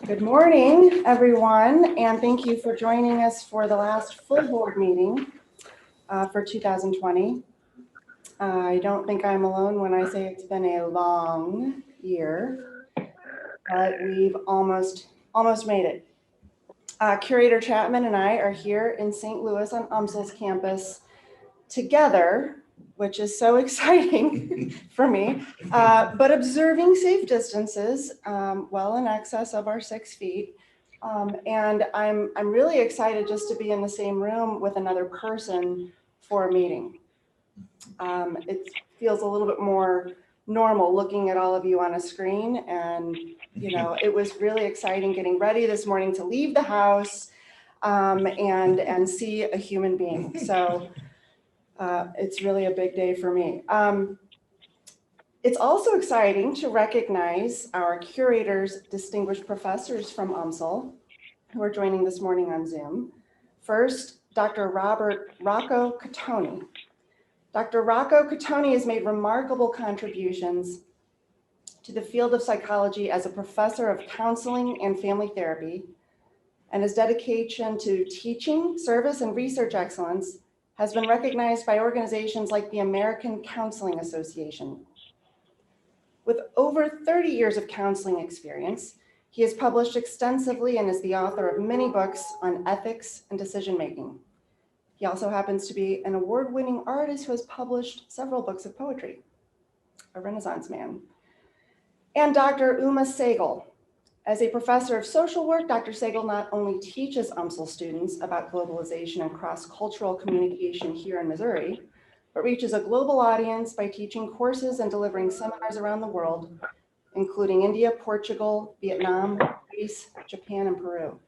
Good morning, everyone, and thank you for joining us for the last full board meeting for 2020. I don't think I'm alone when I say it's been a long year, but we've almost made it. Curator Chapman and I are here in St. Louis on UMSL's campus together, which is so exciting for me, but observing safe distances well in excess of our 6 feet. And I'm really excited just to be in the same room with another person for a meeting. It feels a little bit more normal looking at all of you on a screen, and it was really exciting getting ready this morning to leave the house and see a human being. So it's really a big day for me. It's also exciting to recognize our curators, distinguished professors from UMSL, who are joining this morning on Zoom. First, Dr. Robert Rocco Catoni. Dr. Rocco Catoni has made remarkable contributions to the field of psychology as a professor of counseling and family therapy, and his dedication to teaching, service, and research excellence has been recognized by organizations like the American Counseling Association. With over 30 years of counseling experience, he has published extensively and is the author of many books on ethics and decision-making. He also happens to be an award-winning artist who has published several books of poetry, a Renaissance man. And Dr. Uma Segal. As a professor of social work, Dr. Segal not only teaches UMSL students about globalization and cross-cultural communication here in Missouri, but reaches a global audience by teaching courses and delivering seminars around the world, including India, Portugal, Vietnam, Greece, Japan, and Peru.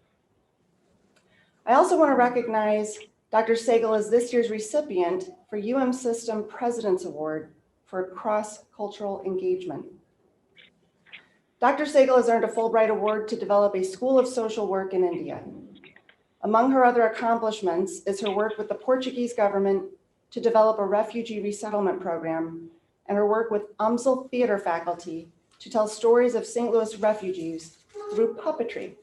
I also want to recognize Dr. Segal as this year's recipient for UM System President's Award for cross-cultural engagement. Dr. Segal has earned a Fulbright Award to develop a school of social work in India. Among her other accomplishments is her work with the Portuguese government to develop a refugee resettlement program, and her work with UMSL theater faculty to tell stories of St. Louis refugees through puppetry.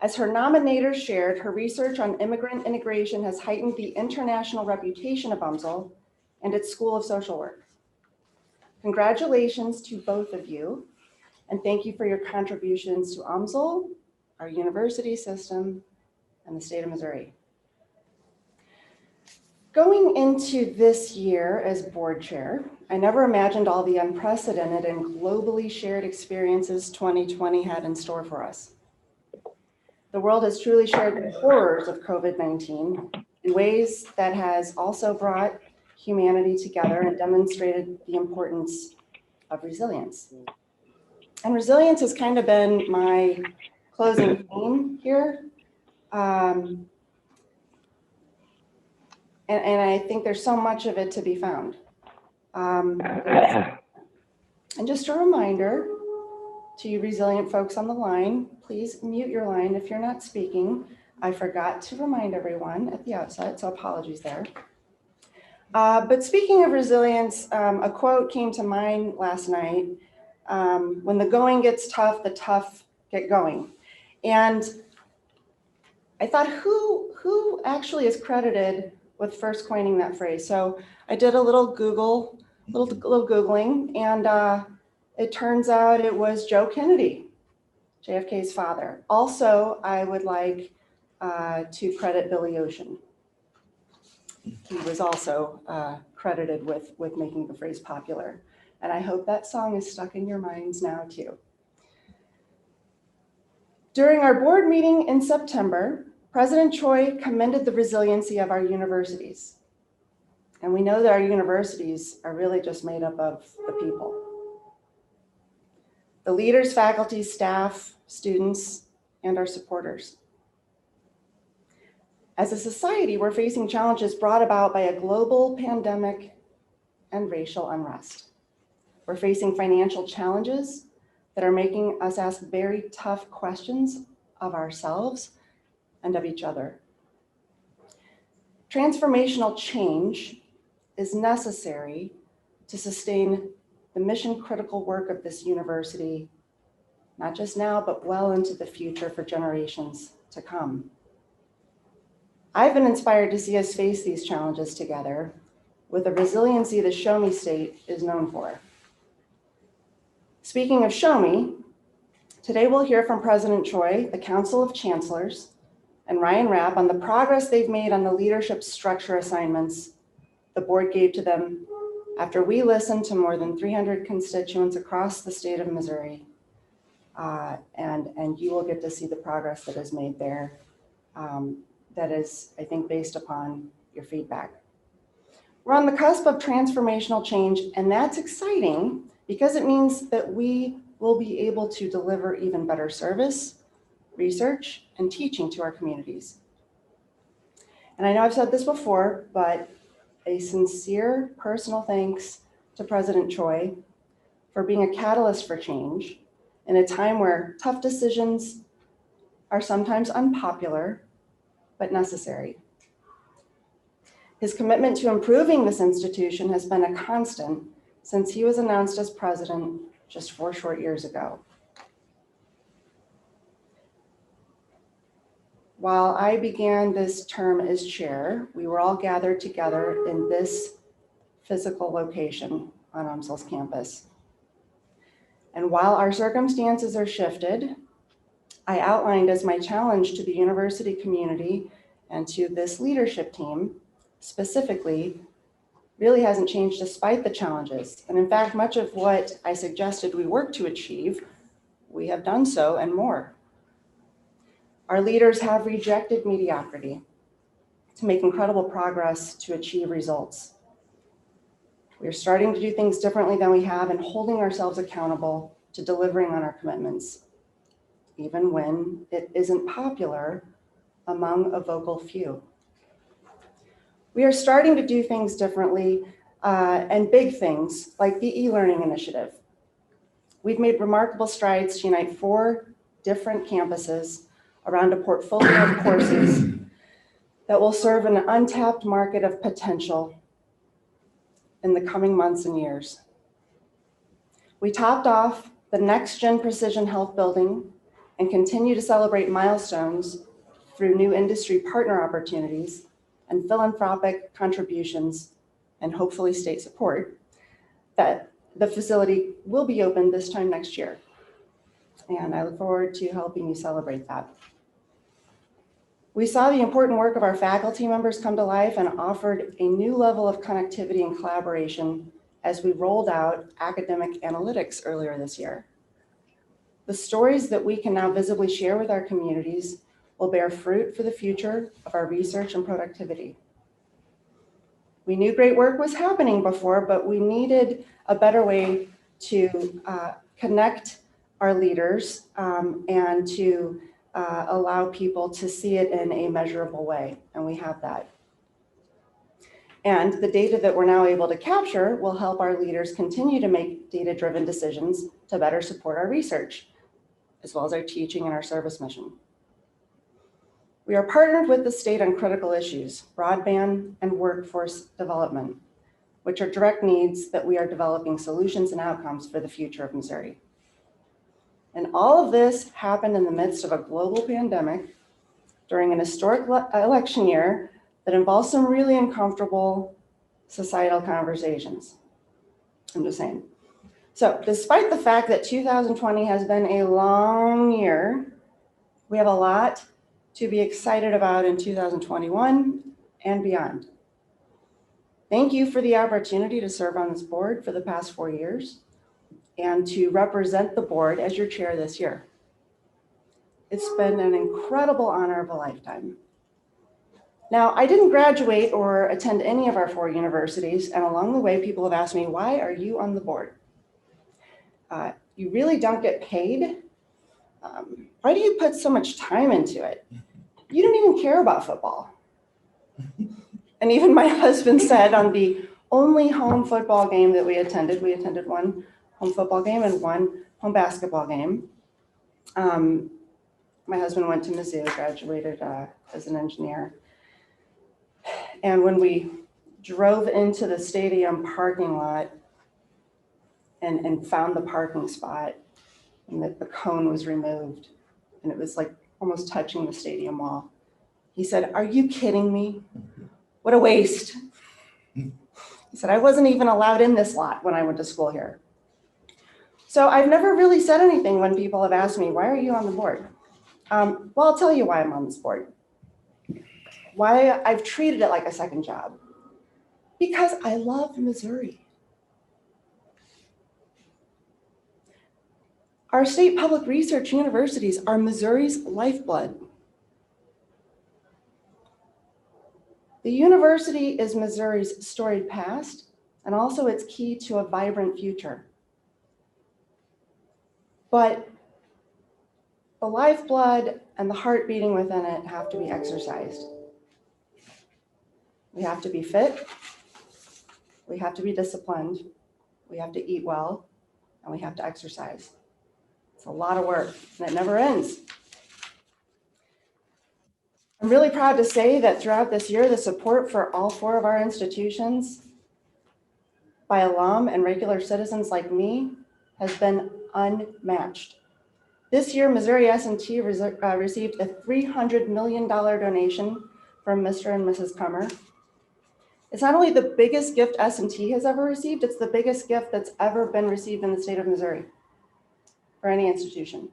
As her nominators shared, her research on immigrant integration has heightened the international reputation of UMSL and its School of Social Work. Congratulations to both of you, and thank you for your contributions to UMSL, our university system, and the state of Missouri. Going into this year as board chair, I never imagined all the unprecedented and globally shared experiences 2020 had in store for us. The world has truly shared the horrors of COVID-19 in ways that has also brought humanity together and demonstrated the importance of resilience. And resilience has kind of been my closing theme here. And I think there's so much of it to be found. And just a reminder to you resilient folks on the line, please mute your line if you're not speaking. I forgot to remind everyone at the outset, so apologies there. But speaking of resilience, a quote came to mind last night. When the going gets tough, the tough get going. And I thought, who actually is credited with first coining that phrase? So I did a little Googling, and it turns out it was Joe Kennedy, JFK's father. Also, I would like to credit Billy Ocean. He was also credited with making the phrase popular. And I hope that song is stuck in your minds now too. During our board meeting in September, President Choi commended the resiliency of our universities. And we know that our universities are really just made up of the people. The leaders, faculty, staff, students, and our supporters. As a society, we're facing challenges brought about by a global pandemic and racial unrest. We're facing financial challenges that are making us ask very tough questions of ourselves and of each other. Transformational change is necessary to sustain the mission-critical work of this university not just now, but well into the future for generations to come. I've been inspired to see us face these challenges together with the resiliency the Show Me State is known for. Speaking of Show Me, today we'll hear from President Choi, the Council of Chancellors, and Ryan Rapp on the progress they've made on the leadership structure assignments the board gave to them after we listened to more than 300 constituents across the state of Missouri. And you will get to see the progress that is made there. That is, I think, based upon your feedback. We're on the cusp of transformational change, and that's exciting because it means that we will be able to deliver even better service, research, and teaching to our communities. And I know I've said this before, but a sincere personal thanks to President Choi for being a catalyst for change in a time where tough decisions are sometimes unpopular, but necessary. His commitment to improving this institution has been a constant since he was announced as president just 4 short years ago. While I began this term as chair, we were all gathered together in this physical location on UMSL's campus. And while our circumstances are shifted, I outlined as my challenge to the university community and to this leadership team specifically really hasn't changed despite the challenges. And in fact, much of what I suggested we work to achieve, we have done so and more. Our leaders have rejected mediocrity to make incredible progress to achieve results. We are starting to do things differently than we have and holding ourselves accountable to delivering on our commitments, even when it isn't popular among a vocal few. We are starting to do things differently and big things like the e-learning initiative. We've made remarkable strides to unite 4 different campuses around a portfolio of courses that will serve an untapped market of potential in the coming months and years. We topped off the NextGen Precision Health Building and continue to celebrate milestones through new industry partner opportunities and philanthropic contributions and hopefully state support that the facility will be open this time next year. And I look forward to helping you celebrate that. We saw the important work of our faculty members come to life and offered a new level of connectivity and collaboration as we rolled out academic analytics earlier this year. The stories that we can now visibly share with our communities will bear fruit for the future of our research and productivity. We knew great work was happening before, but we needed a better way to connect our leaders and to allow people to see it in a measurable way, and we have that. And the data that we're now able to capture will help our leaders continue to make data-driven decisions to better support our research, as well as our teaching and our service mission. We are partnered with the state on critical issues, broadband and workforce development, which are direct needs that we are developing solutions and outcomes for the future of Missouri. And all of this happened in the midst of a global pandemic during an historic election year that involves some really uncomfortable societal conversations. I'm just saying. So despite the fact that 2020 has been a long year, we have a lot to be excited about in 2021 and beyond. Thank you for the opportunity to serve on this board for the past 4 years and to represent the board as your chair this year. It's been an incredible honor of a lifetime. Now, I didn't graduate or attend any of our 4 universities, and along the way, people have asked me, why are you on the board? You really don't get paid? Why do you put so much time into it? You don't even care about football. And even my husband said on the only home football game that we attended 1 home football game and 1 home basketball game. My husband went to Mizzou, graduated as an engineer. And when we drove into the stadium parking lot and found the parking spot, and that the cone was removed, and it was like almost touching the stadium wall. He said, "Are you kidding me? What a waste." He said, "I wasn't even allowed in this lot when I went to school here." So I've never really said anything when people have asked me, "Why are you on the board?" Well, I'll tell you why I'm on this board. Why I've treated it like a second job. Because I love Missouri. Our state public research universities are Missouri's lifeblood. The university is Missouri's storied past and also its key to a vibrant future. But the lifeblood and the heart beating within it have to be exercised. We have to be fit, we have to be disciplined, we have to eat well, and we have to exercise. It's a lot of work, and it never ends. I'm really proud to say that throughout this year, the support for all 4 of our institutions by alum and regular citizens like me has been unmatched. This year, Missouri S&T received a $300 million donation from Mr. and Mrs. Cummer. It's not only the biggest gift S&T has ever received, it's the biggest gift that's ever been received in the state of Missouri for any institution.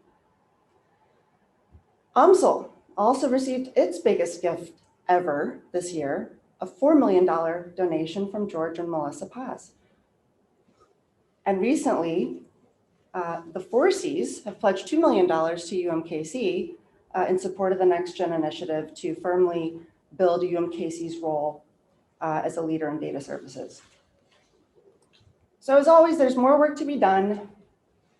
UMSL also received its biggest gift ever this year, a $4 million donation from George and Melissa Paz. And recently, the 4Cs have pledged $2 million to UMKC in support of the NextGen initiative to firmly build UMKC's role as a leader in data services. So as always, there's more work to be done,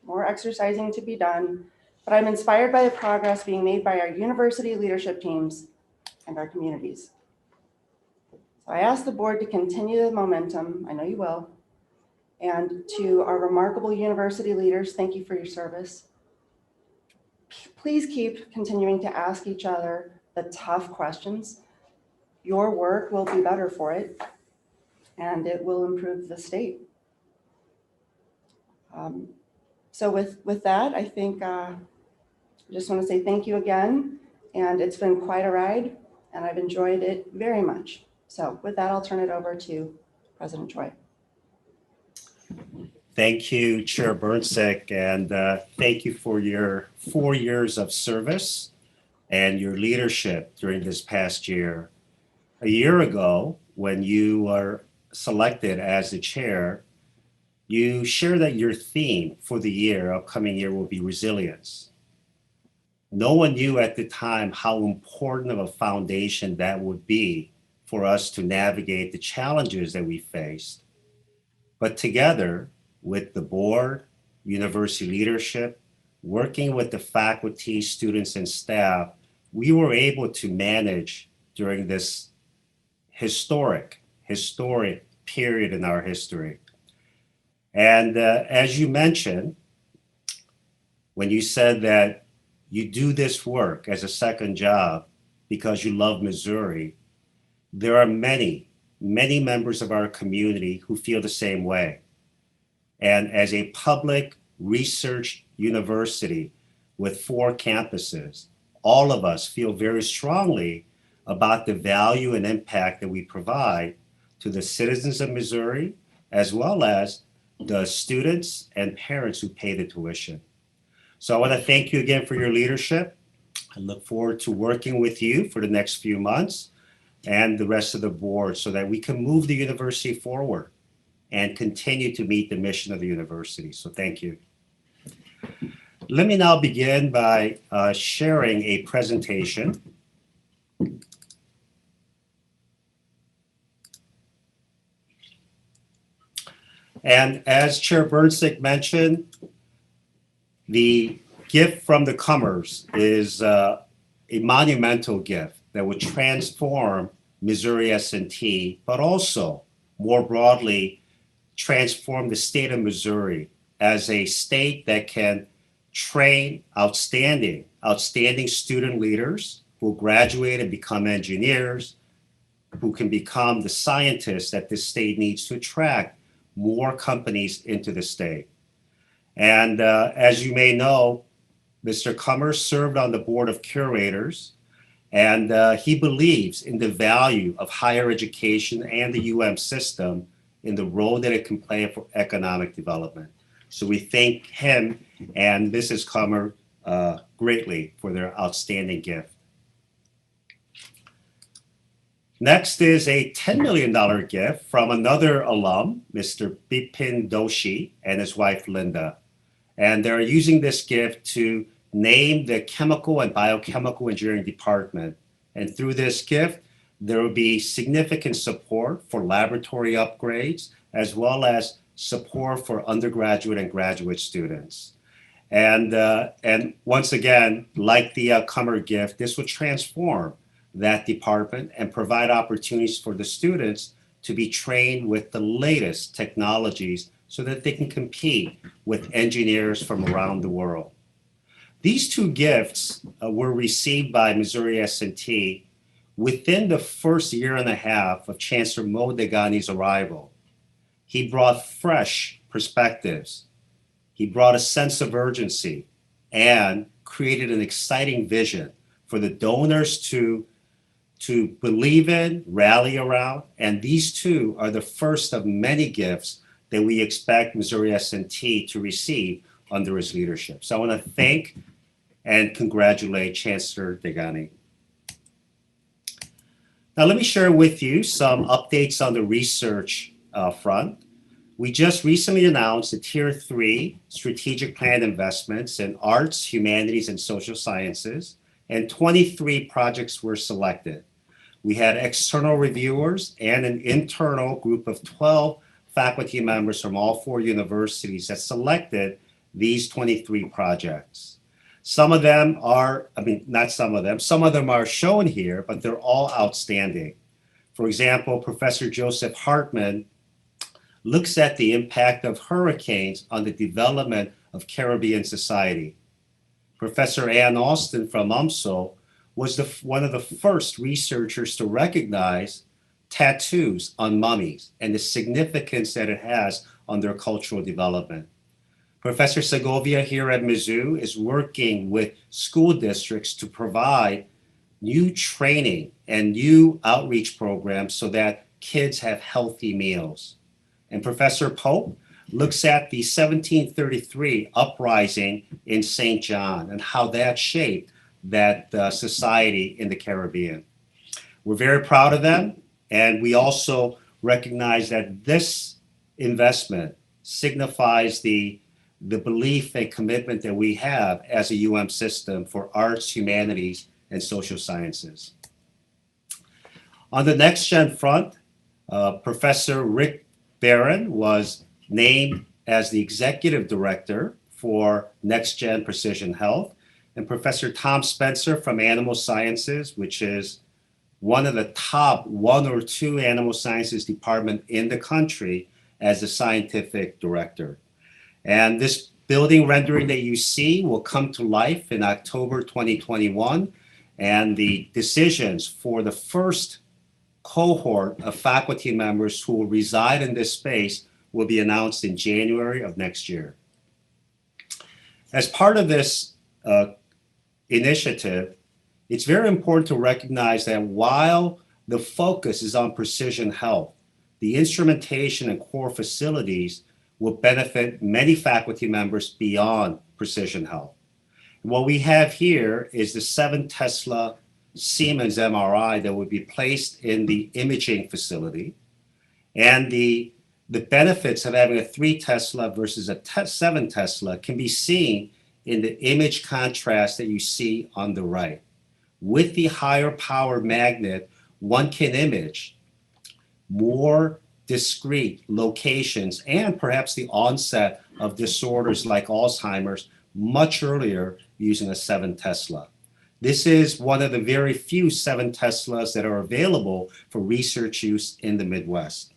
more exercising to be done, but I'm inspired by the progress being made by our university leadership teams and our communities. So I ask the board to continue the momentum, I know you will, and to our remarkable university leaders, thank you for your service. Please keep continuing to ask each other the tough questions. Your work will be better for it, and it will improve the state. So with that, I think I just want to say thank you again, and it's been quite a ride, and I've enjoyed it very much. So with that, I'll turn it over to President Choi. Thank you, Chair Bernsick, and thank you for your 4 years of service and your leadership during this past year. A year ago, when you were selected as the chair, you shared that your theme for the upcoming year, will be resilience. No one knew at the time how important of a foundation that would be for us to navigate the challenges that we faced. But together with the board, university leadership, working with the faculty, students, and staff, we were able to manage during this historic period in our history. And as you mentioned, when you said that you do this work as a second job because you love Missouri, there are many members of our community who feel the same way. And as a public research university with 4 campuses, all of us feel very strongly about the value and impact that we provide to the citizens of Missouri, as well as the students and parents who pay the tuition. So I want to thank you again for your leadership. I look forward to working with you for the next few months and the rest of the board so that we can move the university forward and continue to meet the mission of the university. So thank you. Let me now begin by sharing a presentation. And as Chair Bernsick mentioned, the gift from the Cummers is a monumental gift that would transform Missouri S&T, but also more broadly, transform the state of Missouri as a state that can train outstanding student leaders who graduate and become engineers, who can become the scientists that this state needs to attract more companies into the state. And as you may know, Mr. Cummer served on the board of Curators, and he believes in the value of higher education and the system in the role that it can play for economic development. So we thank him and Mrs. Cummer greatly for their outstanding gift. Next is a $10 million gift from another alum, Mr. Bipin Doshi and his wife Linda. And they're using this gift to name the chemical and biochemical engineering department. And through this gift, there will be significant support for laboratory upgrades, as well as support for undergraduate and graduate students. And once again, like the Cummer gift, this will transform that department and provide opportunities for the students to be trained with the latest technologies so that they can compete with engineers from around the world. These two gifts were received by Missouri S&T within the first year and a half of Chancellor Mo Degani's arrival. He brought fresh perspectives. He brought a sense of urgency and created an exciting vision for the donors to believe in, rally around, and these two are the first of many gifts that we expect Missouri S&T to receive under his leadership. So I want to thank and congratulate Chancellor Degani. Now let me share with you some updates on the research front. We just recently announced the Tier 3 strategic plan investments in arts, humanities, and social sciences, and 23 projects were selected. We had external reviewers and an internal group of 12 faculty members from all 4 universities that selected these 23 projects. Some of them are, some of them are shown here, but they're all outstanding. For example, Professor Joseph Hartman looks at the impact of hurricanes on the development of Caribbean society. Professor Ann Austin from UMSL was one of the first researchers to recognize tattoos on mummies and the significance that it has on their cultural development. Professor Segovia here at Mizzou is working with school districts to provide new training and new outreach programs so that kids have healthy meals. And Professor Pope looks at the 1733 uprising in St. John and how that shaped that society in the Caribbean. We're very proud of them, and we also recognize that this investment signifies the belief and commitment that we have as a system for arts, humanities, and social sciences. On the NextGen front, Professor Rick Barron was named as the executive director for NextGen Precision Health, and Professor Tom Spencer from Animal Sciences, which is one of the top 1 or 2 animal sciences department in the country, as the scientific director. And this building rendering that you see will come to life in October 2021, and the decisions for the first cohort of faculty members who will reside in this space will be announced in January of next year. As part of this initiative, it's very important to recognize that while the focus is on precision health, the instrumentation and core facilities will benefit many faculty members beyond precision health. What we have here is the 7 Tesla Siemens MRI that would be placed in the imaging facility. And the benefits of having a 3 Tesla versus a 7 Tesla can be seen in the image contrast that you see on the right. With the higher power magnet, one can image more discrete locations and perhaps the onset of disorders like Alzheimer's much earlier using a 7 Tesla. This is one of the very few 7 Teslas that are available for research use in the Midwest.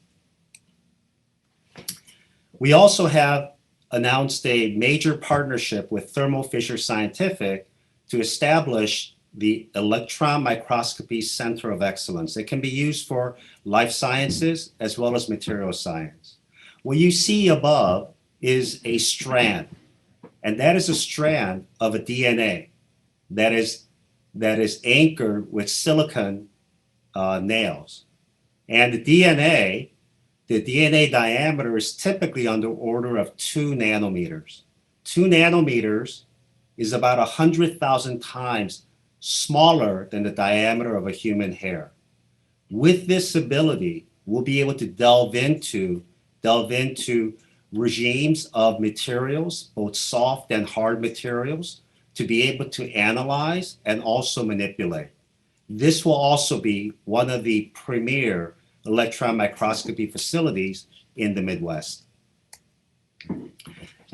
We also have announced a major partnership with Thermo Fisher Scientific to establish the Electron Microscopy Center of Excellence. It can be used for life sciences as well as material science. What you see above is a strand And that is a strand of a DNA that is anchored with silicon nails. And the DNA diameter is typically on the order of 2 nanometers. 2 nanometers is about 100,000 times smaller than the diameter of a human hair. With this ability, we'll be able to delve into regimes of materials, both soft and hard materials, to be able to analyze and also manipulate. This will also be one of the premier electron microscopy facilities in the Midwest.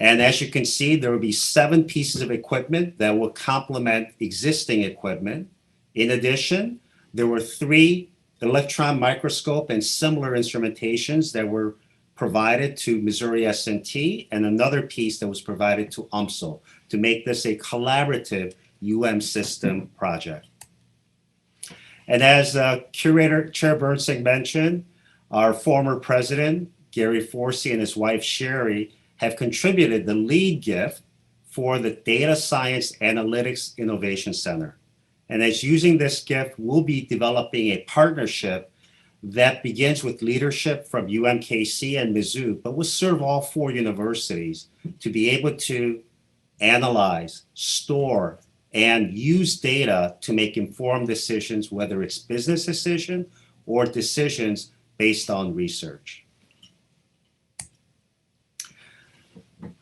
And as you can see, there will be 7 pieces of equipment that will complement existing equipment. In addition, there were 3 electron microscope and similar instrumentations that were provided to Missouri S&T, and another piece that was provided to UMSL to make this a collaborative system project. And as Curator Chair Bernsig mentioned, our former president, Gary Forsey, and his wife, Sherry, have contributed the lead gift for the Data Science Analytics Innovation Center. And as using this gift, we'll be developing a partnership that begins with leadership from UMKC and Mizzou, but will serve all 4 universities to be able to analyze, store, and use data to make informed decisions, whether it's business decisions or decisions based on research.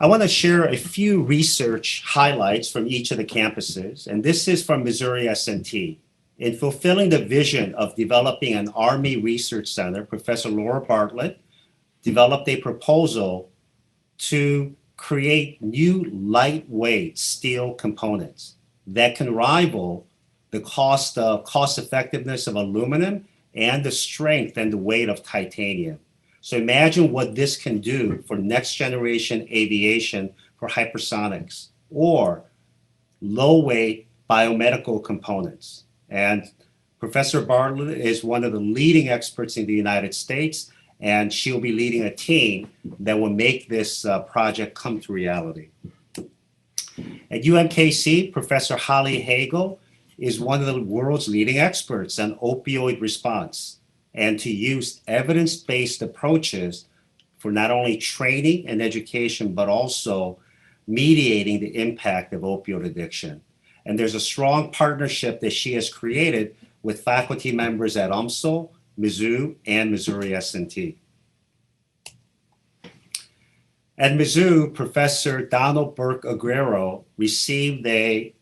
I want to share a few research highlights from each of the campuses, and this is from Missouri S&T. In fulfilling the vision of developing an Army Research Center, Professor Laura Bartlett developed a proposal to create new lightweight steel components that can rival the cost effectiveness of aluminum and the strength and the weight of titanium. So imagine what this can do for next generation aviation for hypersonics or low weight biomedical components. And Professor Bartlett is one of the leading experts in the United States, and she'll be leading a team that will make this project come to reality. At UMKC, Professor Holly Hagel is one of the world's leading experts on opioid response and to use evidence-based approaches for not only training and education, but also mediating the impact of opioid addiction. And there's a strong partnership that she has created with faculty members at UMSL, Mizzou, and Missouri S&T. At Mizzou, Professor Donald Burke Aguero received a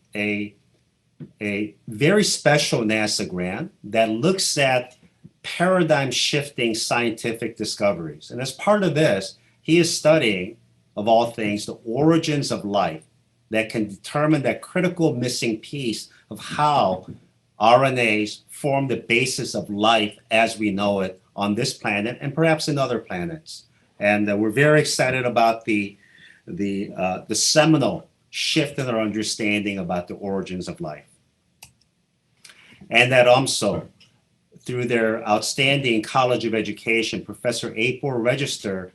very special NASA grant that looks at paradigm-shifting scientific discoveries. And as part of this, he is studying, of all things, the origins of life that can determine that critical missing piece of how RNAs form the basis of life as we know it on this planet and perhaps in other planets. And we're very excited about the seminal shift in our understanding about the origins of life. And at UMSL, through their outstanding College of Education, Professor Apor Register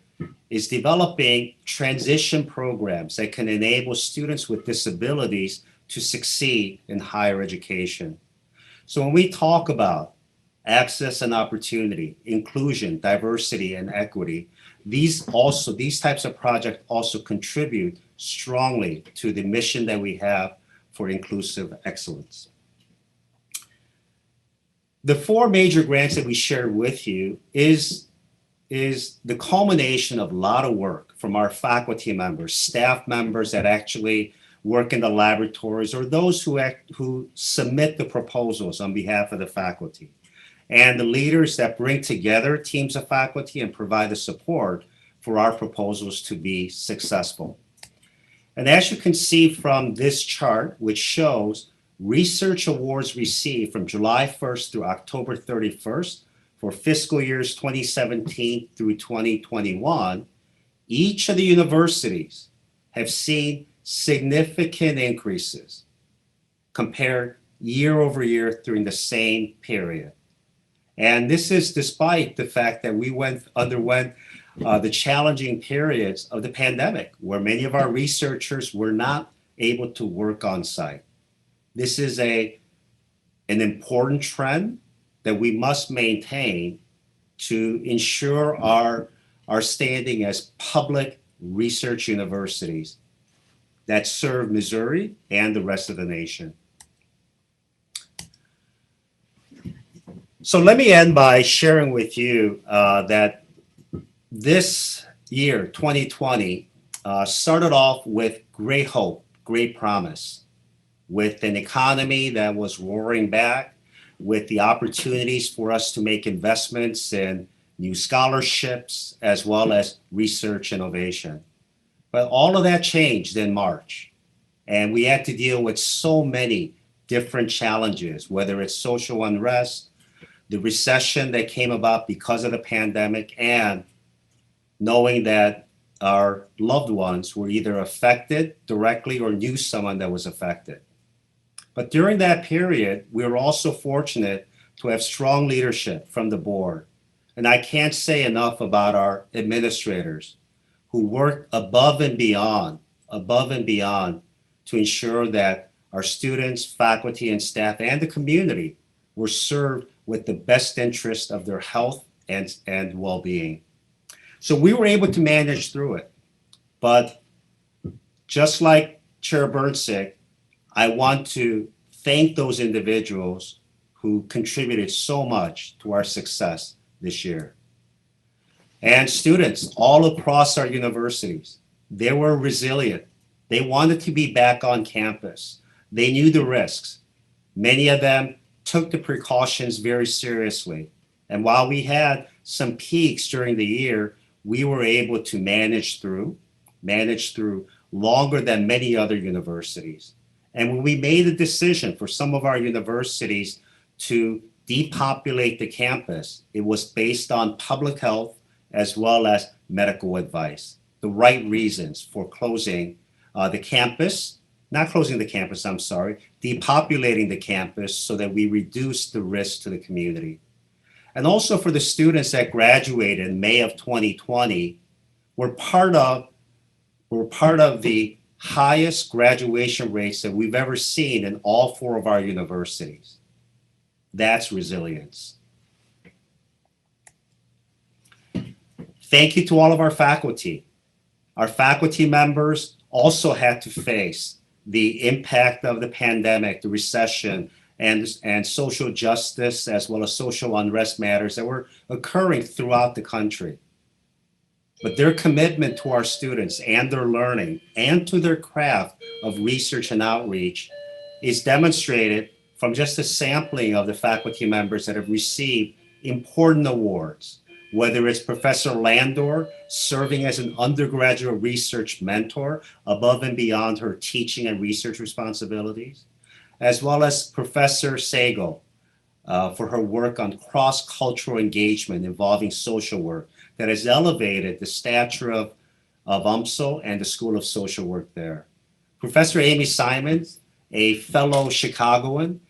is developing transition programs that can enable students with disabilities to succeed in higher education. So when we talk about access and opportunity, inclusion, diversity, and equity, these types of projects also contribute strongly to the mission that we have for inclusive excellence. The 4 major grants that we shared with you is the culmination of a lot of work from our faculty members, staff members that actually work in the laboratories, or those who submit the proposals on behalf of the faculty, and the leaders that bring together teams of faculty and provide the support for our proposals to be successful. And as you can see from this chart, which shows research awards received from July 1st through October 31st for fiscal years 2017 through 2021, each of the universities have seen significant increases compared year over year during the same period. And this is despite the fact that we underwent the challenging periods of the pandemic, where many of our researchers were not able to work on site. This is an important trend that we must maintain to ensure our standing as public research universities that serve Missouri and the rest of the nation. So let me end by sharing with you that this year, 2020, started off with great hope, great promise, with an economy that was roaring back, with the opportunities for us to make investments in new scholarships as well as research innovation. But all of that changed in March, and we had to deal with so many different challenges, whether it's social unrest, the recession that came about because of the pandemic, and knowing that our loved ones were either affected directly or knew someone that was affected. But during that period, we were also fortunate to have strong leadership from the board. And I can't say enough about our administrators who worked above and beyond to ensure that our students, faculty, and staff, and the community were served with the best interest of their health and well-being. So we were able to manage through it. But just like Chair Bernsick, I want to thank those individuals who contributed so much to our success this year. And students all across our universities, they were resilient. They wanted to be back on campus. They knew the risks. Many of them took the precautions very seriously. And while we had some peaks during the year, we were able to manage through longer than many other universities. And when we made a decision for some of our universities to depopulate the campus, it was based on public health as well as medical advice, the right reasons for closing the campus, not closing the campus, I'm sorry, depopulating the campus so that we reduce the risk to the community. And also for the students that graduated in May of 2020, we're part of the highest graduation rates that we've ever seen in all 4 of our universities. That's resilience. Thank you to all of our faculty. Our faculty members also had to face the impact of the pandemic, the recession, and social justice, as well as social unrest matters that were occurring throughout the country. But their commitment to our students and their learning and to their craft of research and outreach is demonstrated from just a sampling of the faculty members that have received important awards, whether it's Professor Landor serving as an undergraduate research mentor above and beyond her teaching and research responsibilities, as well as Professor Sago for her work on cross-cultural engagement involving social work that has elevated the stature of UMSL and the School of Social Work there. Professor Amy Simons, a fellow Chicagoan,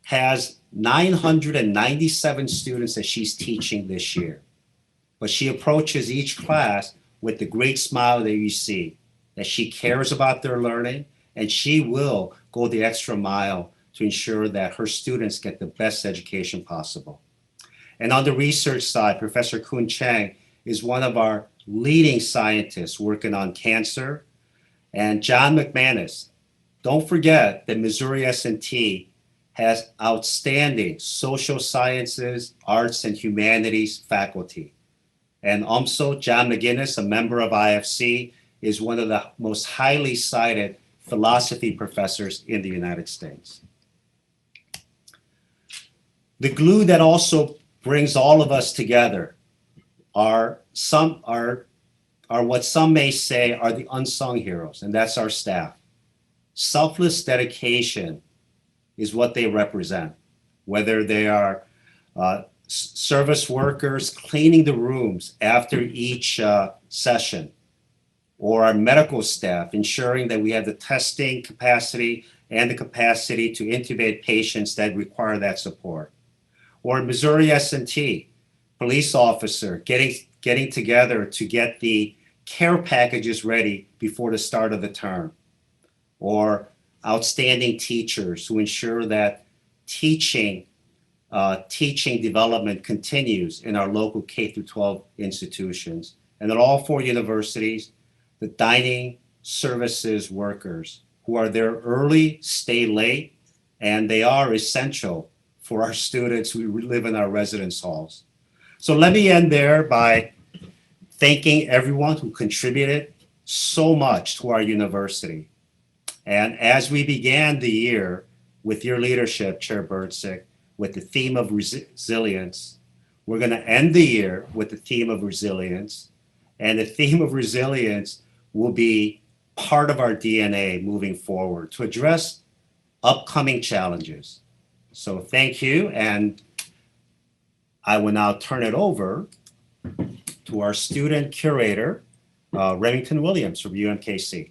has 997 students that she's teaching this year. But she approaches each class with the great smile that you see, that she cares about their learning, and she will go the extra mile to ensure that her students get the best education possible. And on the research side, Professor Kun Chang is one of our leading scientists working on cancer. And John McManus, don't forget that Missouri S&T has outstanding social sciences, arts, and humanities faculty. And also, John McGinnis, a member of IFC, is one of the most highly cited philosophy professors in the United States. The glue that also brings all of us together are what some may say are the unsung heroes, and that's our staff. Selfless dedication is what they represent, whether they are service workers cleaning the rooms after each session, or our medical staff ensuring that we have the testing capacity and the capacity to intubate patients that require that support, or Missouri S&T police officer getting getting together to get the care packages ready before the start of the term, or outstanding teachers who ensure that teaching development continues in our local K through 12 institutions. And at all four universities, the dining services workers who are there early, stay late, and they are essential for our students who live in our residence halls. So let me end there by thanking everyone who contributed so much to our university. And as we began the year with your leadership, Chair Bernsick, with the theme of resilience, we're going to end the year with the theme of resilience. And the theme of resilience will be part of our DNA moving forward to address upcoming challenges. So thank you. And I will now turn it over to our student curator, Remington Williams from UMKC.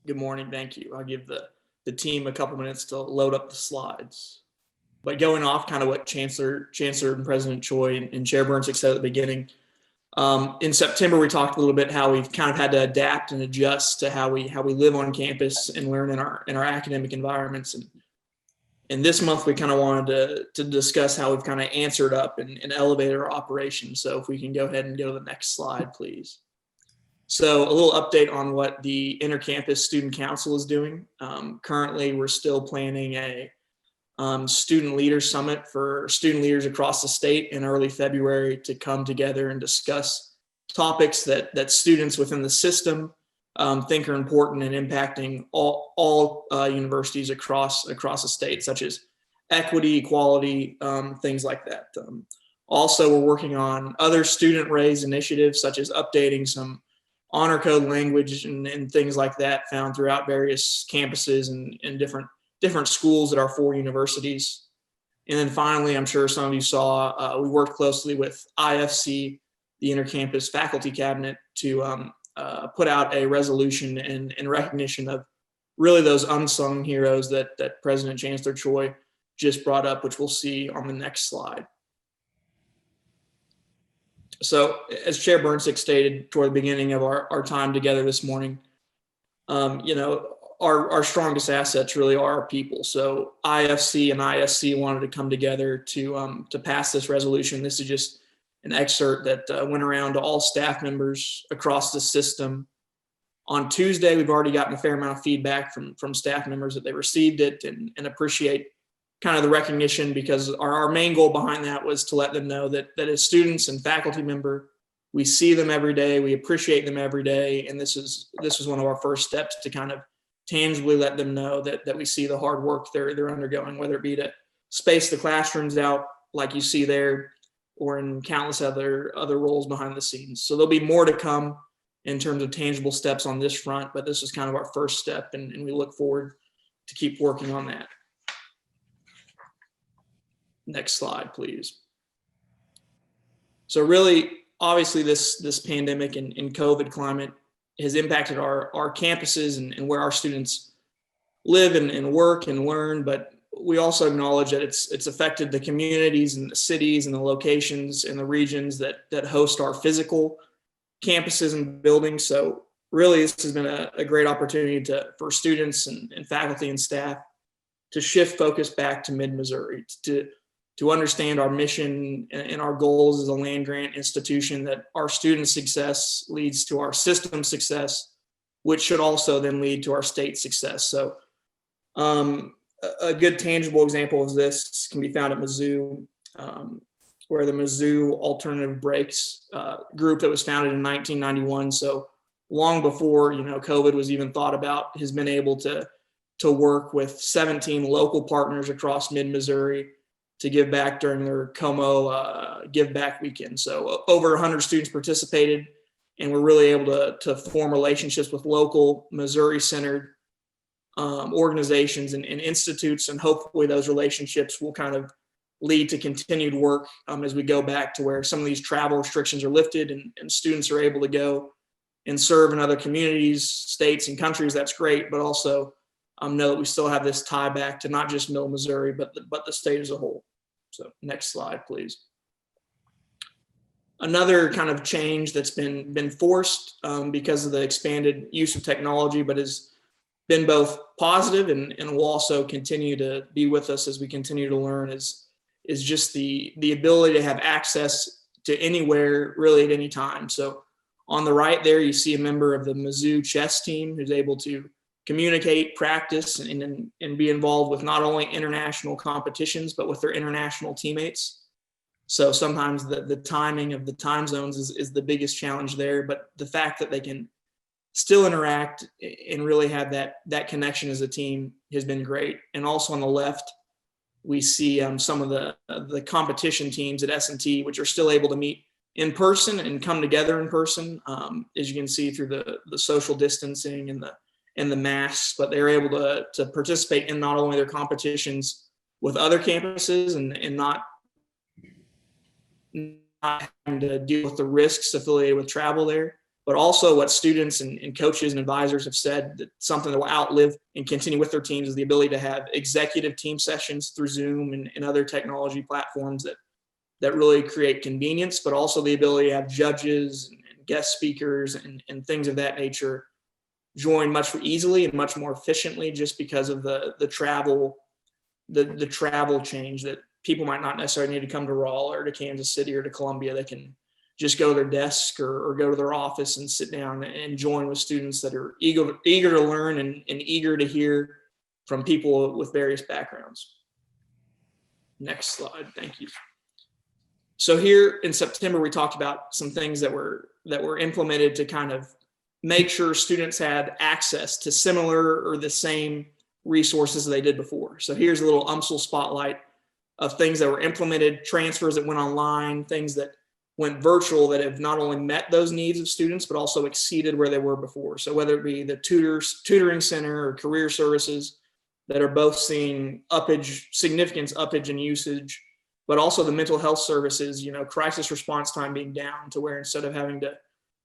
Good morning, thank you. I'll give the team a couple minutes to load up the slides. But going off kind of what Chancellor and President Choi and Chair Bernsick said at the beginning, in September we talked a little bit how we've kind of had to adapt and adjust to how we live on campus and learn in our academic environments. And this month we kind of wanted to discuss how we've kind of answered up and elevated our operations. So if we can go ahead and go to the next slide, please. So a little update on what the Intercampus Student Council is doing. Currently, we're still planning a student leader summit for student leaders across the state in early February to come together and discuss topics that students within the system think are important and impacting all universities across the state, such as equity, equality, things like that. Also, we're working on other student-raised initiatives, such as updating some honor code language and things like that found throughout various campuses and different schools at our four universities. And then finally, I'm sure some of you saw, we worked closely with IFC, the Intercampus Faculty Cabinet, to put out a resolution in recognition of really those unsung heroes that President Chancellor Choi just brought up, which we'll see on the next slide. So as Chair Bernsick stated toward the beginning of our time together this morning, our strongest assets really are our people. So IFC and ISC wanted to come together to pass this resolution. This is just an excerpt that went around to all staff members across the system. On Tuesday, we've already gotten a fair amount of feedback from staff members that they received it and appreciate kind of the recognition, because our main goal behind that was to let them know that as students and faculty member, we see them every day, we appreciate them every day, and this was one of our first steps to kind of tangibly let them know that we see the hard work they're undergoing, whether it be to space the classrooms out like you see there, or in countless other roles behind the scenes. So there'll be more to come in terms of tangible steps on this front, but this is kind of our first step, and we look forward to keep working on that. Next slide, please. So really, obviously, this pandemic and COVID climate has impacted our campuses and where our students live and work and learn, but we also acknowledge that it's affected the communities and the cities and the locations and the regions that host our physical campuses and buildings. So really, this has been a great opportunity for students and faculty and staff to shift focus back to mid-Missouri, to understand our mission and our goals as a land-grant institution, that our student success leads to our system success, which should also then lead to our state success. So a good tangible example of this can be found at Mizzou, where the Mizzou Alternative Breaks group that was founded in 1991, so long before COVID was even thought about, has been able to work with 17 local partners across mid-Missouri to give back during their Como Give Back Weekend. So over 100 students participated, and we're really able to form relationships with local Missouri-centered organizations and institutes, and hopefully those relationships will kind of lead to continued work as we go back to where some of these travel restrictions are lifted and students are able to go and serve in other communities, states, and countries. That's great, but also know that we still have this tie back to not just Middle Missouri, but the state as a whole. So next slide, please. Another kind of change that's been forced because of the expanded use of technology, but has been both positive and will also continue to be with us as we continue to learn, is just the ability to have access to anywhere really at any time. So on the right there, you see a member of the Mizzou chess team who's able to communicate, practice, and be involved with not only international competitions, but with their international teammates. So sometimes the timing of the time zones is the biggest challenge there, but the fact that they can still interact and really have that connection as a team has been great. And also on the left, we see some of the competition teams at S&T, which are still able to meet in person and come together in person, as you can see through the social distancing and the masks, but they're able to participate in not only their competitions with other campuses and not having to deal with the risks affiliated with travel there, but also what students and coaches and advisors have said, that something that will outlive and continue with their teams is the ability to have executive team sessions through Zoom and other technology platforms that really create convenience, but also the ability to have judges and guest speakers and things of that nature join much more easily and much more efficiently, just because of the travel change, that people might not necessarily need to come to Raleigh or to Kansas City or to Columbia. They can just go to their desk or go to their office and sit down and join with students that are eager to learn and eager to hear from people with various backgrounds. Next slide, thank you. So here in September, we talked about some things that were implemented to kind of make sure students had access to similar or the same resources they did before. So here's a little UMSL spotlight of things that were implemented, transfers that went online, things that went virtual that have not only met those needs of students, but also exceeded where they were before. So whether it be the tutoring center or career services that are both seeing significant uppage in usage, but also the mental health services, crisis response time being down to where instead of having to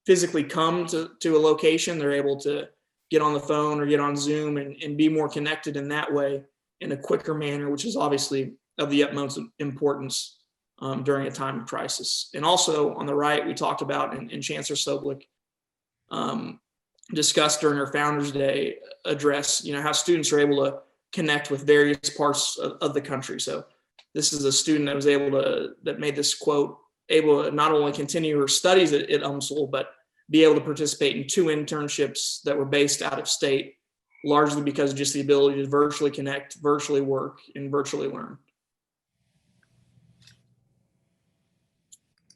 physically come to a location, they're able to get on the phone or get on Zoom and be more connected in that way in a quicker manner, which is obviously of the utmost importance during a time of crisis. And also on the right, we talked about, and Chancellor Soblik discussed during her Founders Day address, how students are able to connect with various parts of the country. So this is a student that made this quote, able to not only continue her studies at UMSL, but be able to participate in 2 internships that were based out of state, largely because of just the ability to virtually connect, virtually work, and virtually learn.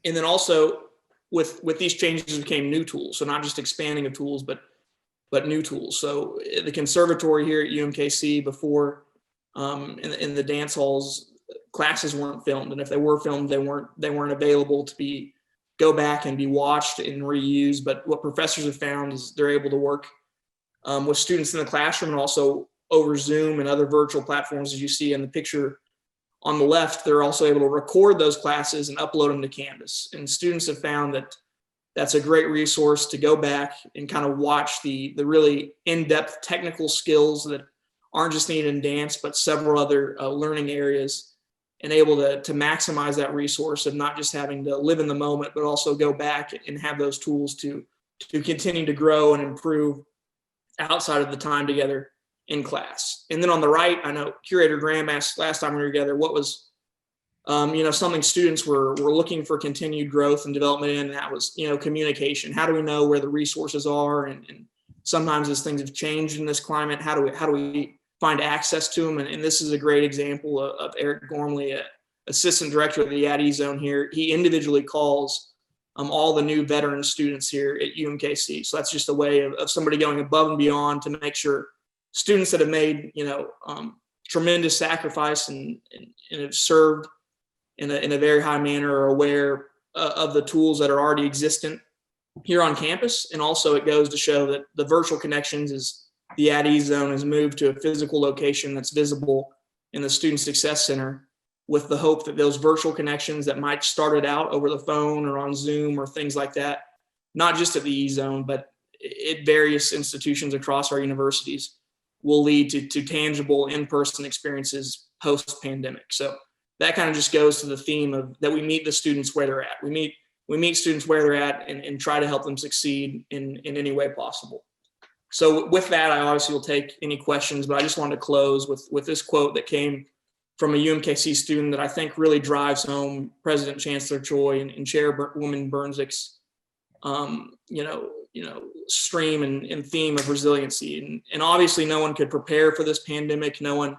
And then also with these changes came new tools. So not just expanding of tools, but new tools. So the conservatory here at UMKC before in the dance halls, classes weren't filmed. And if they were filmed, they weren't available to go back and be watched and reused. But what professors have found is they're able to work with students in the classroom and also over Zoom and other virtual platforms, as you see in the picture on the left. They're also able to record those classes and upload them to Canvas. And students have found that that's a great resource to go back and kind of watch the really in-depth technical skills that aren't just needed in dance, but several other learning areas, and able to maximize that resource of not just having to live in the moment, but also go back and have those tools to continue to grow and improve outside of the time together in class. And then on the right, I know Curator Graham asked last time we were together, what was something students were looking for continued growth and development in, and that was, communication. How do we know where the resources are? And sometimes as things have changed in this climate, how do we find access to them? And this is a great example of Eric Gormley, assistant director of the ADE zone here. He individually calls all the new veteran students here at UMKC. So that's just a way of somebody going above and beyond to make sure students that have made, tremendous sacrifice and have served in a very high manner are aware of the tools that are already existent here on campus. And also it goes to show that the virtual connections is the ADE zone has moved to a physical location that's visible in the Student Success Center, with the hope that those virtual connections that might started out over the phone or on Zoom or things like that, not just at the E zone, but at various institutions across our universities, will lead to tangible in-person experiences post-pandemic. So that kind of just goes to the theme of that we meet the students where they're at. We we meet students where they're at and try to help them succeed in any way possible. So with that, I obviously will take any questions, but I just wanted to close with this quote that came from a UMKC student that I think really drives home President Chancellor Choi and Chairwoman Burnsick's, stream and theme of resiliency. And obviously no one could prepare for this pandemic. No one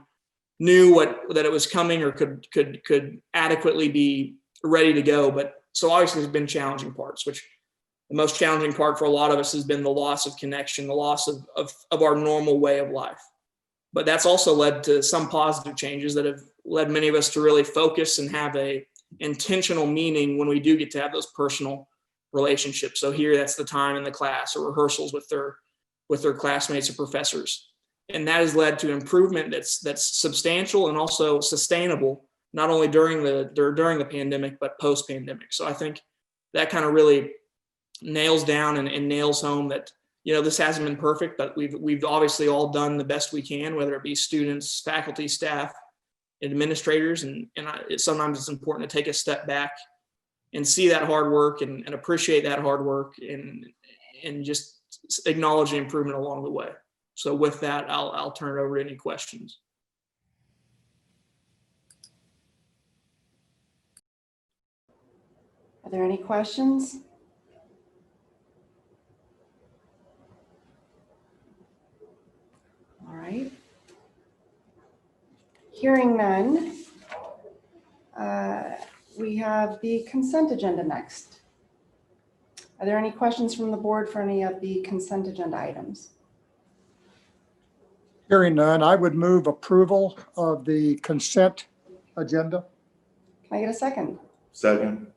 knew that it was coming or could adequately be ready to go. But so obviously there's been challenging parts, which the most challenging part for a lot of us has been the loss of connection, the loss of our normal way of life. But that's also led to some positive changes that have led many of us to really focus and have a intentional meaning when we do get to have those personal relationships. So here, that's the time in the class or rehearsals with their classmates or professors. And that has led to improvement that's substantial and also sustainable, not only during the pandemic, but post-pandemic. So I think that kind of really nails down and nails home that, this hasn't been perfect, but we've obviously all done the best we can, whether it be students, faculty, staff, administrators, and sometimes it's important to take a step back and see that hard work and appreciate that hard work and just acknowledge the improvement along the way. So with that, I'll turn it over to any questions. Are there any questions? All right. Hearing none, we have the consent agenda next. Are there any questions from the board for any of the consent agenda items? Hearing none, I would move approval of the consent agenda. Can I get a second? Second.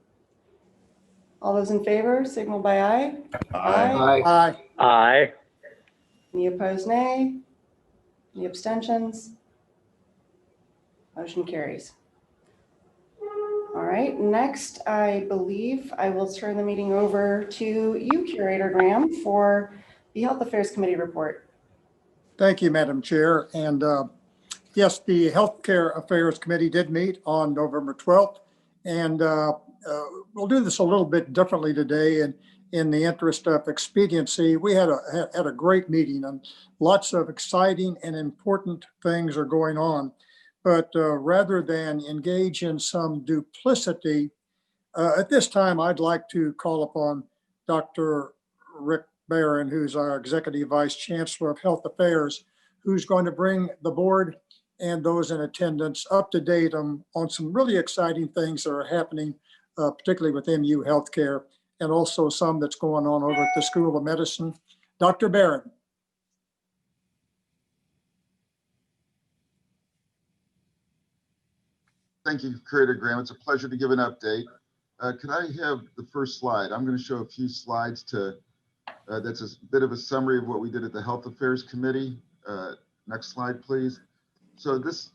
All those in favor, signal by aye. Aye. Aye. Aye. Any opposed, nay? Any abstentions? Motion carries. All right, next, I believe I will turn the meeting over to you, Curator Graham, for the Health Affairs Committee report. Thank you, Madam Chair. And yes, the Healthcare Affairs Committee did meet on November 12th. And we'll do this a little bit differently today. And in the interest of expediency, we had a great meeting and lots of exciting and important things are going on. But rather than engage in some duplicity, at this time, I'd like to call upon Dr. Rick Barron, who's our Executive Vice Chancellor of Health Affairs, who's going to bring the board and those in attendance up to date on some really exciting things that are happening, particularly with MU Healthcare, and also some that's going on over at the School of Medicine. Dr. Barron. Thank you, Curator Graham. It's a pleasure to give an update. Can I have the first slide? I'm going to show a few slides that's a bit of a summary of what we did at the Health Affairs Committee. Next slide, please. So this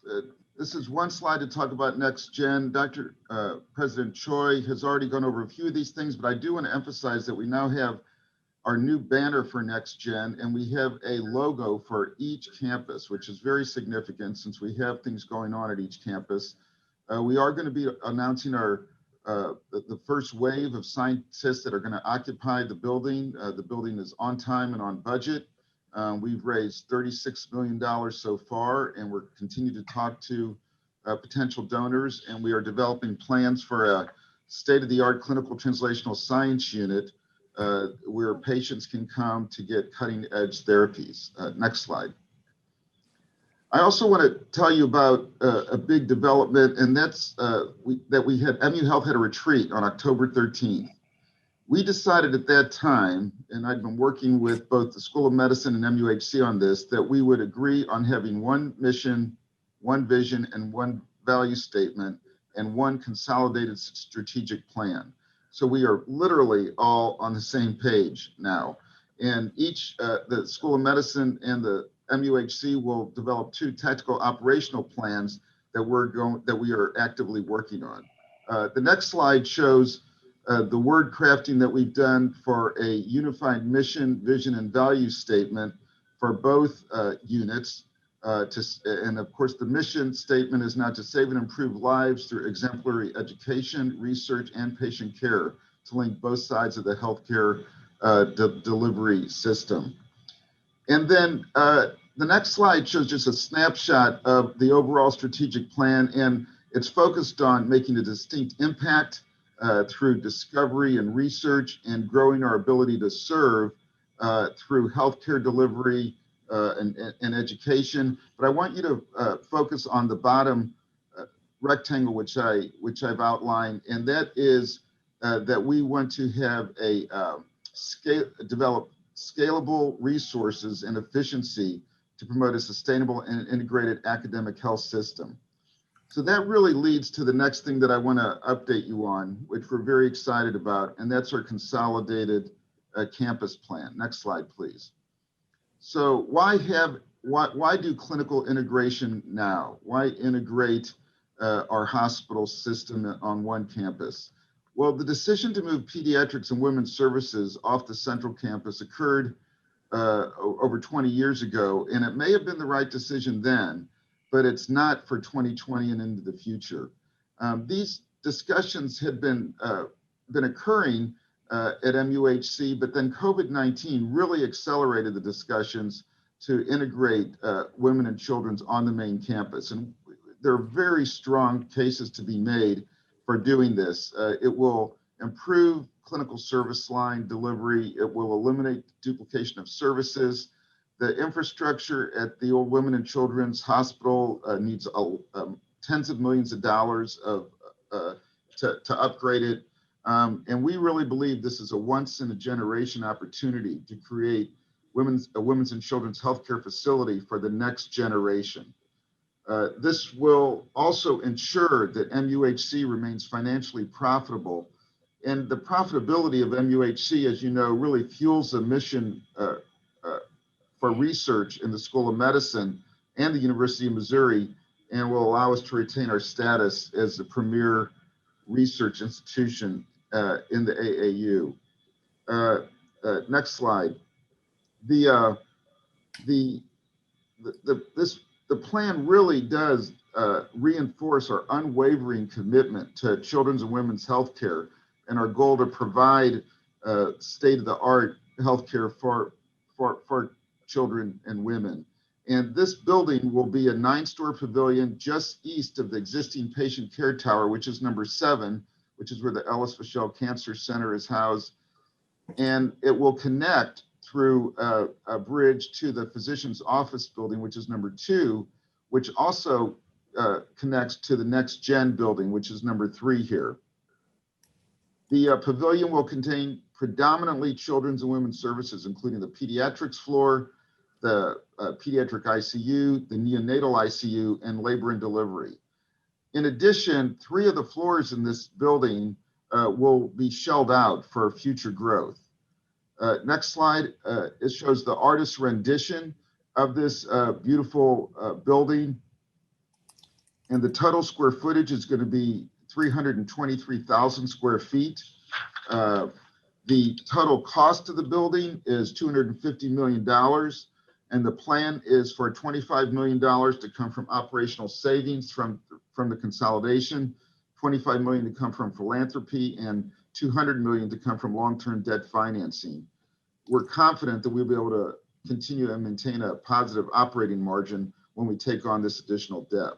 is one slide to talk about NextGen. President Choi has already gone over a few of these things, but I do want to emphasize that we now have our new banner for NextGen, and we have a logo for each campus, which is very significant since we have things going on at each campus. We are going to be announcing the first wave of scientists that are going to occupy the building. The building is on time and on budget. We've raised $36 million so far, and we're continuing to talk to potential donors, and we are developing plans for a state-of-the-art clinical translational science unit where patients can come to get cutting-edge therapies. Next slide. I also want to tell you about a big development, and that's MU Health had a retreat on October 13th. We decided at that time, and I've been working with both the School of Medicine and MUHC on this, that we would agree on having one mission, one vision, and one value statement, and one consolidated strategic plan. So we are literally all on the same page now. And the School of Medicine and the MUHC will develop two tactical operational plans that we are actively working on. The next slide shows the word crafting that we've done for a unified mission, vision, and value statement for both units. And of course, the mission statement is now to save and improve lives through exemplary education, research, and patient care. to link both sides of the healthcare delivery system. And then the next slide shows just a snapshot of the overall strategic plan, and it's focused on making a distinct impact through discovery and research and growing our ability to serve through healthcare delivery and education. But I want you to focus on the bottom rectangle, which I've outlined, and that is that we want to have a develop scalable resources and efficiency to promote a sustainable and integrated academic health system. So that really leads to the next thing that I want to update you on, which we're very excited about, and that's our consolidated campus plan. Next slide, please. So why do clinical integration now? Why integrate our hospital system on one campus? Well, the decision to move pediatrics and women's services off the central campus occurred over 20 years ago, and it may have been the right decision then, but it's not for 2020 and into the future. These discussions had been occurring at MUHC, but then COVID-19 really accelerated the discussions to integrate women and children's on the main campus. And there are very strong cases to be made for doing this. It will improve clinical service line delivery. It will eliminate duplication of services. The infrastructure at the old Women and Children's Hospital needs tens of millions of dollars to upgrade it. And we really believe this is a once in a generation opportunity to create a women's and children's healthcare facility for the next generation. This will also ensure that MUHC remains financially profitable. And the profitability of MUHC, as you know, really fuels the mission for research in the School of Medicine and the University of Missouri, and will allow us to retain our status as the premier research institution in the AAU. Next slide. The plan really does reinforce our unwavering commitment to children's and women's healthcare and our goal to provide state-of-the-art healthcare for children and women. And this building will be a 9-story pavilion just east of the existing patient care tower, which is number 7, which is where the Ellis Fischel Cancer Center is housed. And it will connect through a bridge to the physician's office building, which is number 2, which also connects to the NextGen building, which is number 3 here. The pavilion will contain predominantly children's and women's services, including the pediatrics floor, the pediatric ICU, the neonatal ICU, and labor and delivery. In addition, 3 of the floors in this building will be shelled out for future growth. Next slide, it shows the artist's rendition of this beautiful building. And the total square footage is going to be 323,000 square feet. The total cost of the building is $250 million. And the plan is for $25 million to come from operational savings from the consolidation, $25 million to come from philanthropy, and $200 million to come from long-term debt financing. We're confident that we'll be able to continue to maintain a positive operating margin when we take on this additional debt.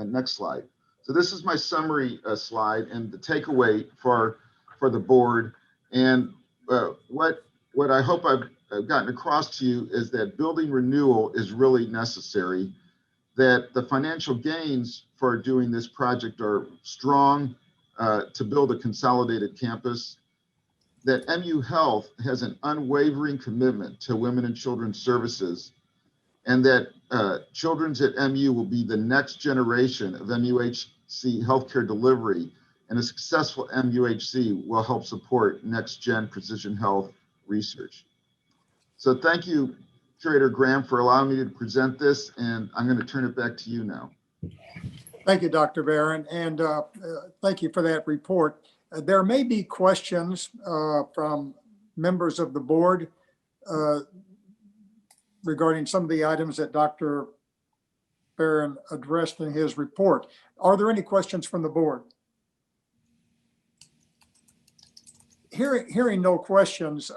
Next slide. So this is my summary slide and the takeaway for the board. And what I hope I've gotten across to you is that building renewal is really necessary, that the financial gains for doing this project are strong to build a consolidated campus, that MU Health has an unwavering commitment to women and children's services, and that children's at MU will be the next generation of MUHC healthcare delivery, and a successful MUHC will help support next-gen precision health research. So thank you, Curator Graham, for allowing me to present this, and I'm going to turn it back to you now. Thank you, Dr. Barron, and thank you for that report. There may be questions from members of the board regarding some of the items that Dr. Barron addressed in his report. Are there any questions from the board? hearing no questions,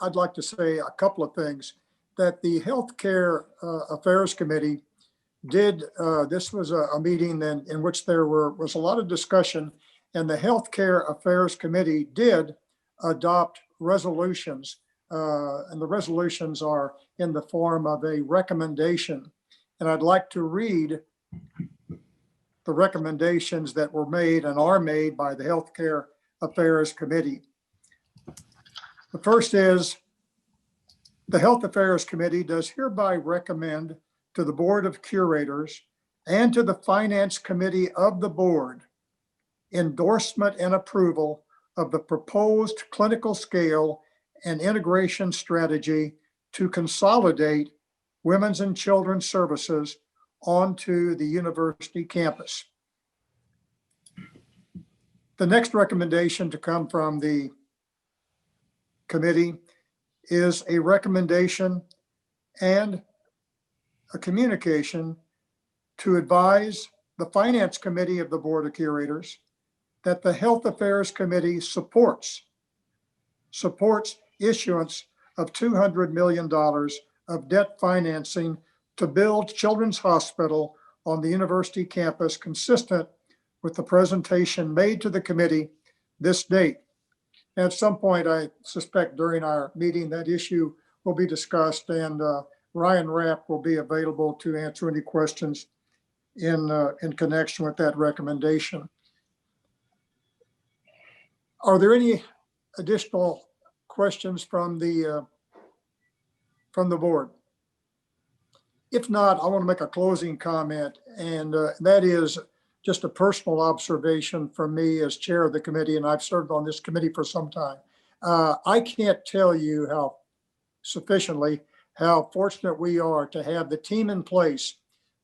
I'd like to say a couple of things. That the Healthcare Affairs Committee did, this was a meeting in which there was a lot of discussion, and the Healthcare Affairs Committee did adopt resolutions, and the resolutions are in the form of a recommendation. And I'd like to read the recommendations that were made and are made by the Healthcare Affairs Committee. The first is, the Health Affairs Committee does hereby recommend to the Board of Curators and to the Finance Committee of the Board endorsement and approval of the proposed clinical scale and integration strategy to consolidate women's and children's services onto the university campus. The next recommendation to come from the committee is a recommendation and a communication to advise the Finance Committee of the Board of Curators that the Health Affairs Committee supports issuance of $200 million of debt financing to build Children's Hospital on the university campus, consistent with the presentation made to the committee this date. At some point, I suspect during our meeting, that issue will be discussed, and Ryan Rapp will be available to answer any questions in connection with that recommendation. Are there any additional questions from the board? If not, I want to make a closing comment, and that is just a personal observation from me as chair of the committee, and I've served on this committee for some time. I can't tell you how fortunate we are to have the team in place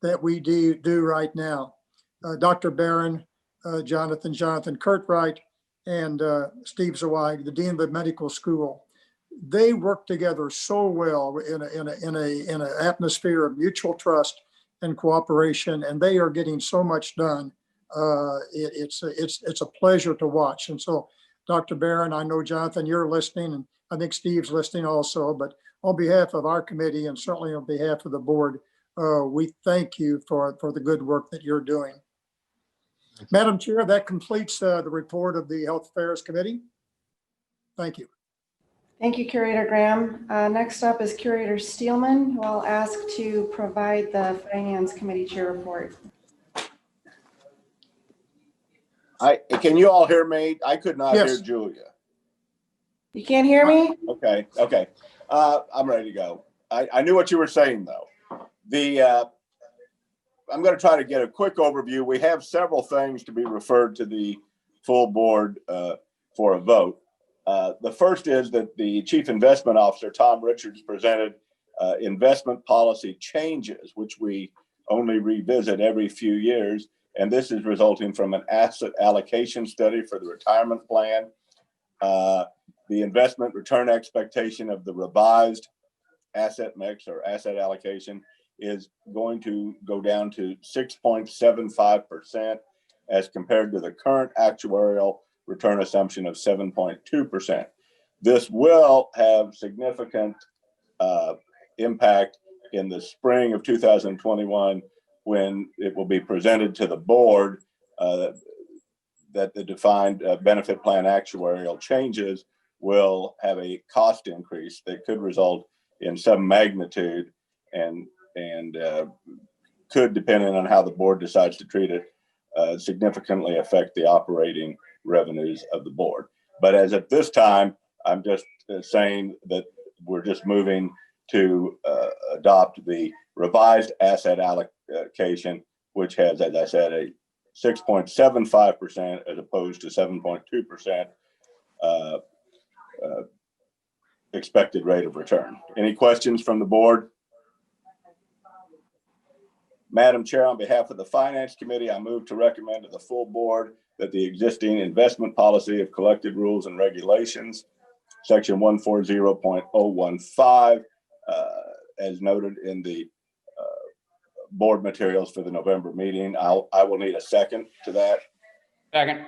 that we do right now. Dr. Barron, Jonathan Curtright, and Steve Zweig, the Dean of the Medical School. They work together so well in an atmosphere of mutual trust and cooperation, and they are getting so much done. It's a pleasure to watch. And so, Dr. Barron, I know, Jonathan, you're listening, and I think Steve's listening also, but on behalf of our committee and certainly on behalf of the board, we thank you for the good work that you're doing. Madam Chair, that completes the report of the Health Affairs Committee. Thank you. Thank you, Curator Graham. Next up is Curator Steelman, who I'll ask to provide the Finance Committee Chair report. Can you all hear me? I could not Yes. hear Julia. You can't hear me? Okay. I'm ready to go. I knew what you were saying, though. I'm going to try to get a quick overview. We have several things to be referred to the full board for a vote. The first is that the Chief Investment Officer, Tom Richards, presented investment policy changes, which we only revisit every few years. And this is resulting from an asset allocation study for the retirement plan. The investment return expectation of the revised asset mix or asset allocation is going to go down to 6.75% as compared to the current actuarial return assumption of 7.2%. This will have significant impact in the spring of 2021 when it will be presented to the board that the defined benefit plan actuarial changes will have a cost increase that could result in some magnitude and could, depending on how the board decides to treat it, significantly affect the operating revenues of the board. But as at this time, I'm just saying that we're just moving to adopt the revised asset allocation, which has, as I said, a 6.75% as opposed to 7.2% expected rate of return. Any questions from the board? Madam Chair, on behalf of the Finance Committee, I move to recommend to the full board that the existing investment policy of collected rules and regulations, section 140.015, as noted in the board materials for the November meeting. I will need a second to that. Second.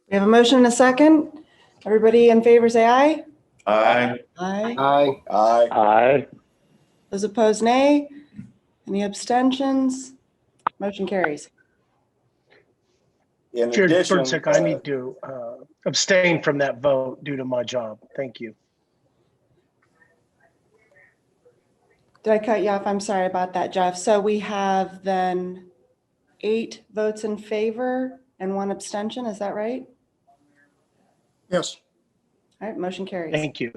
We have a motion and a second. Everybody in favor, say aye. Aye. Aye. Aye. Aye. Aye. Those opposed, nay. Any abstentions? Motion carries. In Chair addition, Bernsek, I need to abstain from that vote due to my job. Thank you. Did I cut you off? I'm sorry about that, Jeff. So we have then 8 votes in favor and 1 abstention. Is that right? Yes. All right, motion carries. Thank you.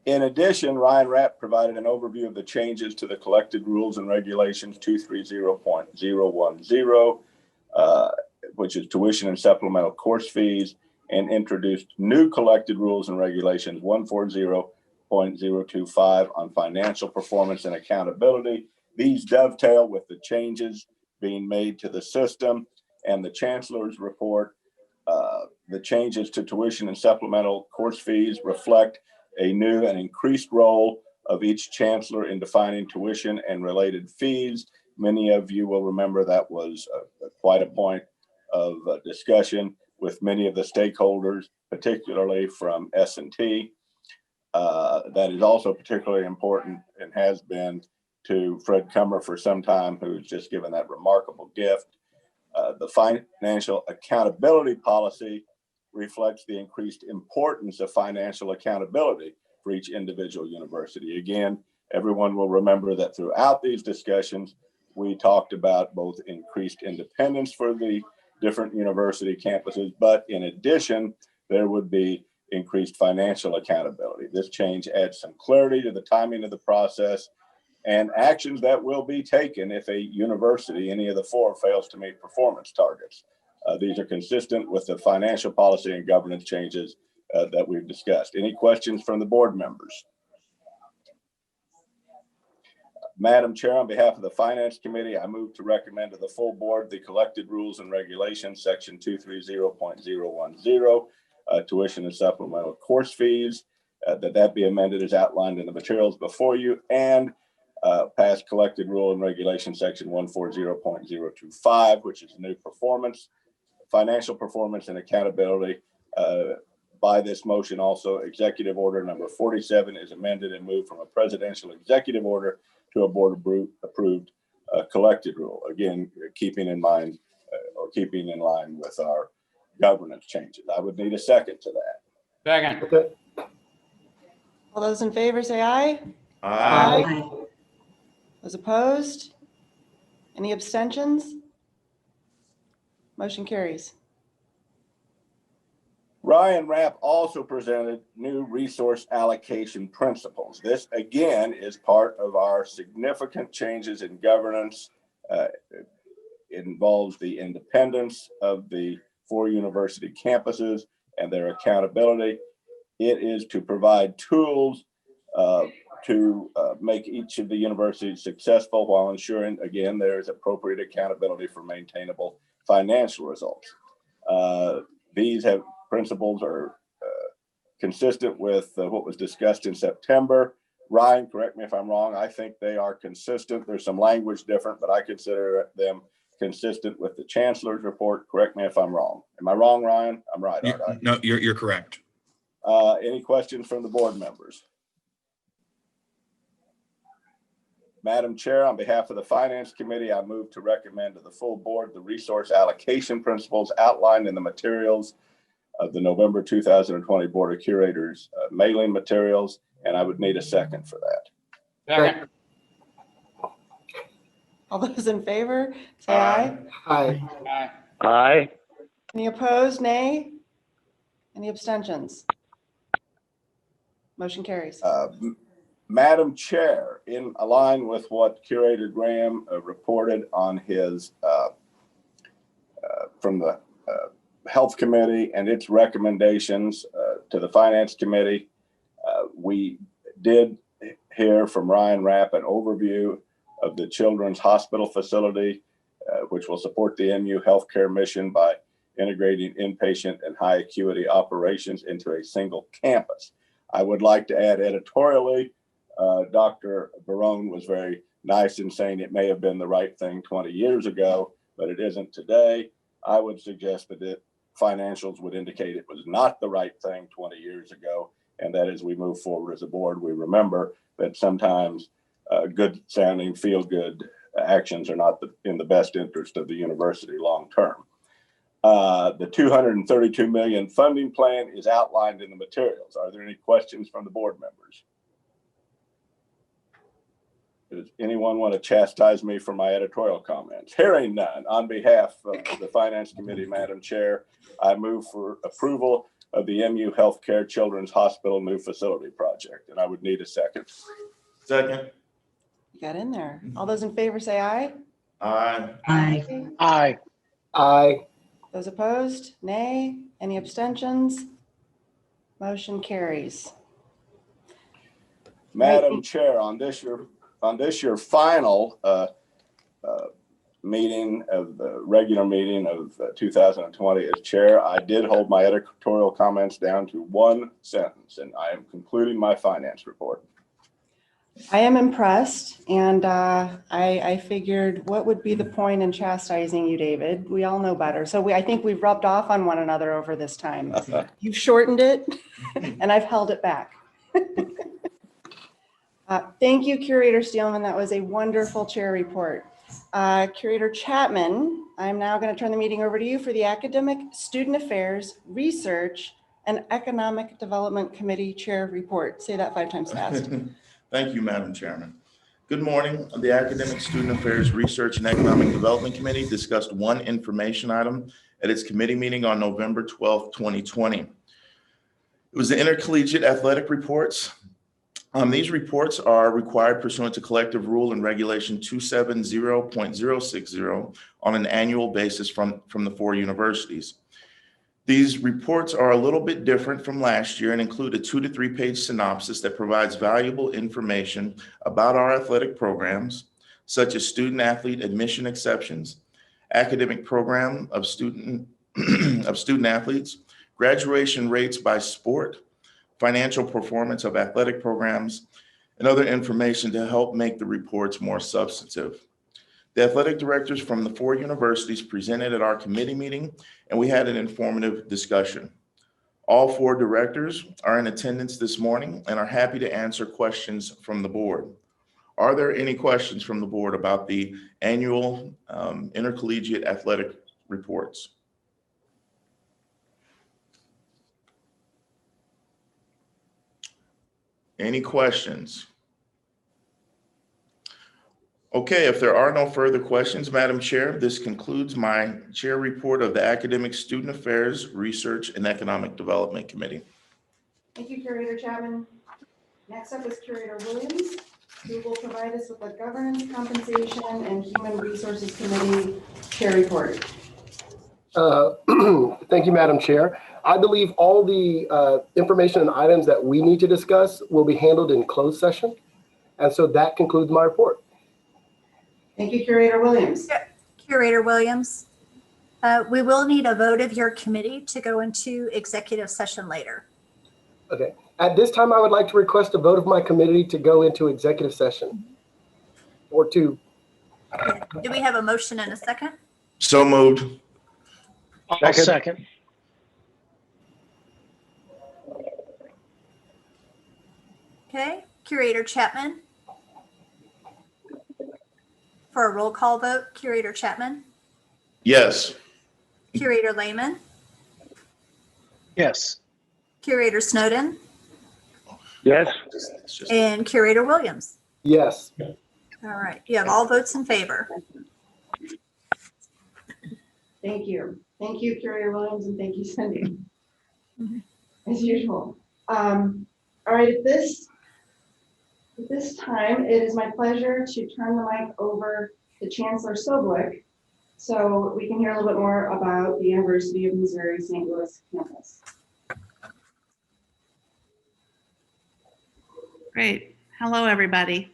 In addition, Ryan Rapp provided an overview of the changes to the collected rules and regulations 230.010, which is tuition and supplemental course fees, and introduced new collected rules and regulations 140.025 on financial performance and accountability. These dovetail with the changes being made to the system and the chancellor's report. The changes to tuition and supplemental course fees reflect a new and increased role of each chancellor in defining tuition and related fees. Many of you will remember that was quite a point of discussion with many of the stakeholders, particularly from S&T. That is also particularly important and has been to Fred Cummer for some time, who's just given that remarkable gift. The financial accountability policy reflects the increased importance of financial accountability for each individual university. Again, everyone will remember that throughout these discussions, we talked about both increased independence for the different university campuses, but in addition, there would be increased financial accountability. This change adds some clarity to the timing of the process and actions that will be taken if a university, any of the 4, fails to meet performance targets. These are consistent with the financial policy and governance changes that we've discussed. Any questions from the board members? Madam Chair, on behalf of the Finance Committee, I move to recommend to the full board the collected rules and regulations, section 230.010, tuition and supplemental course fees, that be amended as outlined in the materials before you, and pass collected rule and regulation section 140.025, which is new performance, financial performance and accountability. By this motion also, executive order number 47 is amended and moved from a presidential executive order to a board approved collected rule. Again, keeping in mind or keeping in line with our governance changes. I would need a second to that. Second. All those in favor, say aye. Aye. Those opposed? Any abstentions? Motion carries. Ryan Rapp also presented new resource allocation principles. This, again, is part of our significant changes in governance. It involves the independence of the 4 university campuses and their accountability. It is to provide tools to make each of the universities successful while ensuring, again, there is appropriate accountability for maintainable financial results. These principles are consistent with what was discussed in September. Ryan, correct me if I'm wrong. I think they are consistent. There's some language different, but I consider them consistent with the chancellor's report. Correct me if I'm wrong. Am I wrong, Ryan? I'm right, aren't I? No, you're correct. Any questions from the board members? Madam Chair, on behalf of the Finance Committee, I move to recommend to the full board the resource allocation principles outlined in the materials of the November 2020 Board of Curators mailing materials, and I would need a second for that. Second. All those in favor, say aye. Aye. Aye. Any opposed, nay? Any abstentions? Motion carries. Madam Chair, in line with what Curator Graham reported on his from the Health Committee and its recommendations to the Finance Committee, we did hear from Ryan Rapp an overview of the Children's Hospital facility, which will support the MU healthcare mission by integrating inpatient and high acuity operations into a single campus. I would like to add editorially, Dr. Barone was very nice in saying it may have been the right thing 20 years ago, but it isn't today. I would suggest that it financials would indicate it was not the right thing 20 years ago. And that as we move forward as a board, we remember that sometimes good sounding, feel good actions are not in the best interest of the university long term. The $232 million funding plan is outlined in the materials. Are there any questions from the board members? Does anyone want to chastise me for my editorial comments? Hearing none, on behalf of the Finance Committee, Madam Chair, I move for approval of the MU Healthcare Children's Hospital new facility project, and I would need a second. Second. You got in there. All those in favor say aye. Aye. Aye. Aye. Aye. Those opposed, nay. Any abstentions? Motion carries. Madam Chair, on this your final meeting of the regular meeting of 2020 as chair, I did hold my editorial comments down to one sentence, and I am concluding my finance report. I am impressed, and I figured what would be the point in chastising you, David? We all know better. So I think we've rubbed off on one another over this time. You've shortened it, and I've held it back. Thank you, Curator Steelman. That was a wonderful chair report. Curator Chapman, I'm now going to turn the meeting over to you for the Academic Student Affairs, Research, and Economic Development Committee Chair report. Say that 5 times fast. Thank you, Madam Chairman. Good morning. The Academic Student Affairs, Research, and Economic Development Committee discussed one information item at its committee meeting on November 12, 2020. It was the intercollegiate athletic reports. These reports are required pursuant to collective rule and regulation 270.060 on an annual basis from the 4 universities. These reports are a little bit different from last year and include a 2 to 3 page synopsis that provides valuable information about our athletic programs, such as student athlete admission exceptions, academic program of student athletes, graduation rates by sport, financial performance of athletic programs, and other information to help make the reports more substantive. The athletic directors from the 4 universities presented at our committee meeting, and we had an informative discussion. All 4 directors are in attendance this morning and are happy to answer questions from the board. Are there any questions from the board about the annual intercollegiate athletic reports? Any questions? Okay, if there are no further questions, Madam Chair, this concludes my chair report of the Academic Student Affairs, Research, and Economic Development Committee. Thank you, Curator Chapman. Next up is Curator Williams, who will provide us with a Governance, Compensation, and Human Resources Committee chair report. Thank you, Madam Chair. I believe all the information and items that we need to discuss will be handled in closed session. And so that concludes my report. Thank you, Curator Williams. Curator Williams, we will need a vote of your committee to go into executive session later. Okay. At this time, I would like to request a vote of my committee to go into executive session. Or to. Do we have a motion and a second? So moved. I'll second. Okay, Curator Chapman. For a roll call vote, Curator Chapman, Yes. Curator Lehman, Yes. Curator Snowden, Yes. and Curator Williams. Yes. All right, you have all votes in favor. Thank you. Thank you, Curator Williams, and thank you, Cindy, as usual. All right, at this time, it is my pleasure to turn the mic over to Chancellor Sobolik so we can hear a little bit more about the University of Missouri St. Louis campus. Great. Hello, everybody.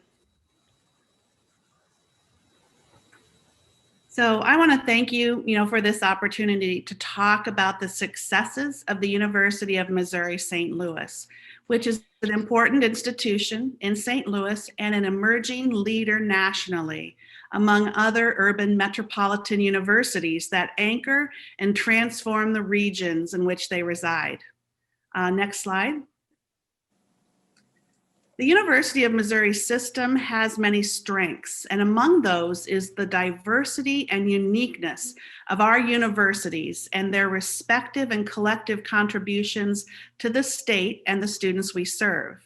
So I want to thank you, for this opportunity to talk about the successes of the University of Missouri St. Louis. which is an important institution in St. Louis and an emerging leader nationally among other urban metropolitan universities that anchor and transform the regions in which they reside. Next slide. The University of Missouri system has many strengths, and among those is the diversity and uniqueness of our universities and their respective and collective contributions to the state and the students we serve.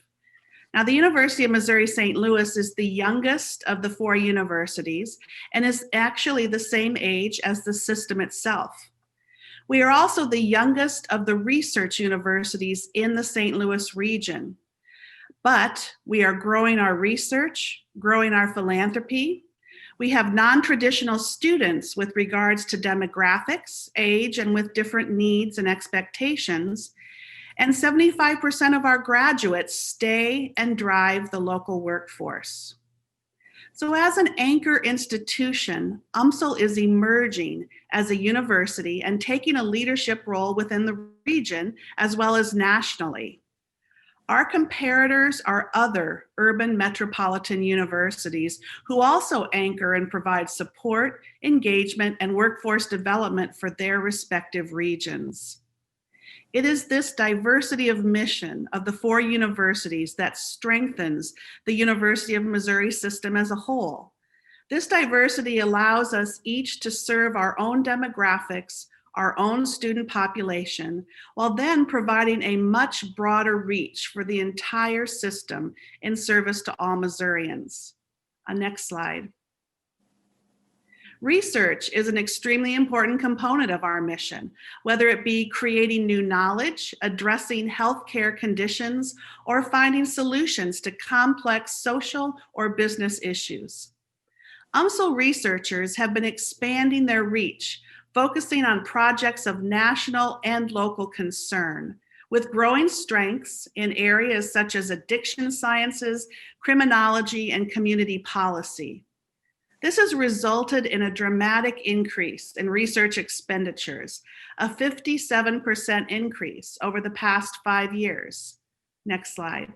Now, the University of Missouri St. Louis is the youngest of the 4 universities and is actually the same age as the system itself. We are also the youngest of the research universities in the St. Louis region. But we are growing our research, growing our philanthropy. We have non-traditional students with regards to demographics, age, and with different needs and expectations. And 75% of our graduates stay and drive the local workforce. So as an anchor institution, UMSL is emerging as a university and taking a leadership role within the region as well as nationally. Our comparators are other urban metropolitan universities who also anchor and provide support, engagement, and workforce development for their respective regions. It is this diversity of mission of the 4 universities that strengthens the University of Missouri system as a whole. This diversity allows us each to serve our own demographics, our own student population, while then providing a much broader reach for the entire system in service to all Missourians. Next slide. Research is an extremely important component of our mission, whether it be creating new knowledge, addressing healthcare conditions, or finding solutions to complex social or business issues. UMSL researchers have been expanding their reach, focusing on projects of national and local concern, with growing strengths in areas such as addiction sciences, criminology, and community policy. This has resulted in a dramatic increase in research expenditures, a 57% increase over the past 5 years. Next slide.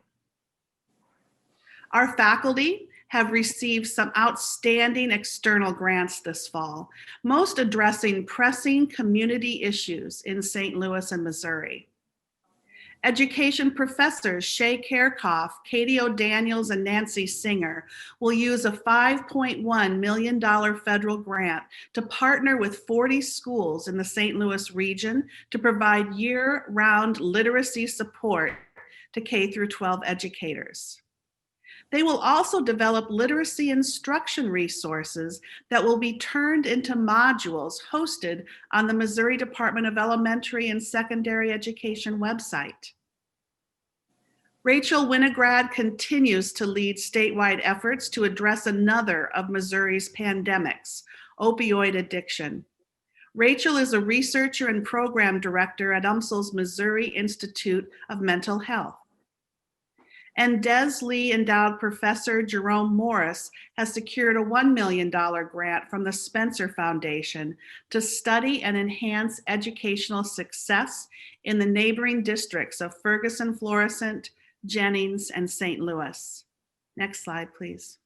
Our faculty have received some outstanding external grants this fall, most addressing pressing community issues in St. Louis and Missouri. Education professors Shay Kerkhoff, Katie O'Daniels, and Nancy Singer will use a $5.1 million federal grant to partner with 40 schools in the St. Louis region to provide year-round literacy support to K-12 educators. They will also develop literacy instruction resources that will be turned into modules hosted on the Missouri Department of Elementary and Secondary Education website. Rachel Winograd continues to lead statewide efforts to address another of Missouri's pandemics, opioid addiction. Rachel is a researcher and program director at UMSL's Missouri Institute of Mental Health. And Des Lee Endowed Professor Jerome Morris has secured a $1 million grant from the Spencer Foundation to study and enhance educational success in the neighboring districts of Ferguson, Florissant, Jennings, and St. Louis. Next slide, please.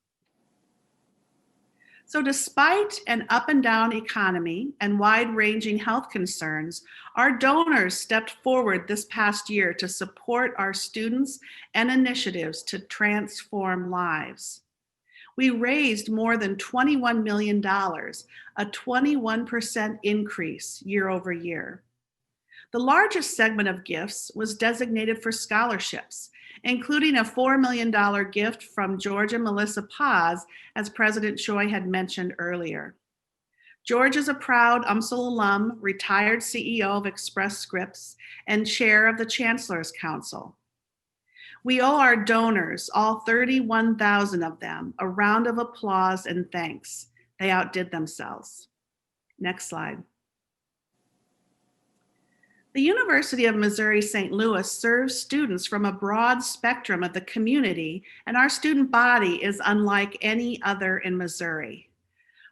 So despite an up and down economy and wide-ranging health concerns, our donors stepped forward this past year to support our students and initiatives to transform lives. We raised more than $21 million, a 21% increase year over year. The largest segment of gifts was designated for scholarships, including a $4 million gift from Georgia Melissa Paz, as President Choi had mentioned earlier. George is a proud UMSL alum, retired CEO of Express Scripts, and chair of the Chancellor's Council. We owe our donors, all 31,000 of them, a round of applause and thanks. They outdid themselves. Next slide. The University of Missouri St. Louis serves students from a broad spectrum of the community, and our student body is unlike any other in Missouri.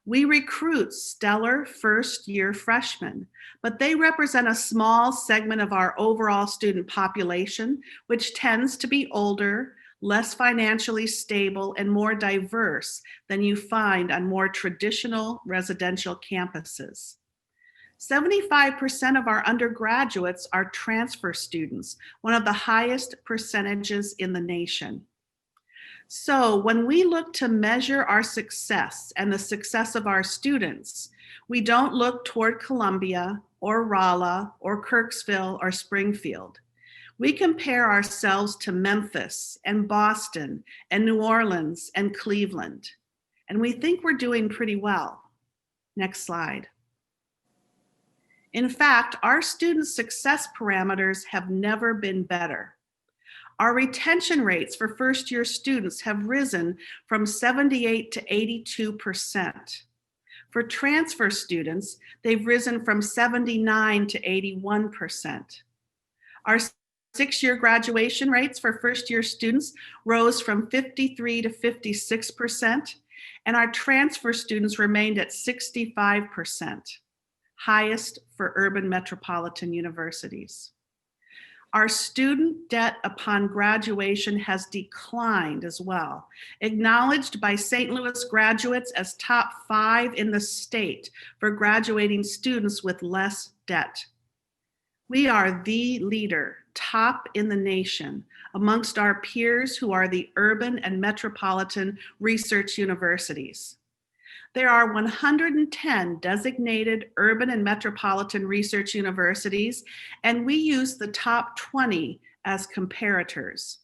We recruit stellar first-year freshmen, but they represent a small segment of our overall student population, which tends to be older, less financially stable, and more diverse than you find on more traditional residential campuses. 75% of our undergraduates are transfer students, one of the highest percentages in the nation. So when we look to measure our success and the success of our students, we don't look toward Columbia or Rolla or Kirksville or Springfield. We compare ourselves to Memphis and Boston and New Orleans and Cleveland, and we think we're doing pretty well. Next slide. In fact, our student success parameters have never been better. Our retention rates for first-year students have risen from 78 to 82%. For transfer students, they've risen from 79 to 81%. Our six-year graduation rates for first-year students rose from 53 to 56%, and our transfer students remained at 65%, highest for urban metropolitan universities. Our student debt upon graduation has declined as well, acknowledged by St. Louis graduates as top 5 in the state for graduating students with less debt. We are the leader, top in the nation, amongst our peers who are the urban and metropolitan research universities. There are 110 designated urban and metropolitan research universities, and we use the top 20 as comparators.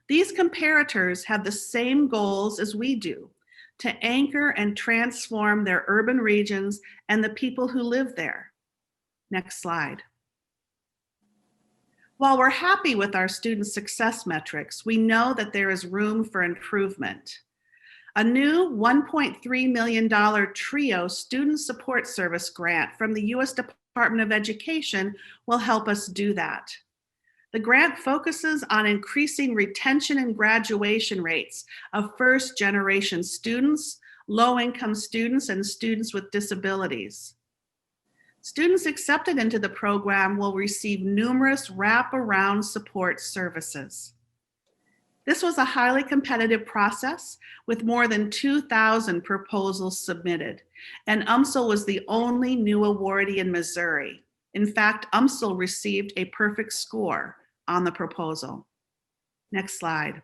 These comparators have the same goals as we do, to anchor and transform their urban regions and the people who live there. Next slide. While we're happy with our student success metrics, we know that there is room for improvement. A new $1.3 million TRIO Student Support Service grant from the U.S. Department of Education will help us do that. The grant focuses on increasing retention and graduation rates of first-generation students, low-income students, and students with disabilities. Students accepted into the program will receive numerous wraparound support services. This was a highly competitive process with more than 2,000 proposals submitted, and UMSL was the only new awardee in Missouri. In fact, UMSL received a perfect score on the proposal. Next slide.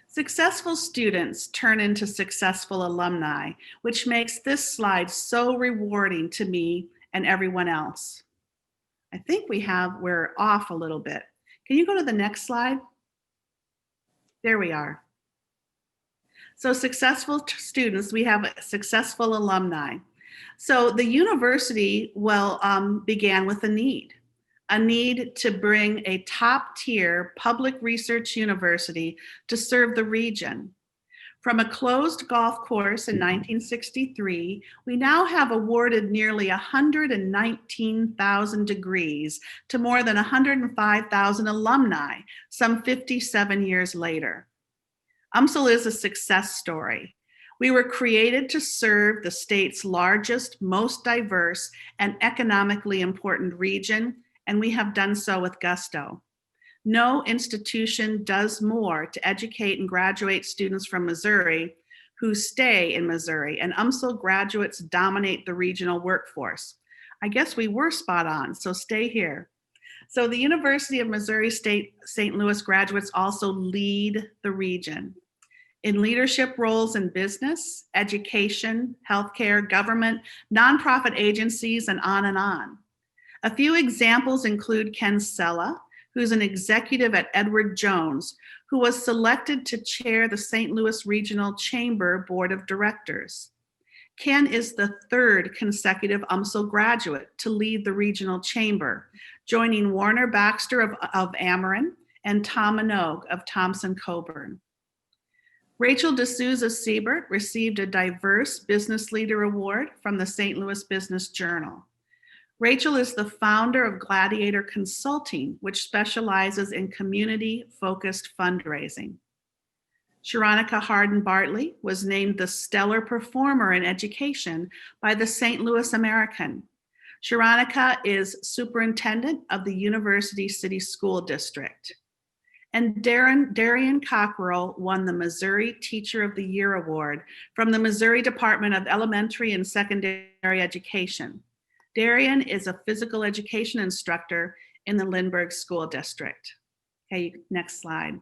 Successful students turn into successful alumni, which makes this slide so rewarding to me and everyone else. I think we're off a little bit. Can you go to the next slide? There we are. So successful students, we have successful alumni. So the university began with a need to bring a top-tier public research university to serve the region. From a closed golf course in 1963, we now have awarded nearly 119,000 degrees to more than 105,000 alumni, some 57 years later. UMSL is a success story. We were created to serve the state's largest, most diverse, and economically important region, and we have done so with gusto. No institution does more to educate and graduate students from Missouri who stay in Missouri, and UMSL graduates dominate the regional workforce. I guess we were spot on, so stay here. So the University of Missouri St. Louis graduates also lead the region in leadership roles in business, education, healthcare, government, nonprofit agencies, and on and on. A few examples include Ken Sella, who's an executive at Edward Jones, who was selected to chair the St. Louis Regional Chamber Board of Directors. Ken is the third consecutive UMSL graduate to lead the regional chamber, joining Warner Baxter of Ameren and Tom Minogue of Thompson Coburn. Rachel D'Souza Siebert received a Diverse Business Leader Award from the St. Louis Business Journal. Rachel is the founder of Gladiator Consulting, which specializes in community-focused fundraising. Sharonica Hardin Bartley was named the Stellar Performer in Education by the St. Louis American. Sharonica is Superintendent of the University City School District. And Darian Cockrell won the Missouri Teacher of the Year Award from the Missouri Department of Elementary and Secondary Education. Darian is a physical education instructor in the Lindbergh School District. Okay, next slide.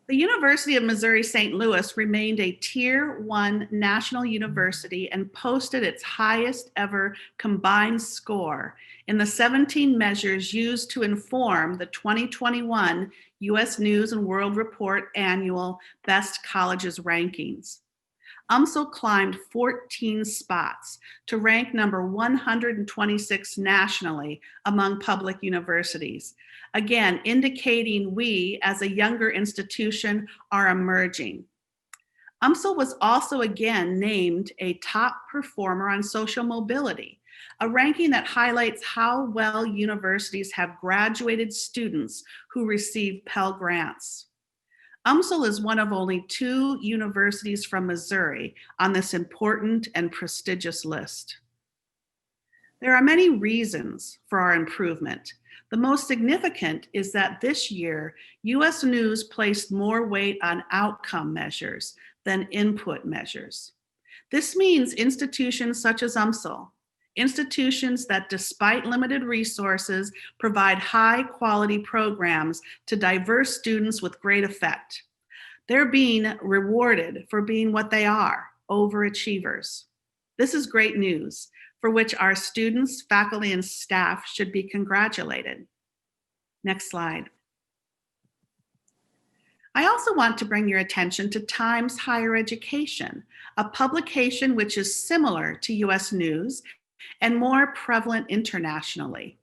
The University of Missouri St. Louis remained a Tier 1 national university and posted its highest ever combined score in the 17 measures used to inform the 2021 U.S. News and World Report annual Best Colleges rankings. UMSL climbed 14 spots to rank number 126 nationally among public universities. Again, indicating we, as a younger institution, are emerging. UMSL was also again named a top performer on social mobility, a ranking that highlights how well universities have graduated students who receive Pell Grants. UMSL is one of only 2 universities from Missouri on this important and prestigious list. There are many reasons for our improvement. The most significant is that this year, U.S. News placed more weight on outcome measures than input measures. This means institutions such as UMSL, institutions that despite limited resources provide high quality programs to diverse students with great effect. They're being rewarded for being what they are, overachievers. This is great news for which our students, faculty, and staff should be congratulated. Next slide. I also want to bring your attention to Times Higher Education, a publication which is similar to U.S. News and more prevalent internationally.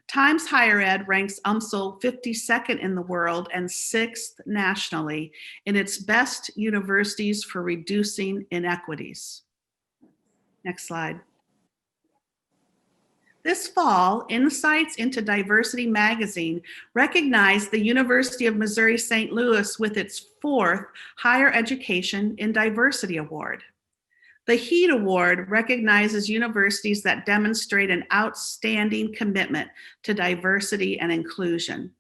Times Higher Ed ranks UMSL 52nd in the world and 6th nationally in its best universities for reducing inequities. Next slide. This fall, Insights into Diversity magazine recognized the University of Missouri St. Louis with its 4th Higher Education in Diversity Award. The HEAT Award recognizes universities that demonstrate an outstanding commitment to diversity and inclusion.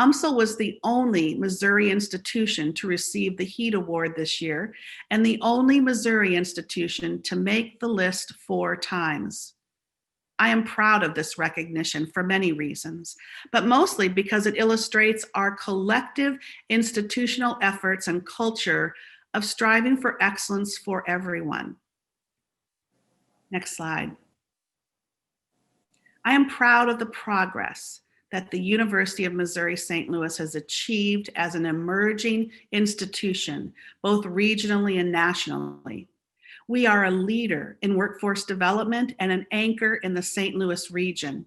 UMSL was the only Missouri institution to receive the HEAT Award this year and the only Missouri institution to make the list 4 times. I am proud of this recognition for many reasons, but mostly because it illustrates our collective institutional efforts and culture of striving for excellence for everyone. Next slide. I am proud of the progress that the University of Missouri St. Louis has achieved as an emerging institution, both regionally and nationally. We are a leader in workforce development and an anchor in the St. Louis region.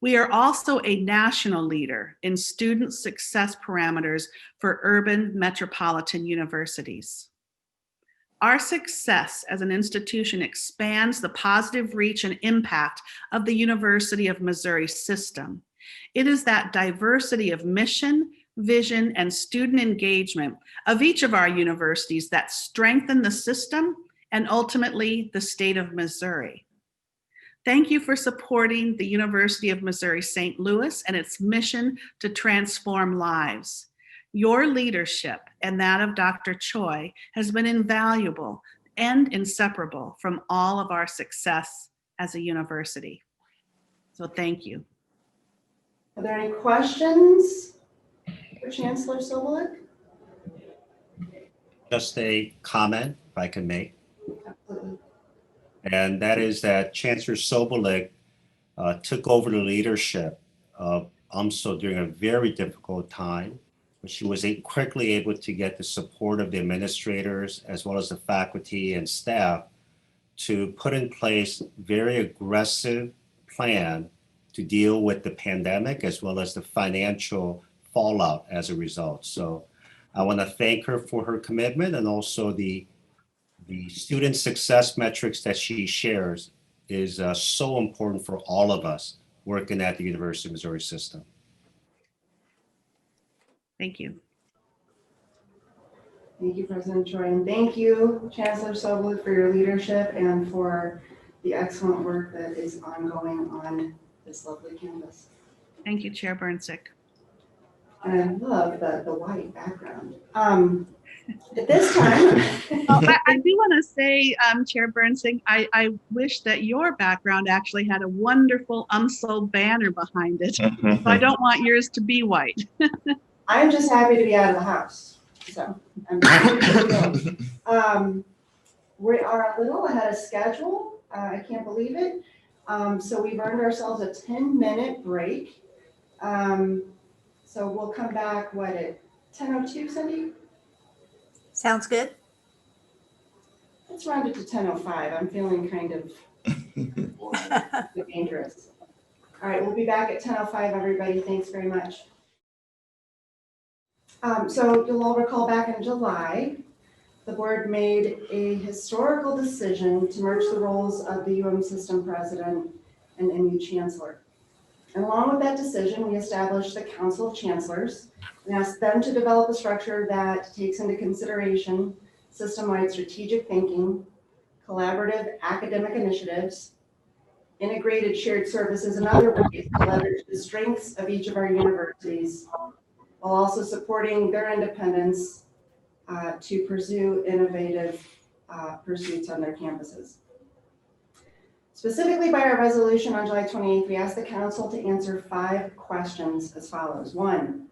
We are also a national leader in student success parameters for urban metropolitan universities. Our success as an institution expands the positive reach and impact of the University of Missouri system. It is that diversity of mission, vision, and student engagement of each of our universities that strengthen the system and ultimately the state of Missouri. Thank you for supporting the University of Missouri St. Louis and its mission to transform lives. Your leadership and that of Dr. Choi has been invaluable and inseparable from all of our success as a university. So thank you. Are there any questions for Chancellor Sobolik? Just a comment, if I can make. Absolutely. And that is that Chancellor Sobolik took over the leadership of UMSL during a very difficult time, but she was quickly able to get the support of the administrators as well as the faculty and staff to put in place very aggressive plan to deal with the pandemic as well as the financial fallout as a result. So I want to thank her for her commitment, and also the student success metrics that she shares is so important for all of us working at the University of Missouri system. Thank you. Thank you, President Choi, and thank you, Chancellor Sobel, for your leadership and for the excellent work that is ongoing on this lovely campus. Thank you, Chair Burnsick. And I love the white background. At this time, Well, I do want to say, Chair Bernstein, I wish that your background actually had a wonderful UMSL banner behind it. So I don't want yours to be white. I'm just happy to be out of the house. So I'm we are a little ahead of schedule. I can't believe it. So we've earned ourselves a 10-minute break. So we'll come back, what, at 10:02, Cindy? Sounds good. Let's round it to 10:05. I'm feeling kind of dangerous. All right, we'll be back at 10:05, everybody. Thanks very much. So you'll all recall back in July, the board made a historical decision to merge the roles of the UM system president and MU chancellor. And along with that decision, we established the Council of Chancellors and asked them to develop a structure that takes into consideration system-wide strategic thinking, collaborative academic initiatives, integrated shared services, and other ways to leverage the strengths of each of our universities, while also supporting their independence to pursue innovative pursuits on their campuses. Specifically by our resolution on July 28th, we asked the council to answer 5 questions as follows. 1,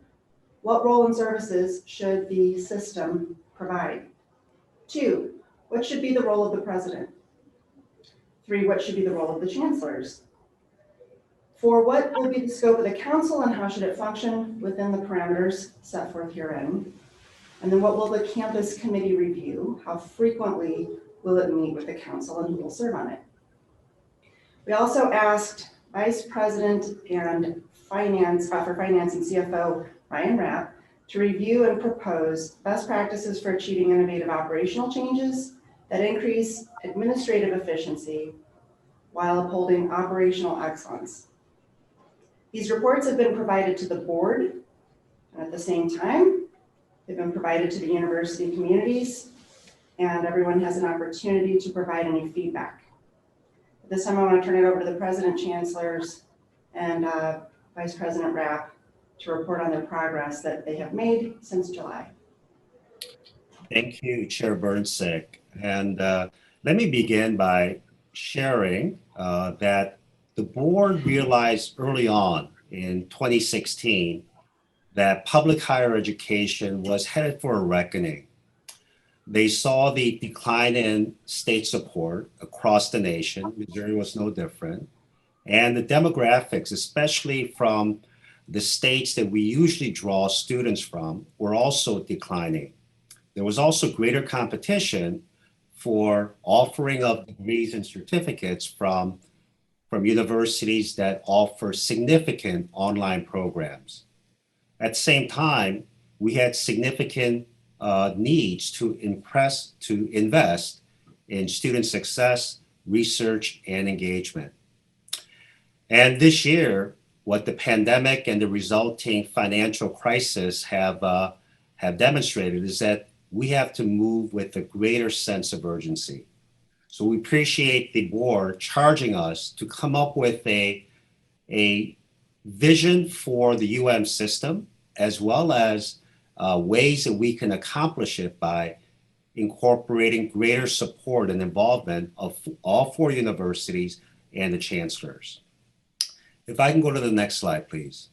what role and services should the system provide? 2, what should be the role of the president? 3, what should be the role of the chancellors? 4, what will be the scope of the council and how should it function within the parameters set forth herein? And then what will the campus committee review? How frequently will it meet with the council and who will serve on it? We also asked Vice President and Finance and CFO Ryan Rapp to review and propose best practices for achieving innovative operational changes that increase administrative efficiency while upholding operational excellence. These reports have been provided to the board, and at the same time, they've been provided to the university communities, and everyone has an opportunity to provide any feedback. At this time, I want to turn it over to the President, Chancellors, and Vice President Rapp to report on their progress that they have made since July. Thank you, Chair Bernsick. And let me begin by sharing that the board realized early on in 2016 that public higher education was headed for a reckoning. They saw the decline in state support across the nation. Missouri was no different. And the demographics, especially from the states that we usually draw students from, were also declining. There was also greater competition for offering of degrees and certificates from universities that offer significant online programs. At the same time, we had significant needs to invest in student success, research, and engagement. And this year, what the pandemic and the resulting financial crisis have demonstrated is that we have to move with a greater sense of urgency. So we appreciate the board charging us to come up with a vision for the UM system, as well as ways that we can accomplish it by incorporating greater support and involvement of all 4 universities and the chancellors. If I can go to the next slide, please.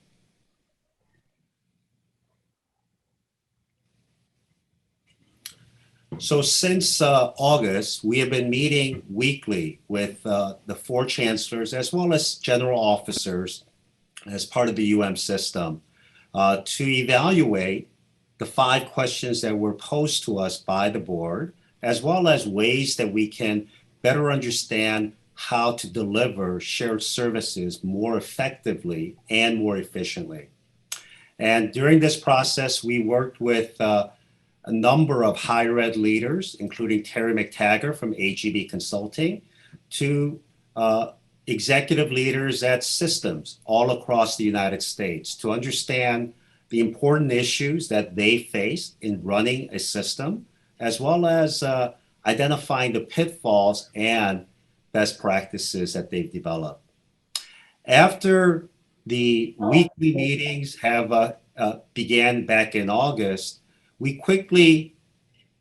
So since August, we have been meeting weekly with the 4 chancellors as well as general officers as part of the UM system to evaluate the 5 questions that were posed to us by the board, as well as ways that we can better understand how to deliver shared services more effectively and more efficiently. And during this process, we worked with a number of higher ed leaders, including Terry McTaggart from AGB Consulting, to executive leaders at systems all across the United States to understand the important issues that they face in running a system, as well as identifying the pitfalls and best practices that they've developed. After the weekly meetings have began back in August, we quickly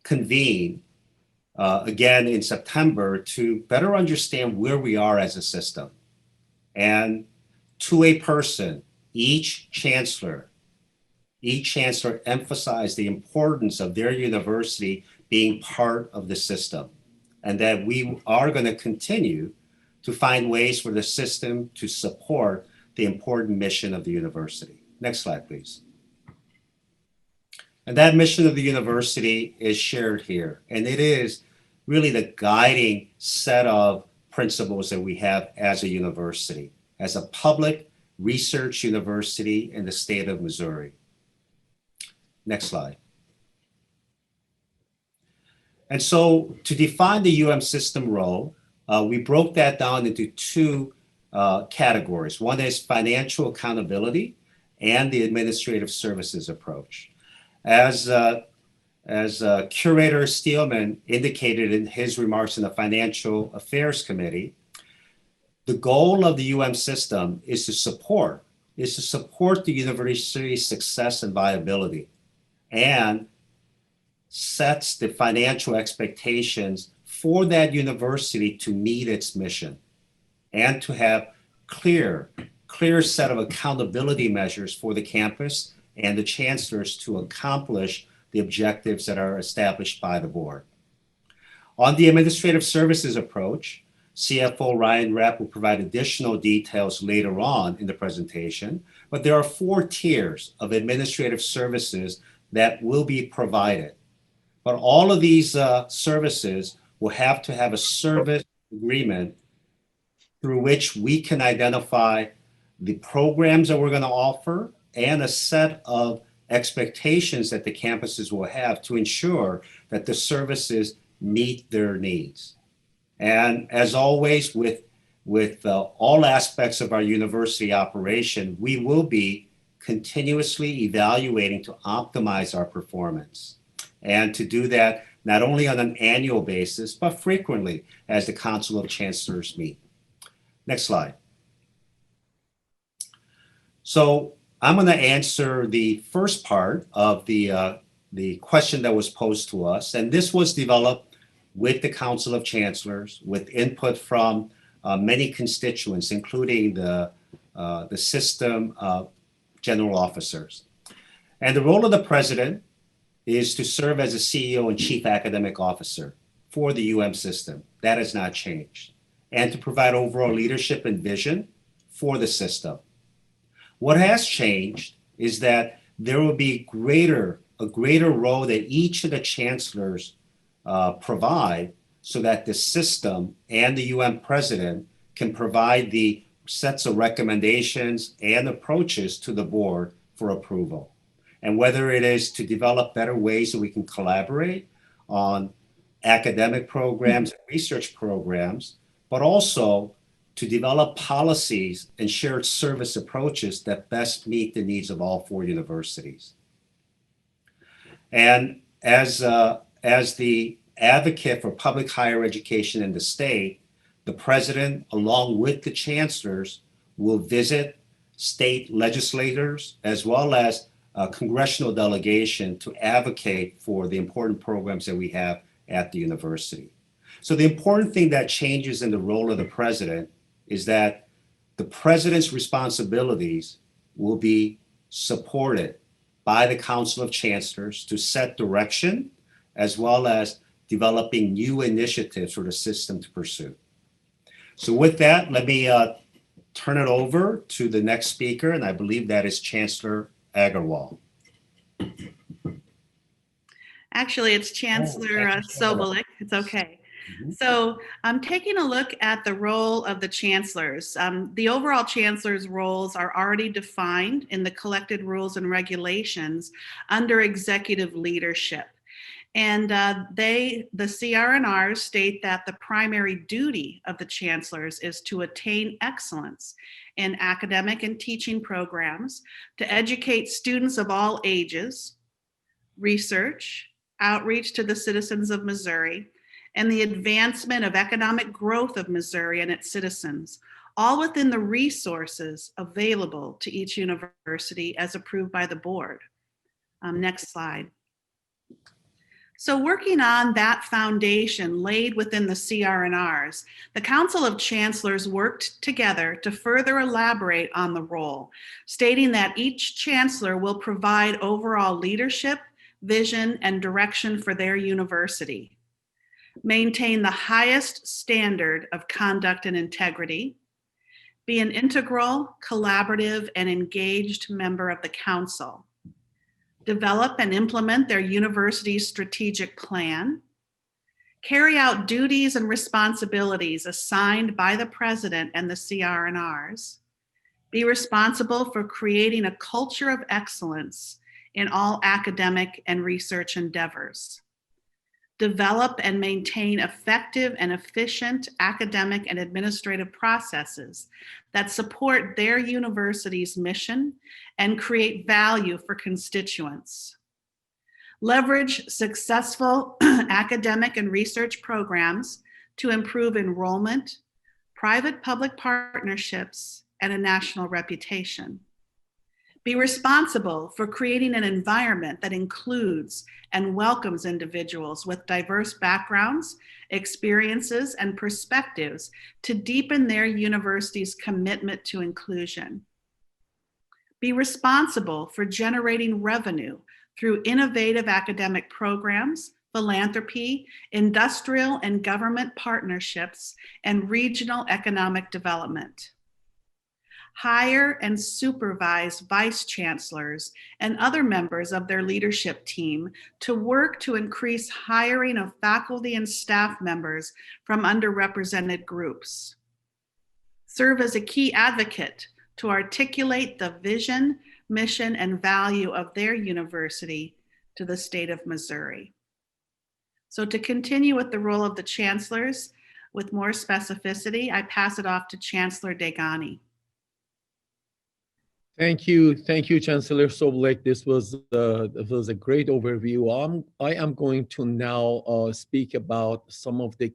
convened again in September to better understand where we are as a system. And to a person, each chancellor emphasized the importance of their university being part of the system, and that we are going to continue to find ways for the system to support the important mission of the university. Next slide, please. And that mission of the university is shared here, and it is really the guiding set of principles that we have as a university, as a public research university in the state of Missouri. Next slide. And so to define the UM system role, we broke that down into two categories. One is financial accountability and the administrative services approach. As Curator Steelman indicated in his remarks in the Financial Affairs Committee, the goal of the UM system is to support the university's success and viability, and sets the financial expectations for that university to meet its mission, and to have clear set of accountability measures for the campus and the chancellors to accomplish the objectives that are established by the board. On the administrative services approach, CFO Ryan Rapp will provide additional details later on in the presentation, but there are 4 tiers of administrative services that will be provided. But all of these services will have to have a service agreement through which we can identify the programs that we're going to offer and a set of expectations that the campuses will have to ensure that the services meet their needs. And as always, with all aspects of our university operation, we will be continuously evaluating to optimize our performance. And to do that, not only on an annual basis, but frequently as the Council of Chancellors meet. Next slide. So I'm going to answer the first part of the question that was posed to us. And this was developed with the Council of Chancellors, with input from many constituents, including the system general officers. And the role of the president is to serve as a CEO and chief academic officer for the UM system. That has not changed. And to provide overall leadership and vision for the system. What has changed is that there will be a greater role that each of the chancellors provide, so that the system and the UM president can provide the sets of recommendations and approaches to the board for approval. And whether it is to develop better ways that we can collaborate on academic programs and research programs, but also to develop policies and shared service approaches that best meet the needs of all 4 universities. And as the advocate for public higher education in the state, the president, along with the chancellors, will visit state legislators as well as a congressional delegation to advocate for the important programs that we have at the university. So the important thing that changes in the role of the president is that the president's responsibilities will be supported by the Council of Chancellors to set direction, as well as developing new initiatives for the system to pursue. So with that, let me turn it over to the next speaker, and I believe that is Chancellor Agarwal. Actually, it's Chancellor Sobolik. It's okay. So I'm taking a look at the role of the chancellors. The overall chancellors' roles are already defined in the collected rules and regulations under executive leadership. And the CR&Rs state that the primary duty of the chancellors is to attain excellence in academic and teaching programs, to educate students of all ages, research, outreach to the citizens of Missouri, and the advancement of economic growth of Missouri and its citizens, all within the resources available to each university as approved by the board. Next slide. So working on that foundation laid within the CR&Rs, the Council of Chancellors worked together to further elaborate on the role, stating that each chancellor will provide overall leadership, vision, and direction for their university, maintain the highest standard of conduct and integrity, be an integral, collaborative, and engaged member of the council, develop and implement their university's strategic plan, carry out duties and responsibilities assigned by the president and the CR&Rs, be responsible for creating a culture of excellence in all academic and research endeavors, develop and maintain effective and efficient academic and administrative processes that support their university's mission and create value for constituents. Leverage successful academic and research programs to improve enrollment, private-public partnerships, and a national reputation. Be responsible for creating an environment that includes and welcomes individuals with diverse backgrounds, experiences, and perspectives to deepen their university's commitment to inclusion. Be responsible for generating revenue through innovative academic programs, philanthropy, industrial and government partnerships, and regional economic development. Hire and supervise vice chancellors and other members of their leadership team to work to increase hiring of faculty and staff members from underrepresented groups. Serve as a key advocate to articulate the vision, mission, and value of their university to the state of Missouri. So to continue with the role of the chancellors with more specificity, I pass it off to Chancellor Degani. Thank you, Chancellor Sobolek. This was a great overview. I am going to now speak about some of the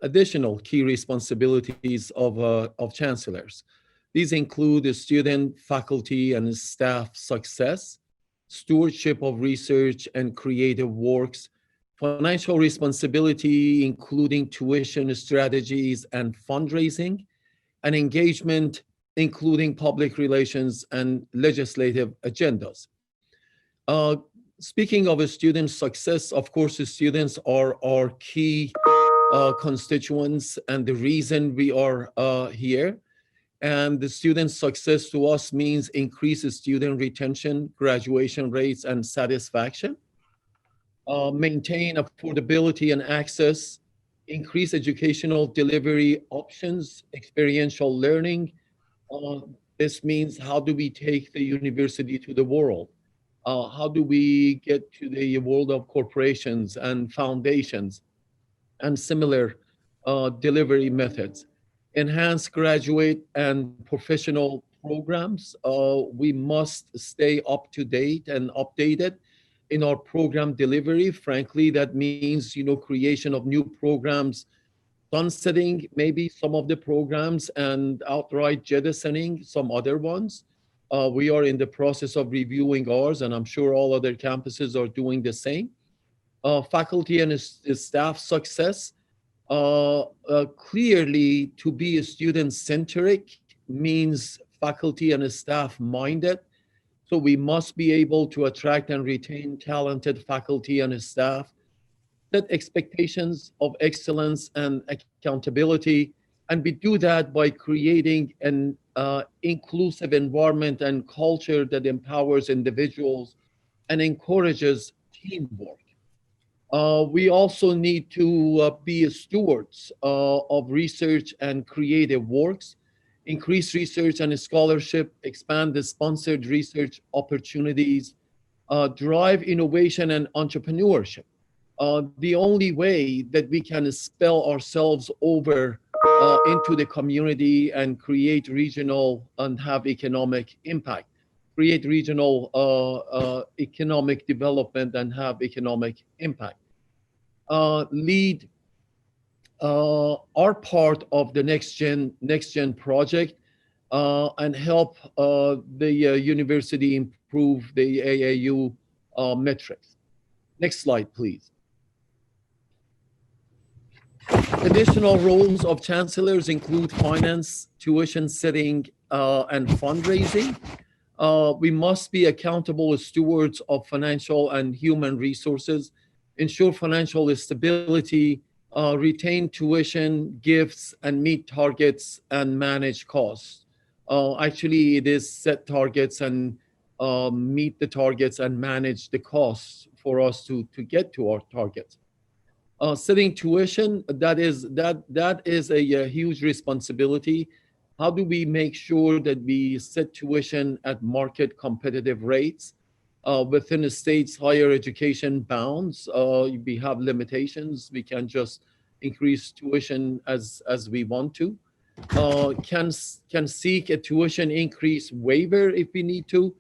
additional key responsibilities of chancellors. These include the student, faculty, and staff success, stewardship of research and creative works, financial responsibility, including tuition strategies and fundraising, and engagement, including public relations and legislative agendas. Speaking of a student success, of course, the students are our key constituents and the reason we are here. And the student success to us means increased student retention, graduation rates, and satisfaction. Maintain affordability and access, increase educational delivery options, experiential learning. This means how do we take the university to the world? How do we get to the world of corporations and foundations and similar delivery methods? Enhance graduate and professional programs. We must stay up to date and updated in our program delivery. Frankly, that means, creation of new programs, sunsetting maybe some of the programs and outright jettisoning some other ones. We are in the process of reviewing ours, and I'm sure all other campuses are doing the same. Faculty and staff success. Clearly, to be a student-centric means faculty and staff-minded. So we must be able to attract and retain talented faculty and staff, set expectations of excellence and accountability, and we do that by creating an inclusive environment and culture that empowers individuals and encourages teamwork. We also need to be stewards of research and creative works, increase research and scholarship, expand the sponsored research opportunities, drive innovation and entrepreneurship. The only way that we can spill ourselves over into the community and create regional and have economic impact, create regional economic development and have economic impact. Lead are part of the NextGen project and help the university improve the AAU metrics. Next slide, please. Additional roles of chancellors include finance, tuition setting, and fundraising. We must be accountable stewards of financial and human resources, ensure financial stability, retain tuition, gifts, and meet targets and manage costs. Actually, it is set targets and meet the targets and manage the costs for us to get to our targets. Setting tuition, that is a huge responsibility. How do we make sure that we set tuition at market competitive rates within the state's higher education bounds? We have limitations. We can't just increase tuition as we want to. Can seek a tuition increase waiver if we need to,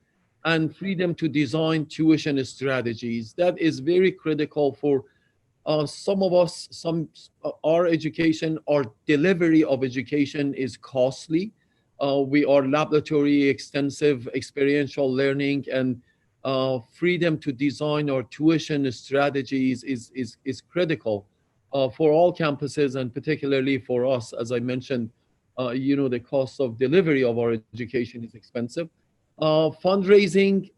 and freedom to design tuition strategies. That is very critical for some of us. Our education, our delivery of education is costly. We are laboratory, extensive experiential learning, and freedom to design our tuition strategies is critical for all campuses, and particularly for us. As I mentioned, the cost of delivery of our education is expensive. Fundraising,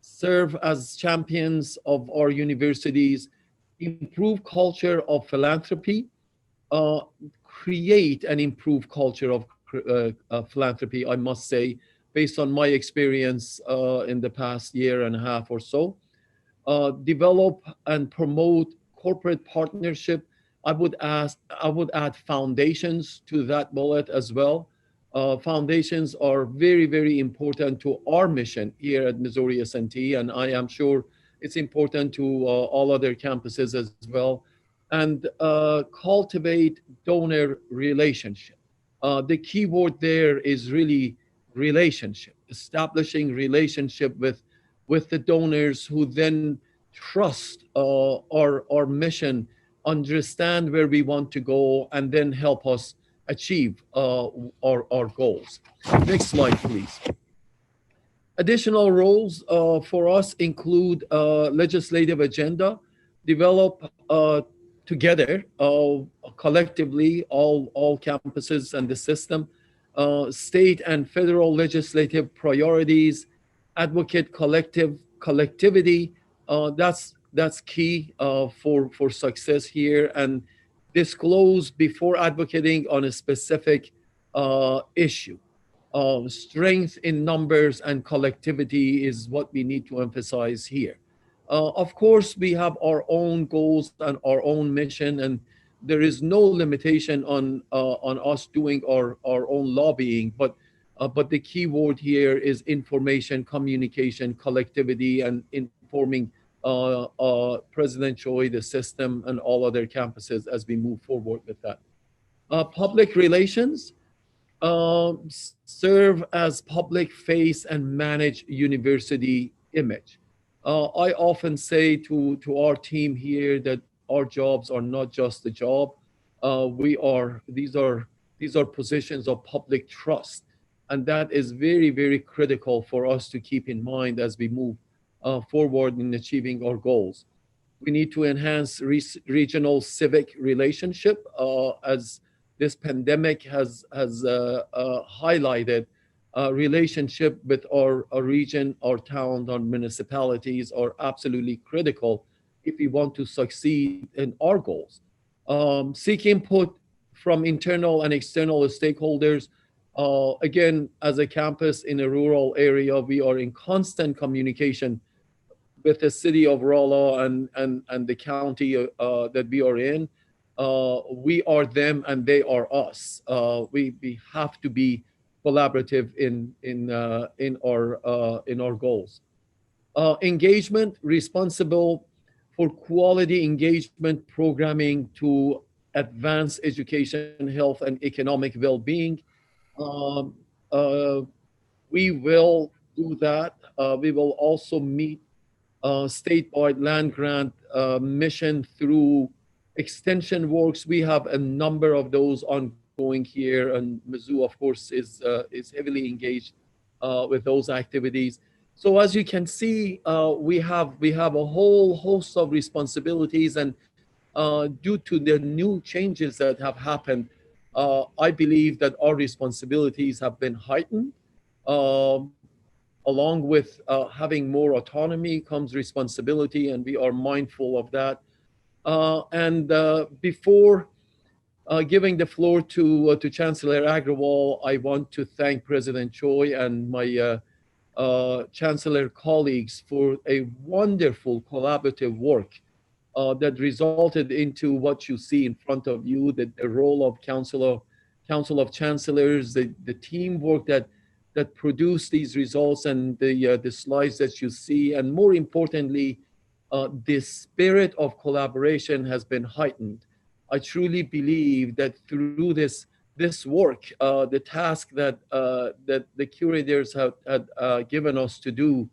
serve as champions of our universities, improve culture of philanthropy, create an improved culture of philanthropy, I must say, based on my experience in the past year and a half or so. Develop and promote corporate partnership. I would add foundations to that bullet as well. Foundations are very, very important to our mission here at Missouri S&T, and I am sure it's important to all other campuses as well. And cultivate donor relationship. The key word there is really relationship, establishing relationship with the donors who then trust our mission, understand where we want to go, and then help us achieve our goals. Next slide, please. Additional roles for us include legislative agenda, develop together, collectively, all campuses and the system, state and federal legislative priorities, advocate collectivity. That's key for success here, and disclose before advocating on a specific issue. Strength in numbers and collectivity is what we need to emphasize here. Of course, we have our own goals and our own mission, and there is no limitation on us doing our own lobbying. But the key word here is information, communication, collectivity, and informing President Choi, the system, and all other campuses as we move forward with that. Public relations. Serve as public face and manage university image. I often say to our team here that our jobs are not just a job. These are positions of public trust, and that is very, very critical for us to keep in mind as we move forward in achieving our goals. We need to enhance regional civic relationship as this pandemic has highlighted. Relationship with our region, our town, our municipalities are absolutely critical if we want to succeed in our goals. Seek input from internal and external stakeholders. Again, as a campus in a rural area, we are in constant communication with the city of Rolla and the county that we are in. We are them and they are us. We have to be collaborative in our goals. Engagement, responsible for quality engagement programming to advance education, health, and economic well-being. Um, uh, we will do that. We will also meet statewide land grant mission through extension works. We have a number of those ongoing here, and Mizzou, of course, is heavily engaged with those activities. So as you can see, we have a whole host of responsibilities, and due to the new changes that have happened, I believe that our responsibilities have been heightened. Um, Along with having more autonomy comes responsibility, and we are mindful of that. And before giving the floor to Chancellor Agrawal, I want to thank President Choi and my Chancellor colleagues for a wonderful collaborative work that resulted into what you see in front of you, the role of Council of Chancellors, the teamwork that produced these results, and the slides that you see, and more importantly, the spirit of collaboration has been heightened. I truly believe that through this work, the task that the curators had given us to do,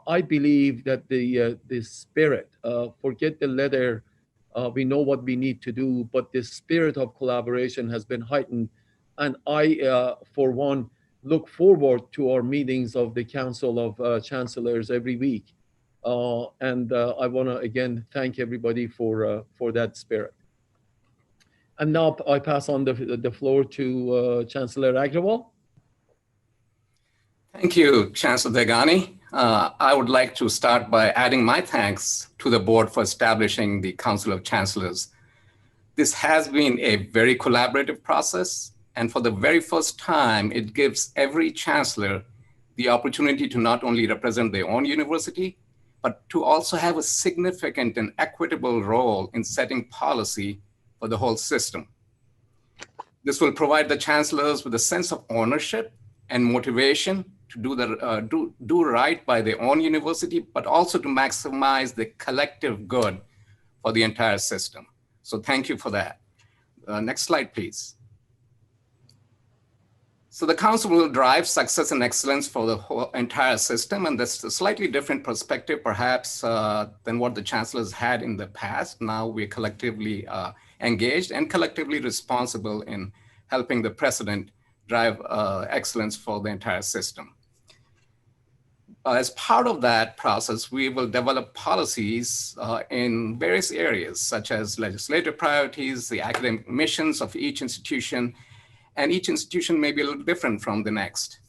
I believe that the spirit, forget the letter, we know what we need to do, but the spirit of collaboration has been heightened. And I, for one, look forward to our meetings of the Council of Chancellors every week. And I want to again thank everybody for that spirit. And now I pass on the floor to Chancellor Agrawal. Thank you, Chancellor Degani. I would like to start by adding my thanks to the board for establishing the Council of Chancellors. This has been a very collaborative process, and for the very first time, it gives every chancellor the opportunity to not only represent their own university, but to also have a significant and equitable role in setting policy for the whole system. This will provide the chancellors with a sense of ownership and motivation to do right by their own university, but also to maximize the collective good for the entire system. So thank you for that. Next slide, please. So the council will drive success and excellence for the whole entire system, and that's a slightly different perspective perhaps than what the chancellors had in the past. Now we're collectively engaged and collectively responsible in helping the president drive excellence for the entire system. As part of that process, we will develop policies in various areas, such as legislative priorities, the academic missions of each institution, and each institution may be a little different from the next.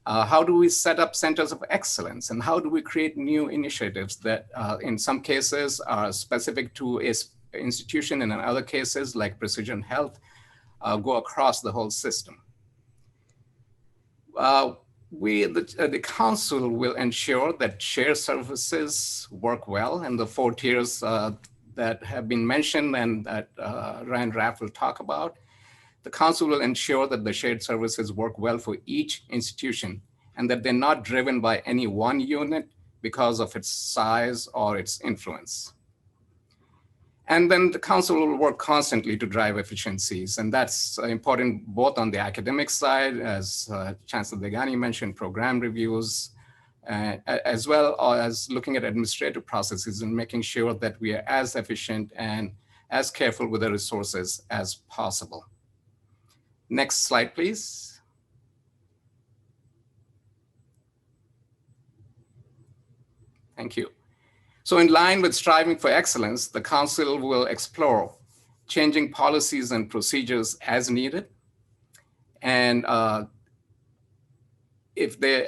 How do we set up centers of excellence, and how do we create new initiatives that in some cases are specific to an institution, and in other cases, like precision health, go across the whole system? The council will ensure that shared services work well, and the 4 tiers that have been mentioned and that Ryan Raff will talk about. The council will ensure that the shared services work well for each institution and that they're not driven by any one unit because of its size or its influence. And then the council will work constantly to drive efficiencies. And that's important both on the academic side, as Chancellor Degani mentioned, program reviews, as well as looking at administrative processes and making sure that we are as efficient and as careful with the resources as possible. Next slide, please. Thank you. So in line with striving for excellence, the council will explore changing policies and procedures as needed. And if they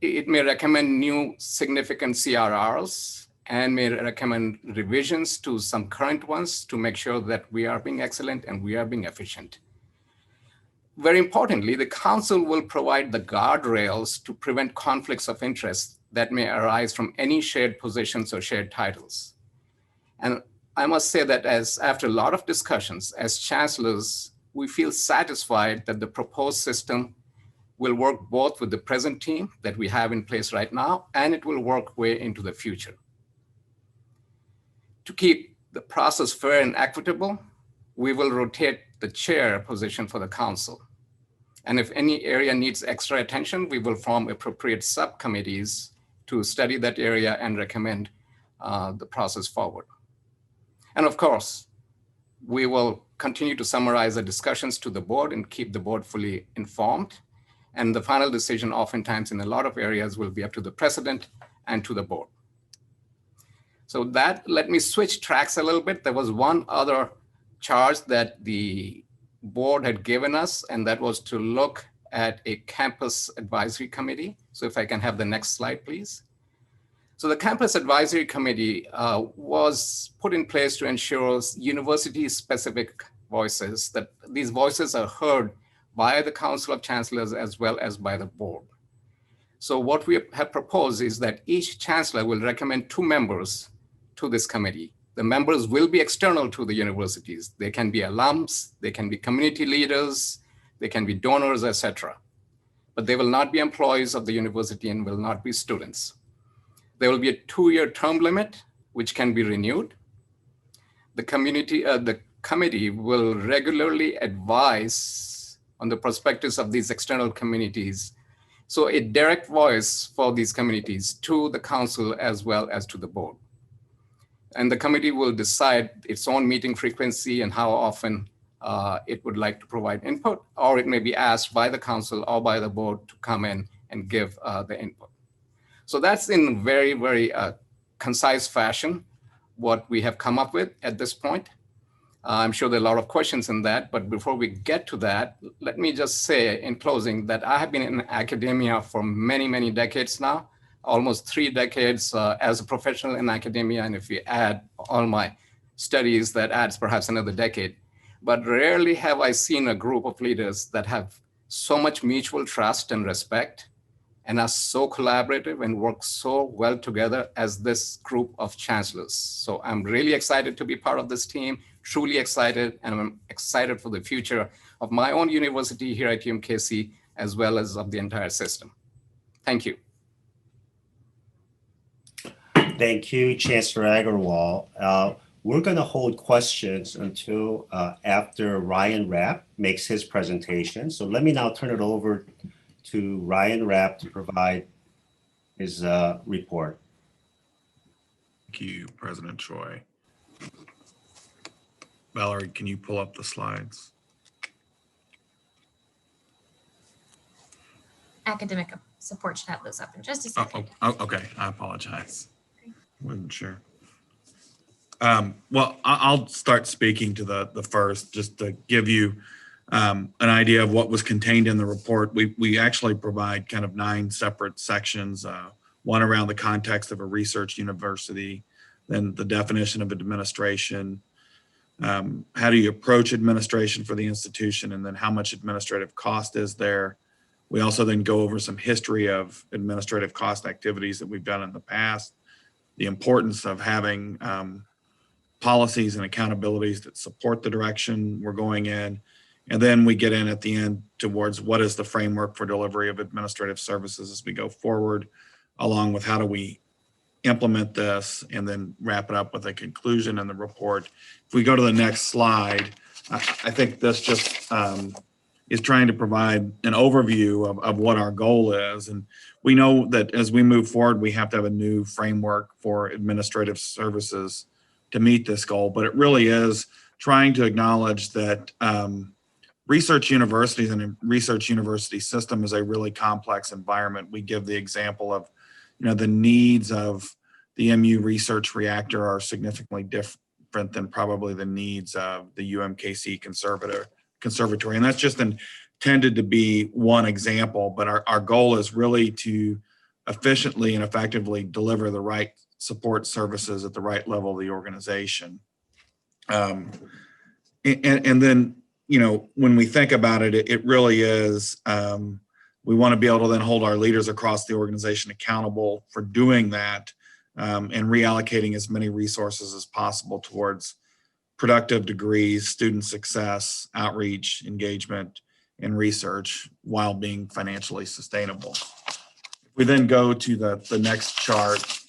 it may recommend new significant CRRs and may recommend revisions to some current ones to make sure that we are being excellent and we are being efficient. Very importantly, the council will provide the guardrails to prevent conflicts of interest that may arise from any shared positions or shared titles. And I must say that after a lot of discussions, as chancellors, we feel satisfied that the proposed system will work both with the present team that we have in place right now, and it will work way into the future. To keep the process fair and equitable, we will rotate the chair position for the council. And if any area needs extra attention, we will form appropriate subcommittees to study that area and recommend the process forward. And of course, we will continue to summarize the discussions to the board and keep the board fully informed. And the final decision oftentimes in a lot of areas will be up to the president and to the board. So that, let me switch tracks a little bit. There was one other charge that the board had given us, and that was to look at a campus advisory committee. So if I can have the next slide, please. So the campus advisory committee was put in place to ensure university-specific voices, that these voices are heard by the Council of Chancellors as well as by the board. So what we have proposed is that each chancellor will recommend 2 members to this committee. The members will be external to the universities. They can be alums, they can be community leaders, they can be donors, etc. But they will not be employees of the university and will not be students. There will be a 2-year term limit, which can be renewed. The committee will regularly advise on the perspectives of these external communities. So a direct voice for these communities to the council as well as to the board. And the committee will decide its own meeting frequency and how often it would like to provide input, or it may be asked by the council or by the board to come in and give the input. So that's in very, very concise fashion what we have come up with at this point. I'm sure there are a lot of questions in that, but before we get to that, let me just say in closing that I have been in academia for many, many decades now, almost 3 decades as a professional in academia. And if we add all my studies, that adds perhaps another decade. But rarely have I seen a group of leaders that have so much mutual trust and respect and are so collaborative and work so well together as this group of chancellors. So I'm really excited to be part of this team, truly excited, and I'm excited for the future of my own university here at UMKC, as well as of the entire system. Thank you. Thank you, Chancellor Agarwal. We're going to hold questions until after Ryan Rapp makes his presentation. So let me now turn it over to Ryan Rapp to provide his report. Thank you, President Choi. Valerie, can you pull up the slides? Academic support should have those up in just a second. Oh, okay, I apologize. Wasn't sure. Well, I'll start speaking to the first, just to give you an idea of what was contained in the report. We actually provide kind of 9 separate sections, one around the context of a research university, then the definition of administration, how do you approach administration for the institution, and then how much administrative cost is there. We also then go over some history of administrative cost activities that we've done in the past, the importance of having policies and accountabilities that support the direction we're going in. And then we get in at the end towards what is the framework for delivery of administrative services as we go forward, along with how do we implement this, and then wrap it up with a conclusion in the report. If we go to the next slide, I think this just is trying to provide an overview of what our goal is. And we know that as we move forward, we have to have a new framework for administrative services to meet this goal. But it really is trying to acknowledge that research universities and a research university system is a really complex environment. We give the example of, the needs of the MU research reactor are significantly different than probably the needs of the UMKC conservatory. And that's just intended to be one example, but our goal is really to efficiently and effectively deliver the right support services at the right level of the organization. And then, when we think about it, it really is, we want to be able to then hold our leaders across the organization accountable for doing that, and reallocating as many resources as possible towards productive degrees, student success, outreach, engagement, in research while being financially sustainable. If we then go to the next chart,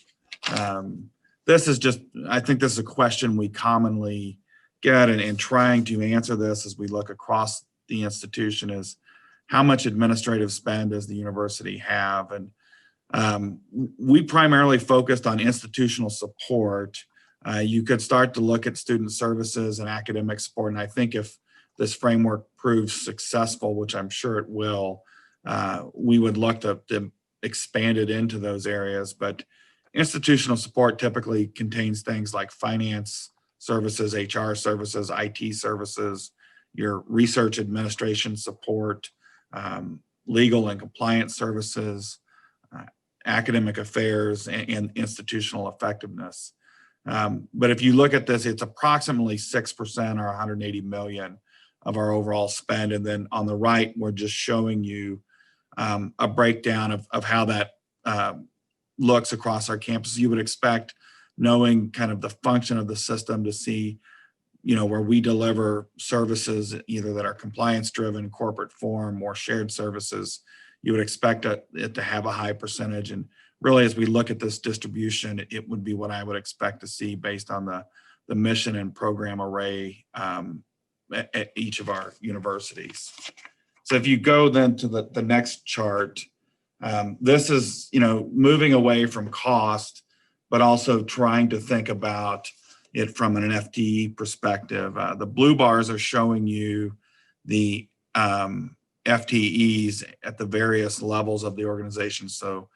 this is just, I think this is a question we commonly get, and trying to answer this as we look across the institution is, how much administrative spend does the university have? And we primarily focused on institutional support. You could start to look at student services and academic support, and I think if this framework proves successful, which I'm sure it will, we would look to expand it into those areas. But institutional support typically contains things like finance services, HR services, IT services, your research administration support, legal and compliance services, academic affairs, and institutional effectiveness. But if you look at this, it's approximately 6% or 180 million of our overall spend. And then on the right, we're just showing you a breakdown of how that looks across our campus. You would expect, knowing kind of the function of the system, to see, where we deliver services either that are compliance driven, corporate form, or shared services. You would expect it to have a high percentage. And really, as we look at this distribution, it would be what I would expect to see based on the mission and program array at each of our universities. So if you go then to the next chart, this is, moving away from cost, but also trying to think about it from an FTE perspective. The blue bars are showing you the FTEs at the various levels of the organization. So,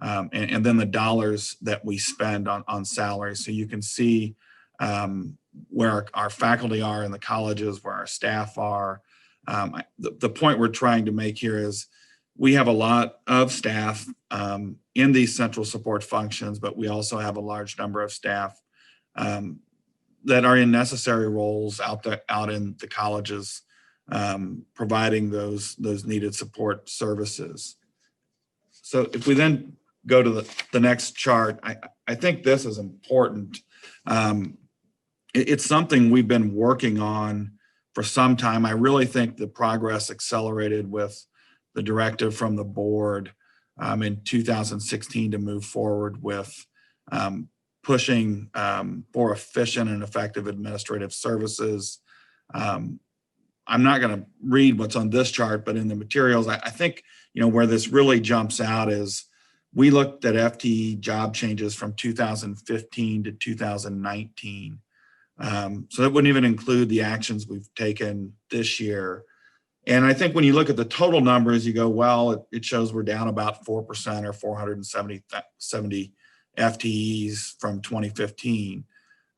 and then the dollars that we spend on salaries. So you can see where our faculty are in the colleges, where our staff are. The point we're trying to make here is we have a lot of staff in these central support functions, but we also have a large number of staff that are in necessary roles out in the colleges, providing those needed support services. So if we then go to the next chart, I think this is important. It's something we've been working on for some time. I really think the progress accelerated with the directive from the board in 2016 to move forward with pushing for efficient and effective administrative services. I'm not going to read what's on this chart, but in the materials, I think where this really jumps out is we looked at FTE job changes from 2015 to 2019. So that wouldn't even include the actions we've taken this year. And I think when you look at the total numbers, you go, well, it shows we're down about 4% or 470 FTEs from 2015.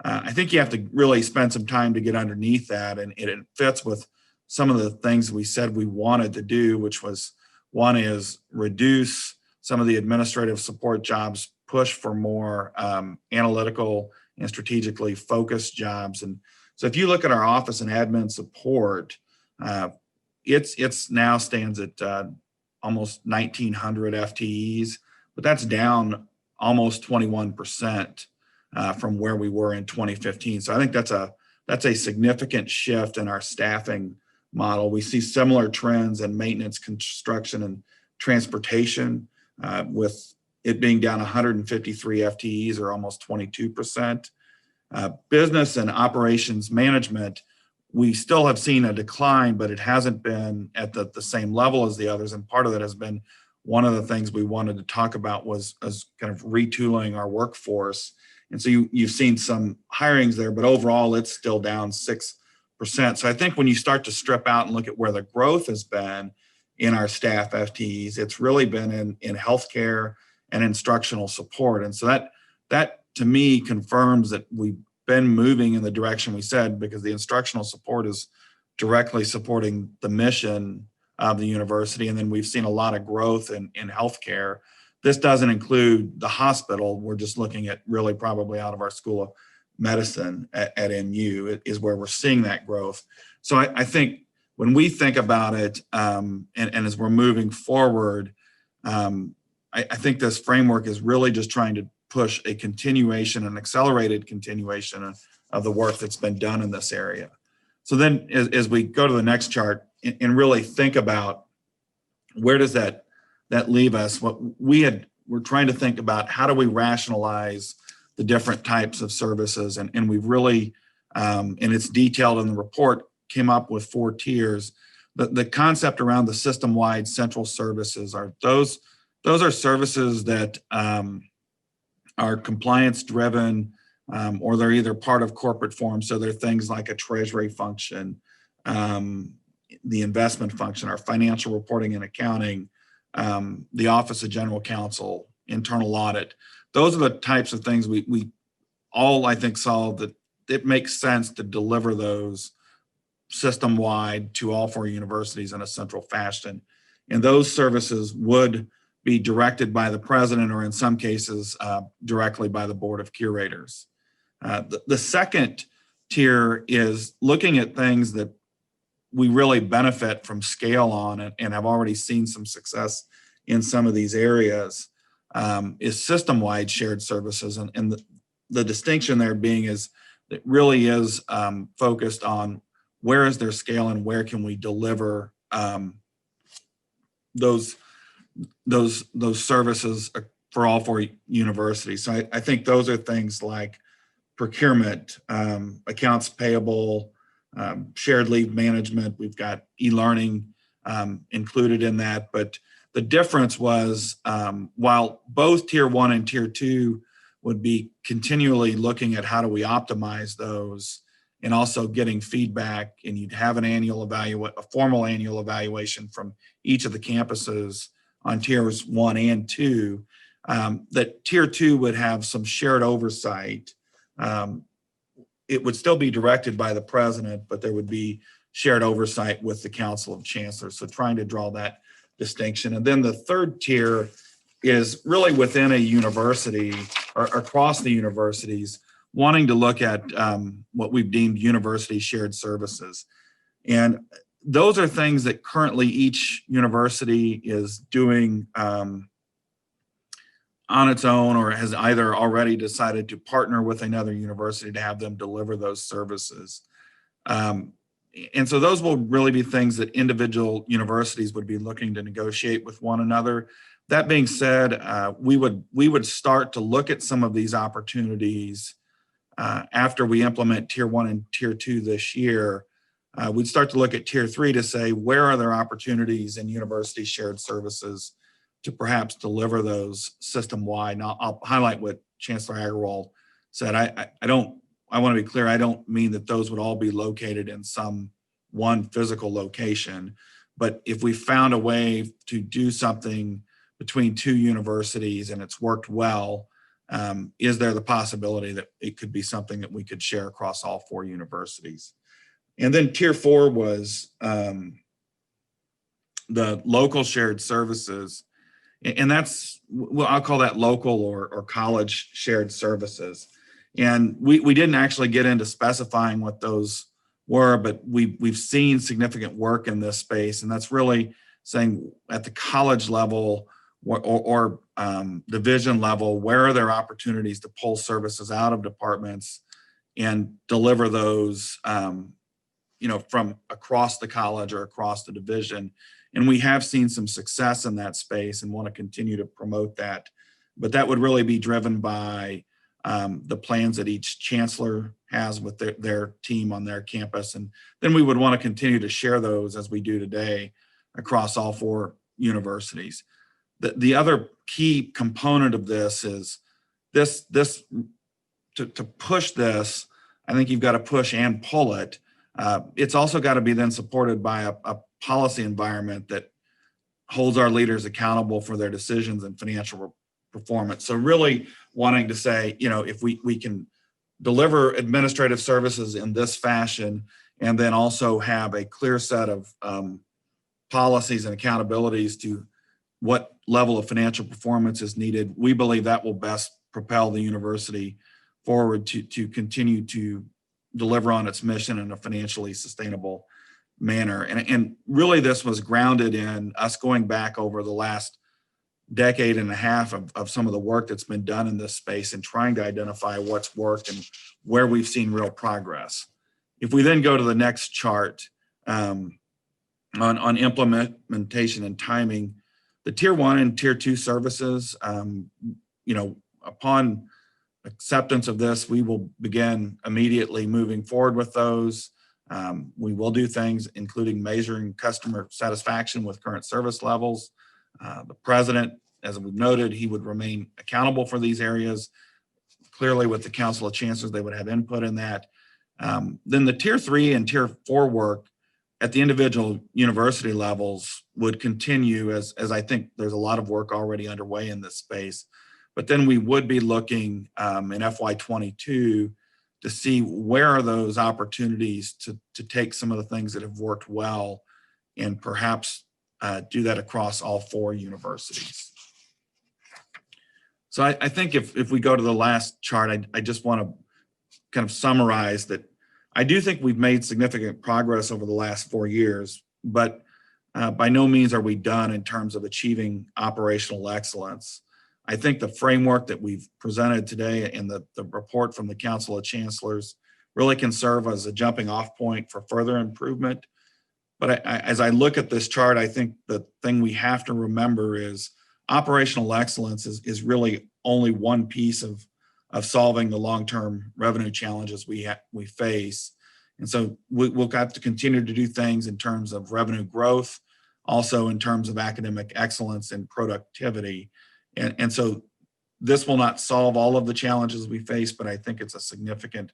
I think you have to really spend some time to get underneath that, and it fits with some of the things we said we wanted to do, which was, one is reduce some of the administrative support jobs, push for more analytical and strategically focused jobs. And so if you look at our office and admin support, it's now stands at almost 1,900 FTEs, but that's down almost 21% from where we were in 2015. So I think that's a significant shift in our staffing model. We see similar trends in maintenance, construction, and transportation, with it being down 153 FTEs or almost 22%. Business and operations management, we still have seen a decline, but it hasn't been at the same level as the others. And part of that has been one of the things we wanted to talk about was kind of retooling our workforce. And so you've seen some hirings there, but overall it's still down 6%. So I think when you start to strip out and look at where the growth has been in our staff FTEs, it's really been in healthcare and instructional support. And so that to me confirms that we've been moving in the direction we said, because the instructional support is directly supporting the mission of the university. And then we've seen a lot of growth in healthcare. This doesn't include the hospital. We're just looking at really probably out of our School of Medicine at NU. It is where we're seeing that growth. So I think when we think about it, and as we're moving forward, I think this framework is really just trying to push a continuation, an accelerated continuation of the work that's been done in this area. So then as we go to the next chart, and really think about where does that leave us. What we're trying to think about, how do we rationalize the different types of services, and we've really, and it's detailed in the report, came up with 4 tiers. The concept around the system-wide central services are those are services that are compliance driven, or they're either part of corporate form. So they're things like a treasury function, the investment function, our financial reporting and accounting, the Office of General Counsel, internal audit. Those are the types of things we all, I think, saw that it makes sense to deliver those system-wide to all 4 universities in a central fashion. And those services would be directed by the president, or in some cases, directly by the Board of Curators. The second tier is looking at things that we really benefit from scale on, and have already seen some success in some of these areas, is system-wide shared services. And the distinction there being is it really is focused on where is there scale and where can we deliver those services for all 4 universities. So I think those are things like procurement, accounts payable, shared leave management. We've got e-learning included in that. But the difference was, while both tier 1 and tier 2 would be continually looking at how do we optimize those, and also getting feedback, and you'd have a formal annual evaluation from each of the campuses on tiers 1 and 2, that tier 2 would have some shared oversight. It would still be directed by the president, but there would be shared oversight with the Council of Chancellors. So trying to draw that distinction. And then the third tier is really within a university or across the universities, wanting to look at what we've deemed university shared services. And those are things that currently each university is doing on its own, or has either already decided to partner with another university to have them deliver those services. And so those will really be things that individual universities would be looking to negotiate with one another. That being said, we would start to look at some of these opportunities after we implement tier 1 and tier 2 this year. We'd start to look at tier 3 to say, where are there opportunities in university shared services to perhaps deliver those system-wide. Now, I'll highlight what Chancellor Agarwal said. I want to be clear, I don't mean that those would all be located in some one physical location, but if we found a way to do something between 2 universities and it's worked well, is there the possibility that it could be something that we could share across all 4 universities? And then tier 4 was the local shared services. And that's, well, I'll call that local or college shared services. And we didn't actually get into specifying what those were, but we've seen significant work in this space. And that's really saying at the college level or division level, where are there opportunities to pull services out of departments and deliver those from across the college or across the division. And we have seen some success in that space and want to continue to promote that. But that would really be driven by the plans that each chancellor has with their team on their campus. And then we would want to continue to share those as we do today across all 4 universities. The other key component of this is to push this, I think you've got to push and pull it. It's also got to be then supported by a policy environment that holds our leaders accountable for their decisions and financial performance. So really wanting to say, if we can deliver administrative services in this fashion, and then also have a clear set of policies and accountabilities to what level of financial performance is needed, we believe that will best propel the university forward to continue to deliver on its mission in a financially sustainable manner. And really this was grounded in us going back over the last decade and a half of some of the work that's been done in this space and trying to identify what's worked and where we've seen real progress. If we then go to the next chart, on implementation and timing, the tier 1 and tier 2 services, upon acceptance of this, we will begin immediately moving forward with those. We will do things including measuring customer satisfaction with current service levels. The president, as we've noted, he would remain accountable for these areas. Clearly with the Council of Chancellors, they would have input in that. Then the tier 3 and tier 4 work at the individual university levels would continue as I think there's a lot of work already underway in this space. But then we would be looking in FY22 to see where are those opportunities to take some of the things that have worked well and perhaps do that across all 4 universities. So I think if we go to the last chart, I just want to kind of summarize that I do think we've made significant progress over the last 4 years, but by no means are we done in terms of achieving operational excellence. I think the framework that we've presented today and the report from the Council of Chancellors really can serve as a jumping off point for further improvement. But as I look at this chart, I think the thing we have to remember is operational excellence is really only one piece of solving the long-term revenue challenges we face. And so we'll have to continue to do things in terms of revenue growth, also in terms of academic excellence and productivity. And so this will not solve all of the challenges we face, but I think it's a significant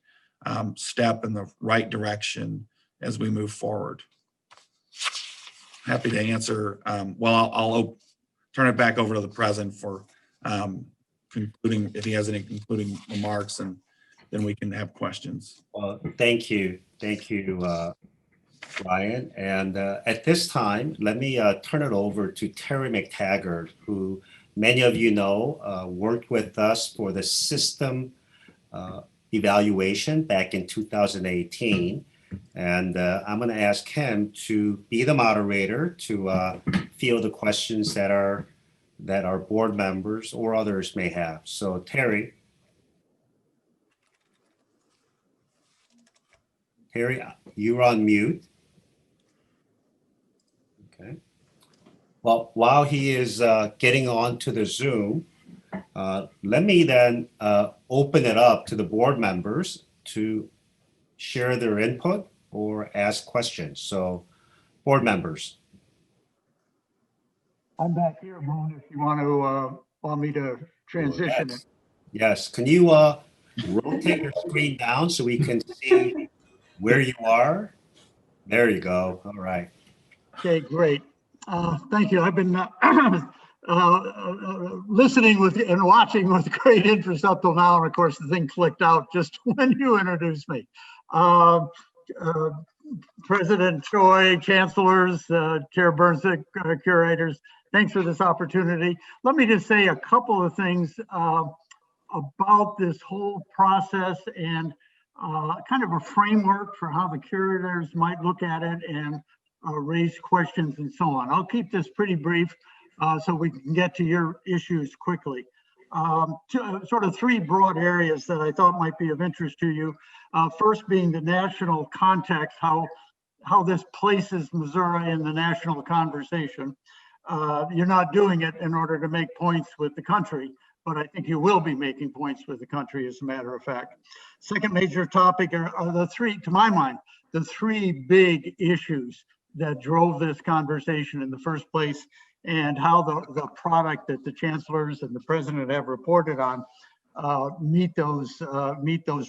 step in the right direction as we move forward. Happy to answer. I'll turn it back over to the president for concluding, if he has any concluding remarks, and then we can have questions. Well, thank you, Ryan. And at this time, let me turn it over to Terry McTaggart, who many of you know worked with us for the system evaluation back in 2018. And I'm going to ask him to be the moderator to field the questions that our board members or others may have. So Terry, you're on mute. Okay. Well, while he is getting on to the Zoom, let me then open it up to the board members to share their input or ask questions. So board members. I'm back here, Moon, if you want me to transition it. Yes. Can you rotate your screen down so we can see where you are? There you go. All right. Okay, great. Thank you. I've been listening with and watching with great interest up till now. And of course, the thing clicked out just when you introduced me. President Choi, Chancellors, Chair Bernsick, Curators, thanks for this opportunity. Let me just say a couple of things about this whole process and kind of a framework for how the curators might look at it and raise questions and so on. I'll keep this pretty brief so we can get to your issues quickly. Sort of 3 broad areas that I thought might be of interest to you. First being the national context, how this places Missouri in the national conversation. You're not doing it in order to make points with the country, but I think you will be making points with the country as a matter of fact. Second major topic are the 3, to my mind, the 3 big issues that drove this conversation in the first place, and how the product that the chancellors and the president have reported on meet those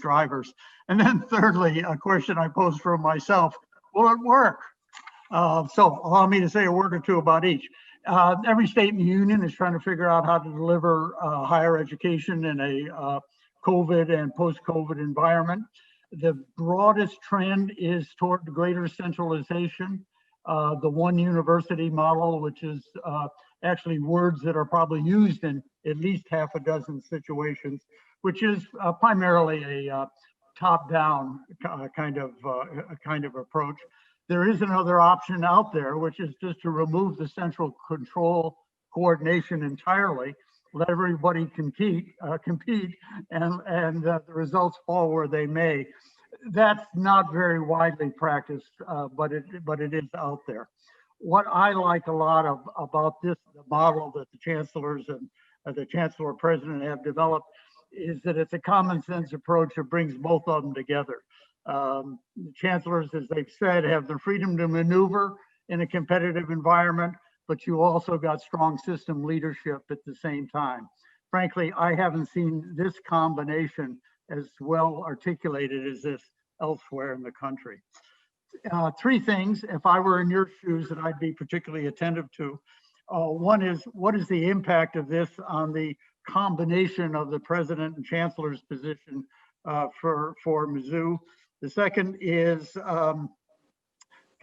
drivers. And then thirdly, a question I posed for myself, will it work? So allow me to say a word or two about each. Every state in the union is trying to figure out how to deliver higher education in a COVID and post-COVID environment. The broadest trend is toward greater centralization. The one university model, which is actually words that are probably used in at least half a dozen situations, which is primarily a top-down kind of approach. There is another option out there, which is just to remove the central control coordination entirely, let everybody compete, and the results fall where they may. That's not very widely practiced, but it is out there. what I like a lot about this, the model that the chancellors and the chancellor president have developed, is that it's a common sense approach that brings both of them together. The chancellors, as they've said, have the freedom to maneuver in a competitive environment, but you also got strong system leadership at the same time. Frankly, I haven't seen this combination as well articulated as this elsewhere in the country. Three things, if I were in your shoes, that I'd be particularly attentive to. One is, what is the impact of this on the combination of the president and chancellor's position for Mizzou? The second is kind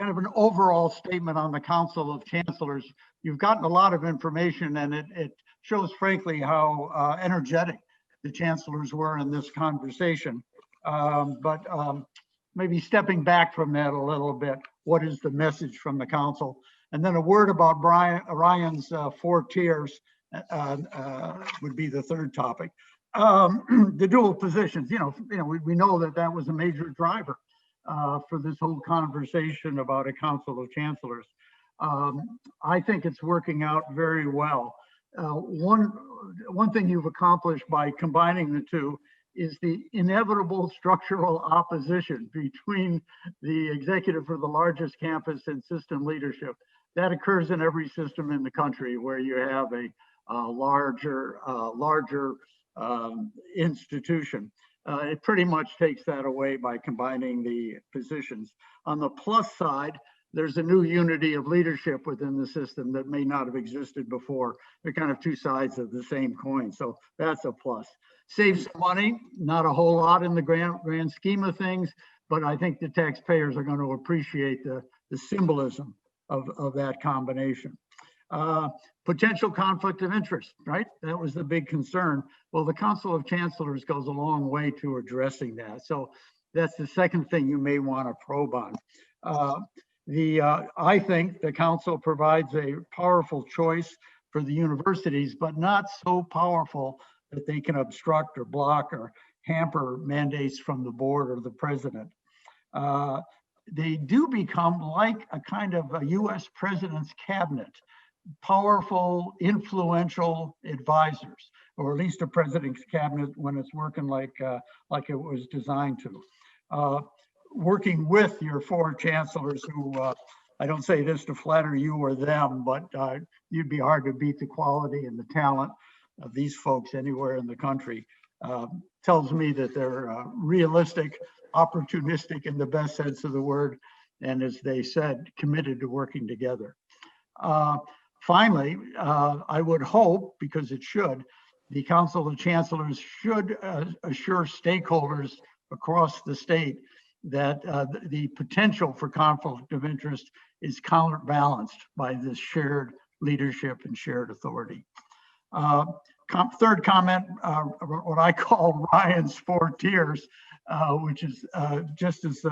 of an overall statement on the Council of Chancellors. You've gotten a lot of information, and it shows, frankly, how energetic the chancellors were in this conversation. But maybe stepping back from that a little bit, what is the message from the council? And then a word about Ryan's 4 tiers would be the third topic. The dual positions, we know that was a major driver for this whole conversation about a council of chancellors. I think it's working out very well. One thing you've accomplished by combining the two is the inevitable structural opposition between the executive for the largest campus and system leadership. That occurs in every system in the country where you have a larger institution. It pretty much takes that away by combining the positions. On the plus side, there's a new unity of leadership within the system that may not have existed before. They're kind of two sides of the same coin, so that's a plus. Saves money, not a whole lot in the grand scheme of things, but I think the taxpayers are going to appreciate the symbolism of that combination. Potential conflict of interest, right? That was the big concern. Well, the Council of Chancellors goes a long way to addressing that. So that's the second thing you may want to probe on. I think the council provides a powerful choice for the universities, but not so powerful that they can obstruct or block or hamper mandates from the board or the president. They do become like a kind of a US president's cabinet, powerful, influential advisors, or at least a president's cabinet when it's working like it was designed to. Working with your 4 chancellors who, I don't say this to flatter you or them, but you'd be hard to beat the quality and the talent of these folks anywhere in the country. Tells me that they're realistic, opportunistic in the best sense of the word, and as they said, committed to working together. Finally, I would hope, because it should, the Council of Chancellors should assure stakeholders across the state that the potential for conflict of interest is counterbalanced by this shared leadership and shared authority. Third comment, what I call Ryan's 4 tiers, which is just as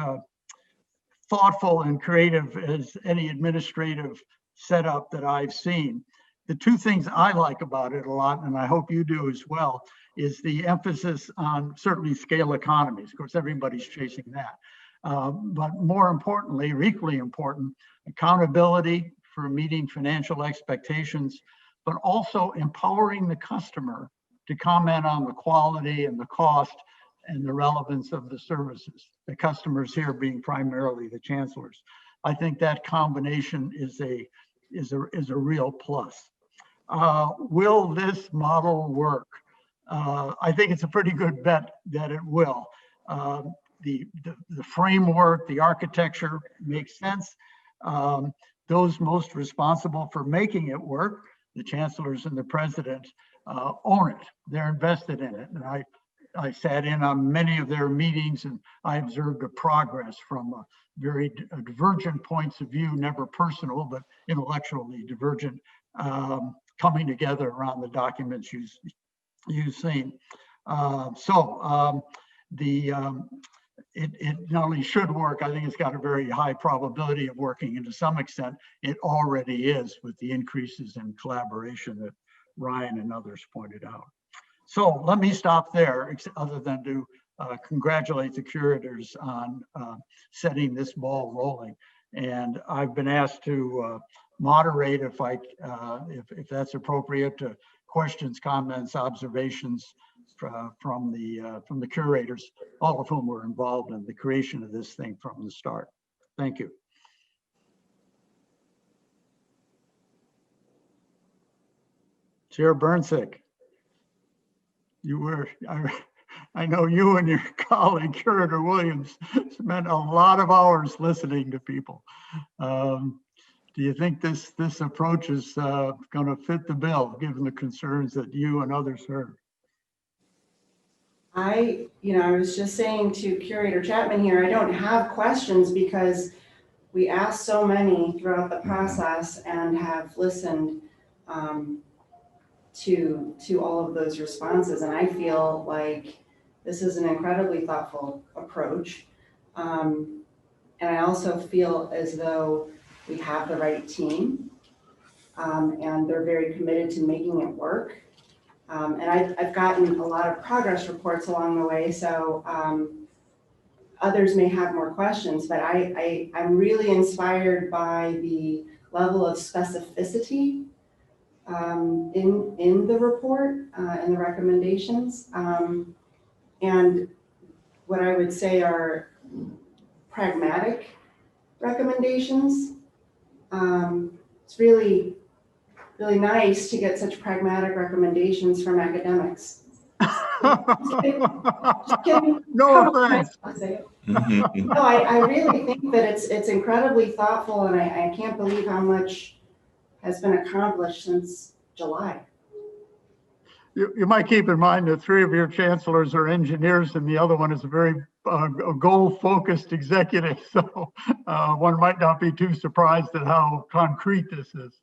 thoughtful and creative as any administrative setup that I've seen. The 2 things I like about it a lot, and I hope you do as well, is the emphasis on certainly scale economies. Of course, everybody's chasing that. But more importantly, or equally important, accountability for meeting financial expectations, but also empowering the customer to comment on the quality and the cost and the relevance of the services. The customers here being primarily the chancellors. I think that combination is a real plus. Will this model work? I think it's a pretty good bet that it will. The framework, the architecture makes sense. Those most responsible for making it work, the chancellors and the president, own it. They're invested in it. And I sat in on many of their meetings, and I observed a progress from very divergent points of view, never personal, but intellectually divergent, coming together around the documents you've seen. It not only should work, I think it's got a very high probability of working, and to some extent, it already is with the increases in collaboration that Ryan and others pointed out. So let me stop there, other than to congratulate the curators on setting this ball rolling. And I've been asked to moderate if that's appropriate, to questions, comments, observations from the curators, all of whom were involved in the creation of this thing from the start. Thank you. Chair Burnsick, I know you and your colleague Curator Williams spent a lot of hours listening to people. Do you think this approach is going to fit the bill, given the concerns that you and others heard? I was just saying to Curator Chapman here, I don't have questions because we asked so many throughout the process and have listened to all of those responses. And I feel like this is an incredibly thoughtful approach. And I also feel as though we have the right team and they're very committed to making it work. And I've gotten a lot of progress reports along the way, so others may have more questions, but I'm really inspired by the level of specificity in the report and the recommendations. And what I would say are pragmatic recommendations. It's really nice to get such pragmatic recommendations from academics. Just kidding. No offense. No, I really think that it's incredibly thoughtful, and I can't believe how much has been accomplished since July. You might keep in mind that 3 of your chancellors are engineers and the other one is a very goal-focused executive. So one might not be too surprised at how concrete this is.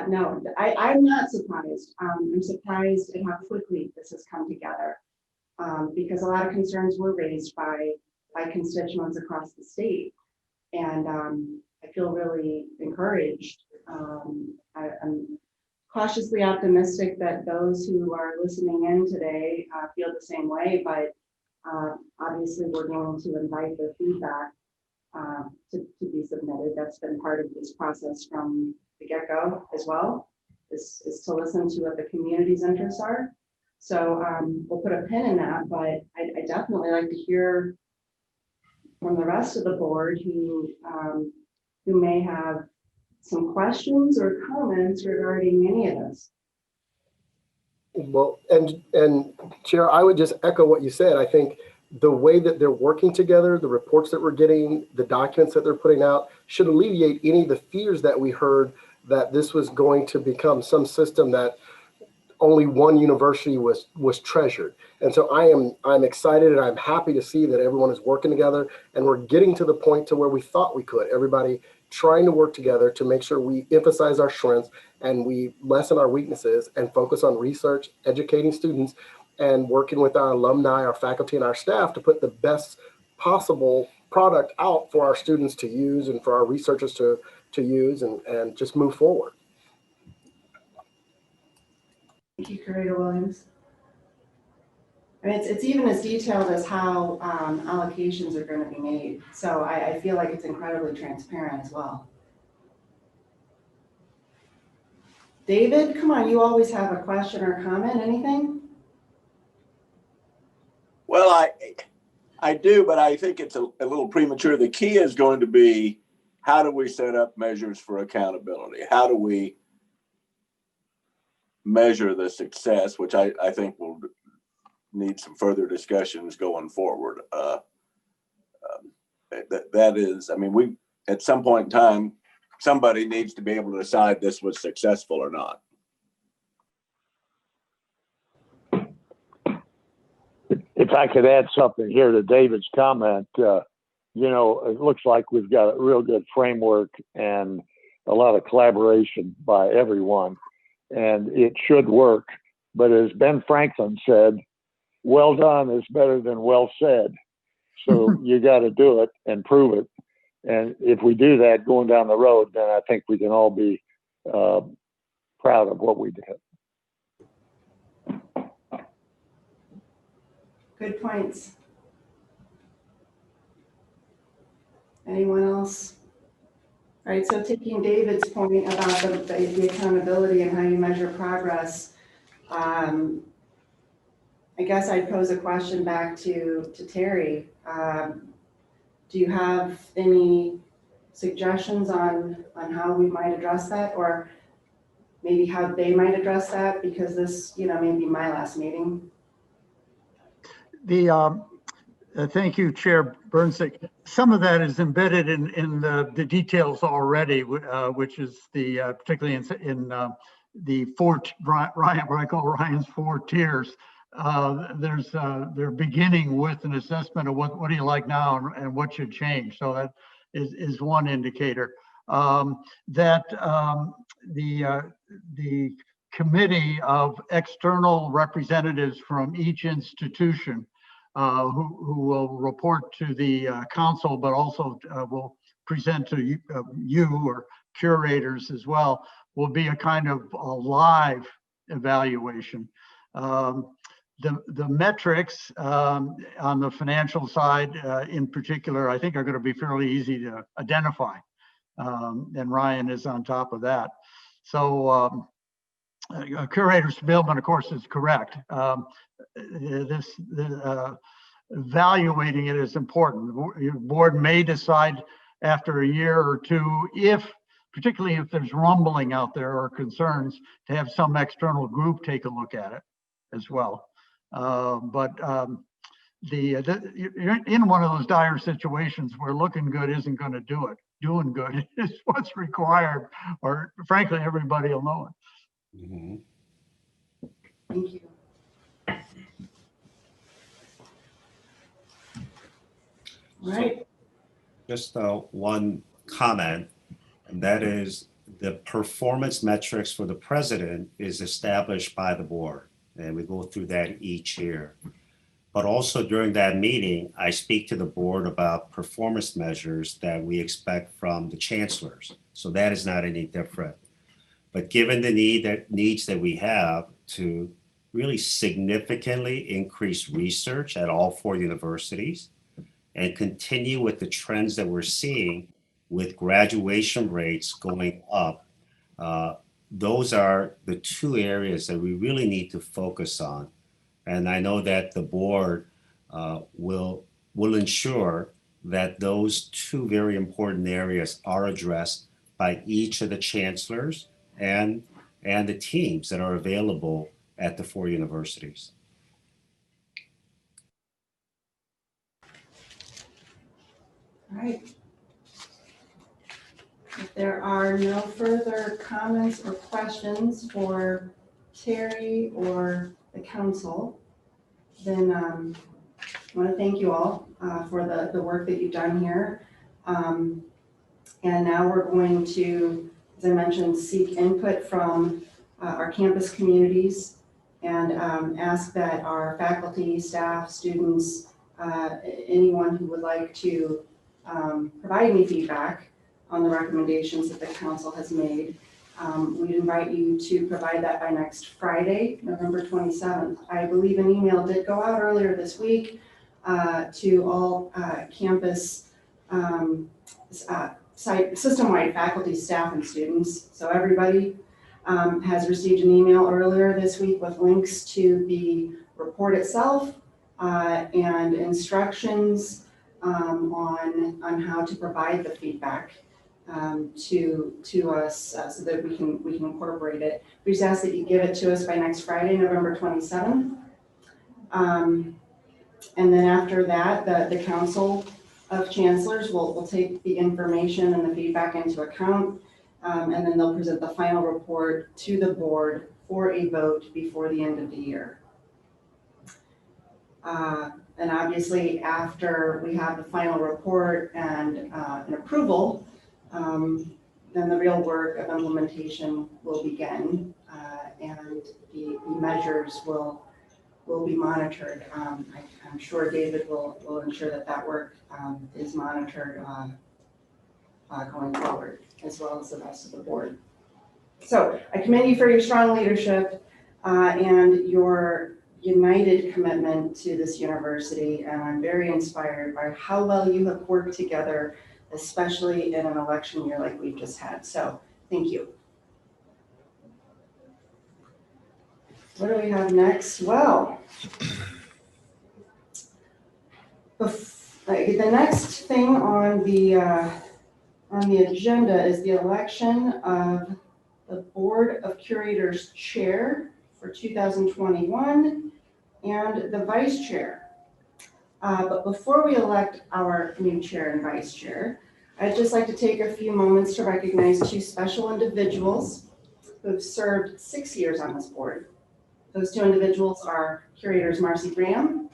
No, I'm not surprised. I'm surprised at how quickly this has come together because a lot of concerns were raised by constituents across the state. And I feel really encouraged. I'm cautiously optimistic that those who are listening in today feel the same way, but obviously we're going to invite their feedback to be submitted. That's been part of this process from the get-go as well, is to listen to what the community's interests are. So we'll put a pin in that, but I definitely like to hear from the rest of the board who may have some questions or comments regarding any of this. Well, and Chair, I would just echo what you said. I think the way that they're working together, the reports that we're getting, the documents that they're putting out should alleviate any of the fears that we heard that this was going to become some system that only one university was treasured. And so I'm excited and I'm happy to see that everyone is working together and we're getting to the point to where we thought we could. Everybody trying to work together to make sure we emphasize our strengths and we lessen our weaknesses and focus on research, educating students, and working with our alumni, our faculty, and our staff to put the best possible product out for our students to use and for our researchers to use and just move forward. Thank you, Curator Williams. I mean, it's even as detailed as how allocations are going to be made. So I feel like it's incredibly transparent as well. David, come on, you always have a question or comment, anything? Well, I do, but I think it's a little premature. The key is going to be, how do we set up measures for accountability? How do we measure the success, which I think will need some further discussions going forward. That is, I mean, we, at some point in time, somebody needs to be able to decide this was successful or not. If I could add something here to David's comment, you know, it looks like we've got a real good framework and a lot of collaboration by everyone, and it should work. But as Ben Franklin said, well done is better than well said. So you got to do it and prove it. And if we do that going down the road, then I think we can all be proud of what we did. Good points. Anyone else Right, so taking David's point about the accountability and how you measure progress, I guess I'd pose a question back to Terry. Do you have any suggestions on how we might address that, or maybe how they might address that? Because this, may be my last meeting. Thank you, Chair Bernsick. Some of that is embedded in the details already, which is particularly in the what I call Ryan's 4 tiers. They're beginning with an assessment of what do you like now and what should change. So that is one indicator. The committee of external representatives from each institution who will report to the council, but also will present to you or curators as well, will be a kind of a live evaluation. The metrics on the financial side in particular, I think are going to be fairly easy to identify. And Ryan is on top of that. So Curator Spillman, of course, is correct. Evaluating it is important. Your board may decide after a year or two, particularly if there's rumbling out there or concerns, to have some external group take a look at it as well. You're in one of those dire situations where looking good isn't going to do it. Doing good is what's required, or frankly, everybody will know it. Mm-hmm. Thank you. Right. So just one comment, and that is the performance metrics for the president is established by the board, and we go through that each year. But also during that meeting, I speak to the board about performance measures that we expect from the chancellors. So that is not any different. But given the needs that we have to really significantly increase research at all 4 universities and continue with the trends that we're seeing with graduation rates going up, those are the 2 areas that we really need to focus on. And I know that the board will ensure that those 2 very important areas are addressed by each of the chancellors and the teams that are available at the 4 universities. All right. If there are no further comments or questions for Terry or the council, then I want to thank you all for the work that you've done here. And now we're going to, as I mentioned, seek input from our campus communities and ask that our faculty, staff, students, anyone who would like to provide any feedback on the recommendations that the council has made. We invite you to provide that by next Friday, November 27th. I believe an email did go out earlier this week to all campus system-wide faculty, staff, and students. So everybody has received an email earlier this week with links to the report itself and instructions on how to provide the feedback to us so that we can incorporate it. We just ask that you give it to us by next Friday, November 27th. And then after that, the Council of Chancellors will take the information and the feedback into account, and then they'll present the final report to the board for a vote before the end of the year. And obviously, after we have the final report and an approval, then the real work of implementation will begin, and the measures will be monitored. I'm sure David will ensure that work is monitored going forward, as well as the rest of the board. So I commend you for your strong leadership and your united commitment to this university, and I'm very inspired by how well you have worked together especially in an election year like we've just had. So thank you. What do we have next? Well, the next thing on the agenda is the election of the Board of Curators Chair for 2021 and the Vice Chair. But before we elect our new chair and vice chair, I'd just like to take a few moments to recognize two special individuals who've served 6 years on this board. Those two individuals are curators Marcy Graham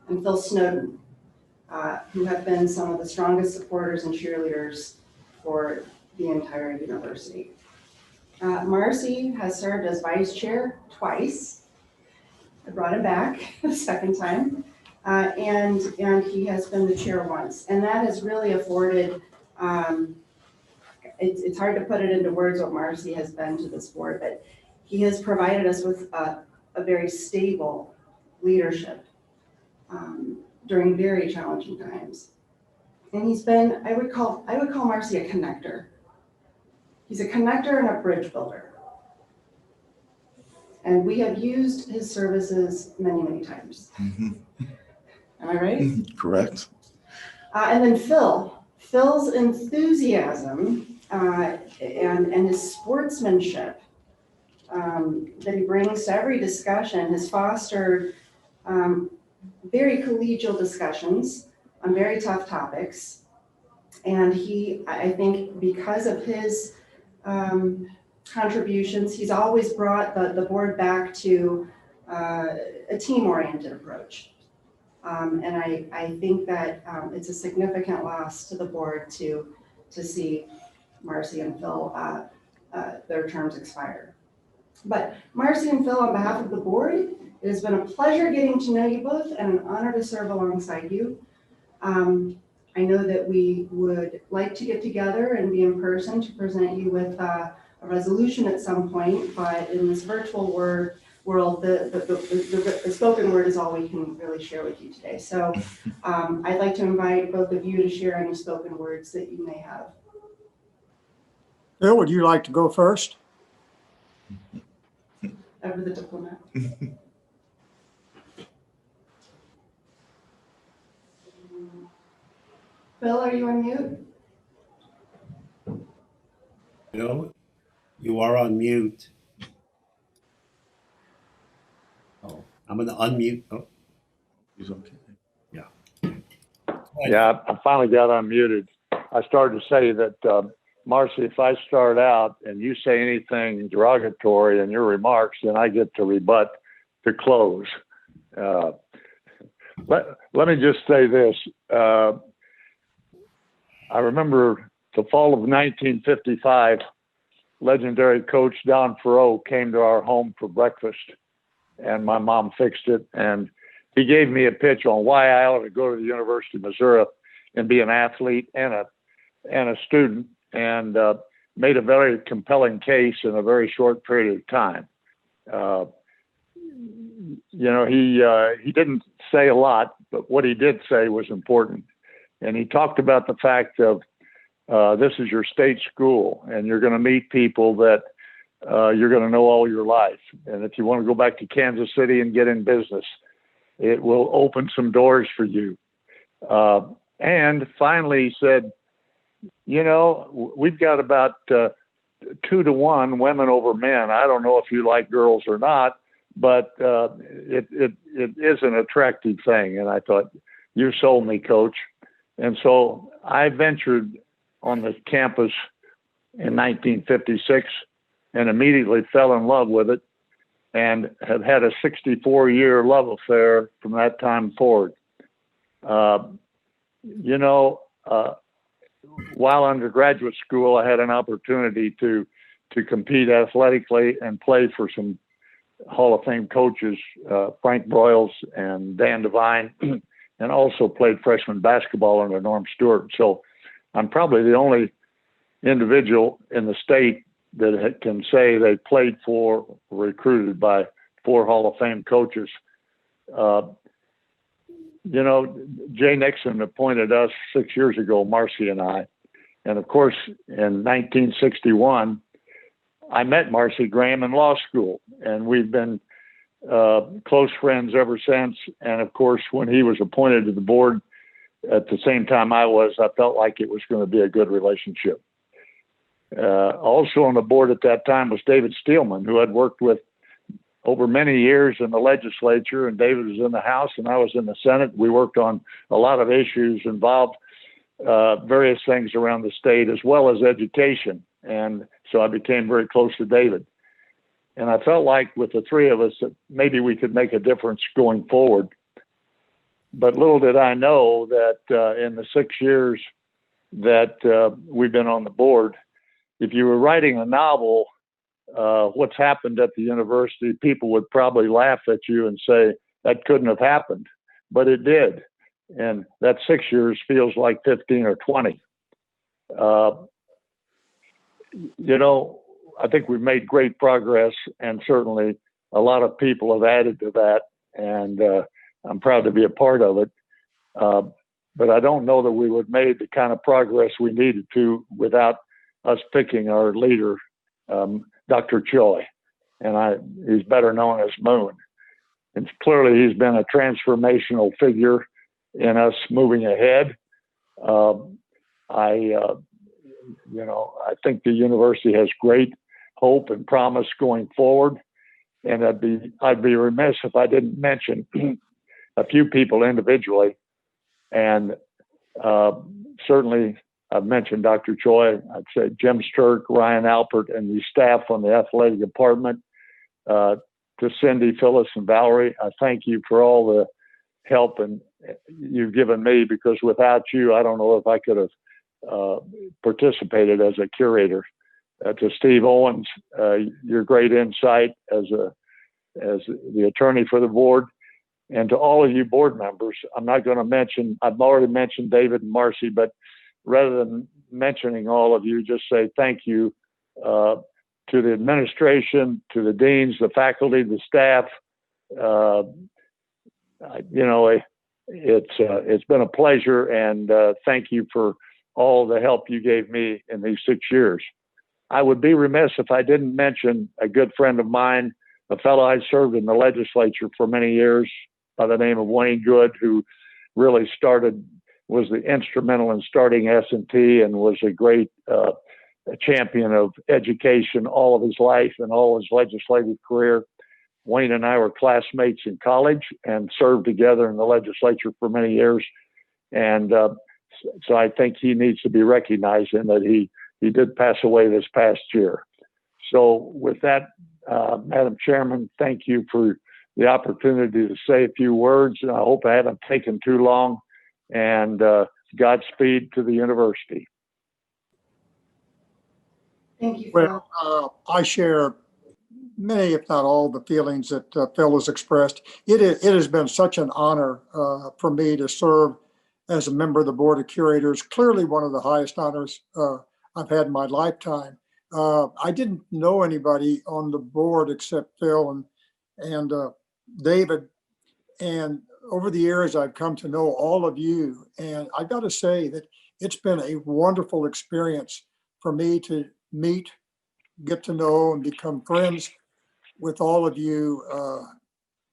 and Phil Snowden, who have been some of the strongest supporters and cheerleaders for the entire university. Marcy has served as vice chair twice. I brought him back the second time. And he has been the chair once. And that has really afforded, it's hard to put it into words what Marcy has been to this board, but he has provided us with a very stable leadership during very challenging times. And he's been, I would call Marcy a connector. He's a connector and a bridge builder. And we have used his services many, many times. Mm-hmm. Am I right? Correct. And then Phil's enthusiasm and his sportsmanship that he brings to every discussion has fostered very collegial discussions on very tough topics. And I think because of his contributions, he's always brought the board back to a team-oriented approach. And I think that it's a significant loss to the board to see Marcy and Phil their terms expire. But Marcy and Phil, on behalf of the board, it has been a pleasure getting to know you both and an honor to serve alongside you. I know that we would like to get together and be in person to present you with a resolution at some point, but in this virtual world, the spoken word is all we can really share with you today. So I'd like to invite both of you to share any spoken words that you may have. Bill, would you like to go first? Ever the diplomat. Bill, are you on mute? Bill, you are on mute. Oh, I'm going to unmute. Oh, He's okay. yeah. Yeah, I finally got unmuted. I started to say that, Marcy, if I start out and you say anything derogatory in your remarks, then I get to rebut to close. Let me just say this. I remember the fall of 1955, legendary coach Don Farrow came to our home for breakfast, and my mom fixed it. And he gave me a pitch on why I ought to go to the University of Missouri and be an athlete and a student, and made a very compelling case in a very short period of time. He didn't say a lot, but what he did say was important. And he talked about the fact of this is your state school, and you're going to meet people that you're going to know all your life. And if you want to go back to Kansas City and get in business, it will open some doors for you. And finally, he said, we've got about 2 to 1 women over men. I don't know if you like girls or not, but it is an attractive thing. And I thought, you sold me, Coach. And so I ventured on the campus in 1956 and immediately fell in love with it and have had a 64-year love affair from that time forward. While undergraduate school, I had an opportunity to compete athletically and play for some Hall of Fame coaches, Frank Broyles and Dan Devine, and also played freshman basketball under Norm Stewart. So I'm probably the only individual in the state that can say they played for, recruited by 4 Hall of Fame coaches. Jay Nixon appointed us 6 years ago, Marcy and I, And of course, in 1961, I met Marcy Graham in law school, and we've been close friends ever since. And of course, when he was appointed to the board at the same time I was, I felt like it was going to be a good relationship. Also on the board at that time was David Steelman, who I'd worked with over many years in the legislature, and David was in the House and I was in the Senate. We worked on a lot of issues involved various things around the state as well as education. And so I became very close to David. And I felt like with the three of us that maybe we could make a difference going forward. But little did I know that in the 6 years that we've been on the board, if you were writing a novel, what's happened at the university, people would probably laugh at you and say, that couldn't have happened. But it did. And that 6 years feels like 15 or 20. You know, I think we've made great progress, and certainly a lot of people have added to that, and I'm proud to be a part of it. But I don't know that we would have made the kind of progress we needed to without us picking our leader, Dr. Choi, and he's better known as Moon. And clearly he's been a transformational figure in us moving ahead. I think the university has great hope and promise going forward. And I'd be remiss if I didn't mention a few people individually. And certainly I've mentioned Dr. Choi. I'd say Jim Sturck, Ryan Alpert, and the staff on the athletic department. To Cindy, Phyllis, and Valerie, I thank you for all the help and you've given me, because without you, I don't know if I could have participated as a curator. To Steve Owens, your great insight as the attorney for the board, and to all of you board members. I'm not going to mention, I've already mentioned David and Marcy, but rather than mentioning all of you, just say thank you to the administration, to the deans, the faculty, the staff. It's been a pleasure, and thank you for all the help you gave me in these 6 years. I would be remiss if I didn't mention a good friend of mine, a fellow I served in the legislature for many years by the name of Wayne Good, who really was the instrumental in starting S&T and was a great champion of education all of his life and all his legislative career. Wayne and I were classmates in college and served together in the legislature for many years. And so I think he needs to be recognized in that he did pass away this past year. So with that, Madam Chairman, thank you for the opportunity to say a few words. And I hope I haven't taken too long. And Godspeed to the university. Thank you, Phil. Well, I share many, if not all, the feelings that Phil has expressed. It has been such an honor for me to serve as a member of the Board of Curators, clearly one of the highest honors I've had in my lifetime. I didn't know anybody on the board except Phil and David. And over the years, I've come to know all of you. And I've got to say that it's been a wonderful experience for me to meet, get to know, and become friends with all of you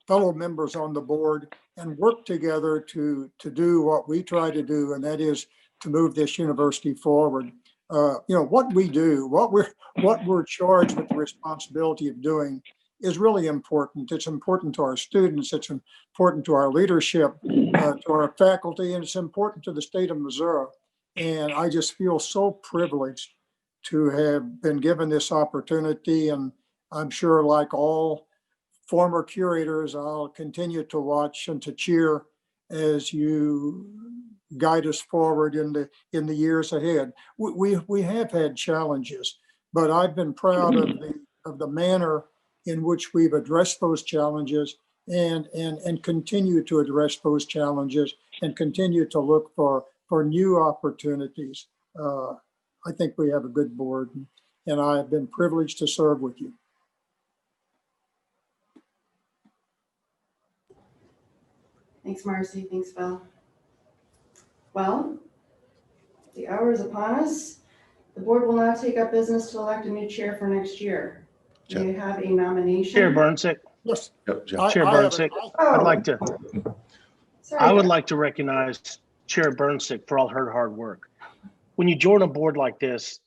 fellow members on the board, and work together to do what we try to do, and that is to move this university forward. What we do, what we're charged with the responsibility of doing is really important. It's important to our students, it's important to our leadership, to our faculty, and it's important to the state of Missouri. And I just feel so privileged to have been given this opportunity. And I'm sure, like all former curators, I'll continue to watch and to cheer as you guide us forward in the years ahead. We have had challenges, but I've been proud of the manner in which we've addressed those challenges and continue to address those challenges and continue to look for new opportunities. I think we have a good board, and I have been privileged to serve with you. Thanks, Marcy. Thanks, Phil. Well, the hour is upon us. The board will now take up business to elect a new chair for next year. Do you have a nomination? Chair Burnsick, Yes. Chair I have Burnsick, Oh, sorry. I would like to recognize Chair Burnsick for all her hard work. When you join a board like this,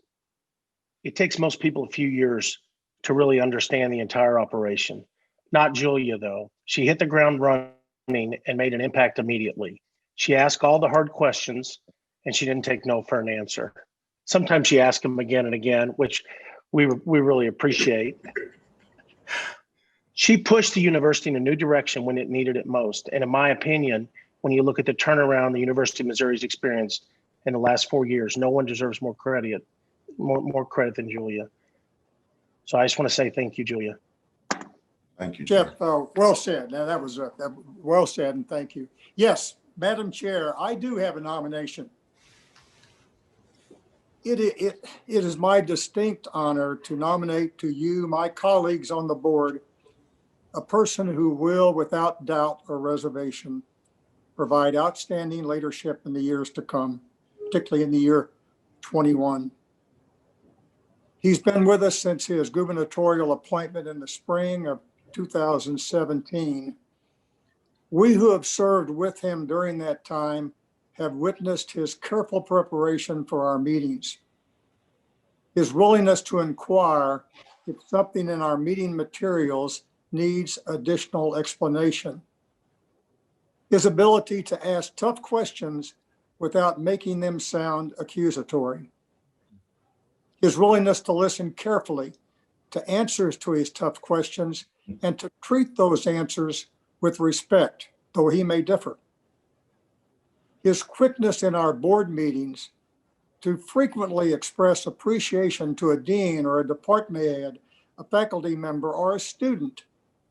it takes most people a few years to really understand the entire operation. Not Julia, though. She hit the ground running and made an impact immediately. She asked all the hard questions, and she didn't take no for an answer. Sometimes she asked them again and again, which we really appreciate. She pushed the university in a new direction when it needed it most. And in my opinion, when you look at the turnaround the University of Missouri's experienced in the last 4 years, no one deserves more credit than Julia. So I just want to say thank you, Julia. Thank you, Jeff, well said. Now that was well said, and thank you. Yes, Madam Chair, I do have a nomination. It is my distinct honor to nominate to you, my colleagues on the board, a person who will, without doubt or reservation, provide outstanding leadership in the years to come, particularly in the year 21. He's been with us since his gubernatorial appointment in the spring of 2017. We who have served with him during that time have witnessed his careful preparation for our meetings, his willingness to inquire if something in our meeting materials needs additional explanation, his ability to ask tough questions without making them sound accusatory, his willingness to listen carefully to answers to his tough questions and to treat those answers with respect, though he may differ. His quickness in our board meetings to frequently express appreciation to a dean or a department head, a faculty member, or a student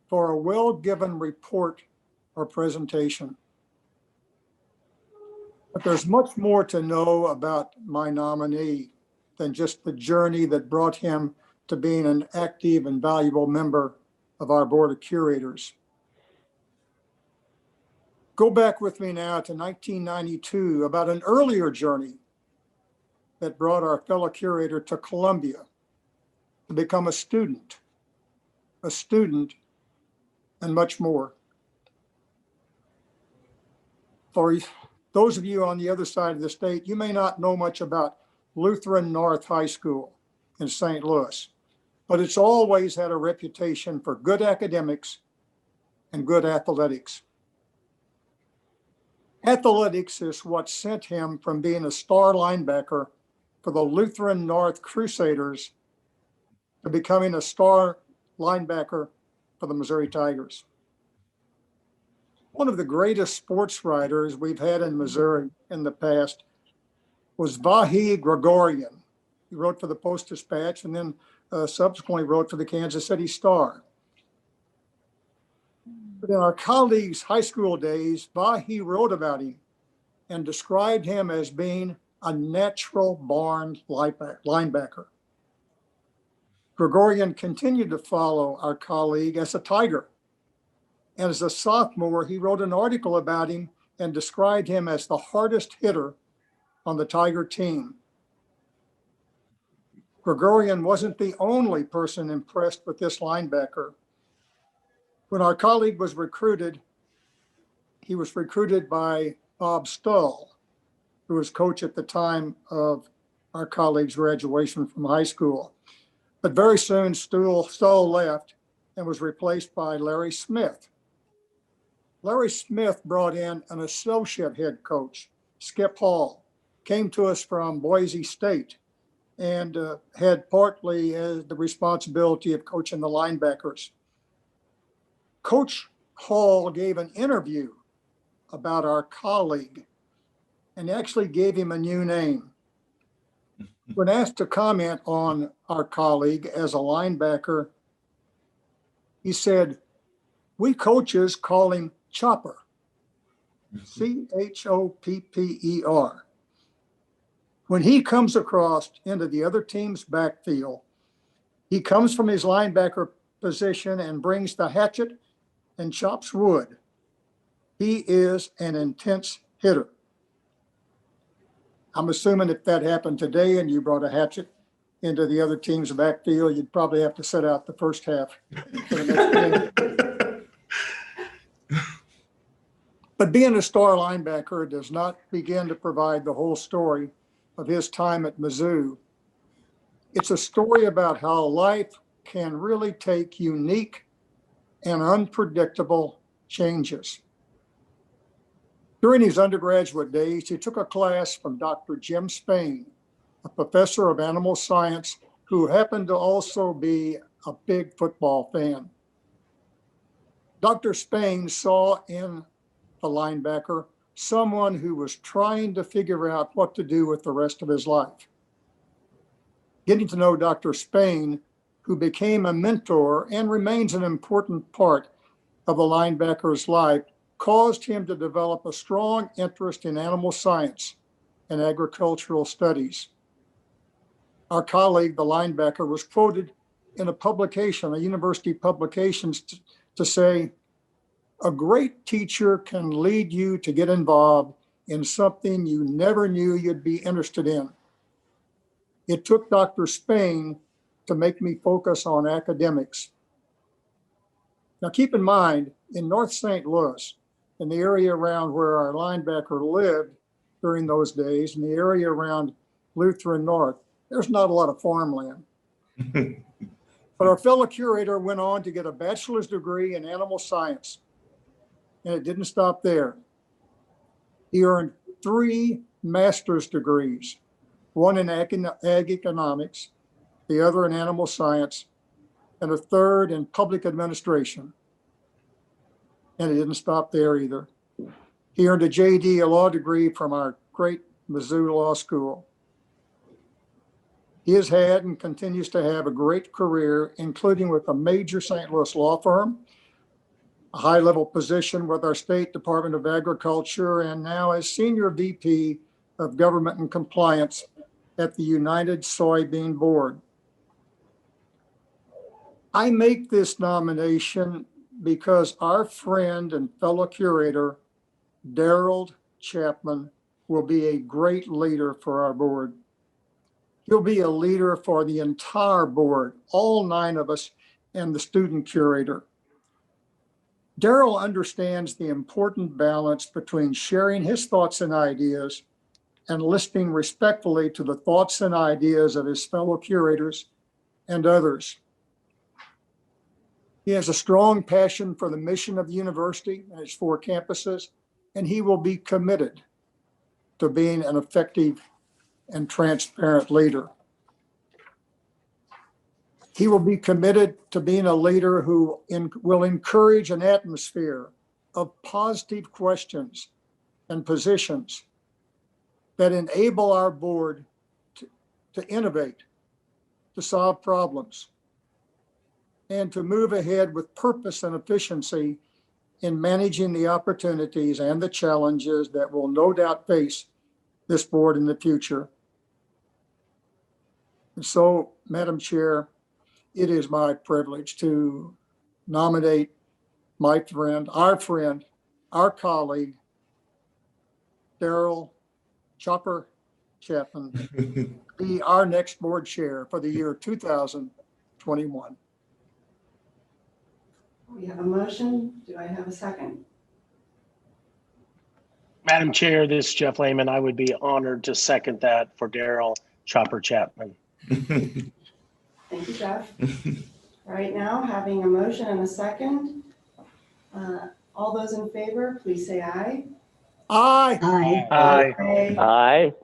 for a well-given report or presentation. But there's much more to know about my nominee than just the journey that brought him to being an active and valuable member of our Board of Curators. Go back with me now to 1992, about an earlier journey that brought our fellow curator to Columbia to become a student, and much more. For those of you on the other side of the state, you may not know much about Lutheran North High School in St. Louis, but it's always had a reputation for good academics and good athletics. Athletics is what sent him from being a star linebacker for the Lutheran North Crusaders to becoming a star linebacker for the Missouri Tigers. One of the greatest sports writers we've had in Missouri in the past was Vahi Gregorian. He wrote for the Post-Dispatch and then subsequently wrote for the Kansas City Star. But in our colleagues' high school days, Vahi wrote about him and described him as being a natural-born linebacker. Gregorian continued to follow our colleague as a Tiger. And as a sophomore, he wrote an article about him and described him as the hardest hitter on the Tiger team. Gregorian wasn't the only person impressed with this linebacker. When our colleague was recruited, he was recruited by Bob Stull, who was coach at the time of our colleague's graduation from high school. But very soon Stull left and was replaced by Larry Smith. Larry Smith brought in an associate head coach, Skip Hall, came to us from Boise State and had partly the responsibility of coaching the linebackers. Coach Hall gave an interview about our colleague and actually gave him a new name. When asked to comment on our colleague as a linebacker, he said, "We coaches call him Chopper, Chopper. When he comes across into the other team's backfield, he comes from his linebacker position and brings the hatchet and chops wood. He is an intense hitter." I'm assuming if that happened today and you brought a hatchet into the other team's backfield, you'd probably have to set out the first half for the next game. But being a star linebacker does not begin to provide the whole story of his time at Mizzou. It's a story about how life can really take unique and unpredictable changes. During his undergraduate days, he took a class from Dr. Jim Spain, a professor of animal science who happened to also be a big football fan. Dr. Spain saw in the linebacker someone who was trying to figure out what to do with the rest of his life. Getting to know Dr. Spain, who became a mentor and remains an important part of a linebacker's life, caused him to develop a strong interest in animal science and agricultural studies. Our colleague, the linebacker, was quoted in a publication, a university publication, to say, "A great teacher can lead you to get involved in something you never knew you'd be interested in." It took Dr. Spain to make me focus on academics. Now keep in mind, in North St. Louis, in the area around where our linebacker lived during those days, in the area around Lutheran North, there's not a lot of farmland. But our fellow curator went on to get a bachelor's degree in animal science. And it didn't stop there. He earned 3 master's degrees, one in ag economics, the other in animal science, and a third in public administration. And it didn't stop there either. He earned a JD, a law degree from our great Mizzou Law School. He has had and continues to have a great career, including with a major St. Louis law firm, a high-level position with our State Department of Agriculture, and now as Senior VP of Government and Compliance at the United Soybean Board. I make this nomination because our friend and fellow curator, Daryl Chapman, will be a great leader for our board. He'll be a leader for the entire board, all 9 of us, and the student curator. Daryl understands the important balance between sharing his thoughts and ideas and listening respectfully to the thoughts and ideas of his fellow curators and others. He has a strong passion for the mission of the university and its 4 campuses, and he will be committed to being an effective and transparent leader. He will be committed to being a leader who will encourage an atmosphere of positive questions and positions that enable our board to innovate, to solve problems, and to move ahead with purpose and efficiency in managing the opportunities and the challenges that will no doubt face this board in the future. And so, Madam Chair, it is my privilege to nominate my friend, our colleague, Daryl Chopper Chapman, be our next board chair for the year 2021. We have a motion. Do I have a second? Madam Chair, this is Jeff Lehman. I would be honored to second that for Daryl Chopper Chapman. Thank you, Jeff. Right now, having a motion and a second. All those in favor, please say aye. Aye. Aye. Aye. Aye.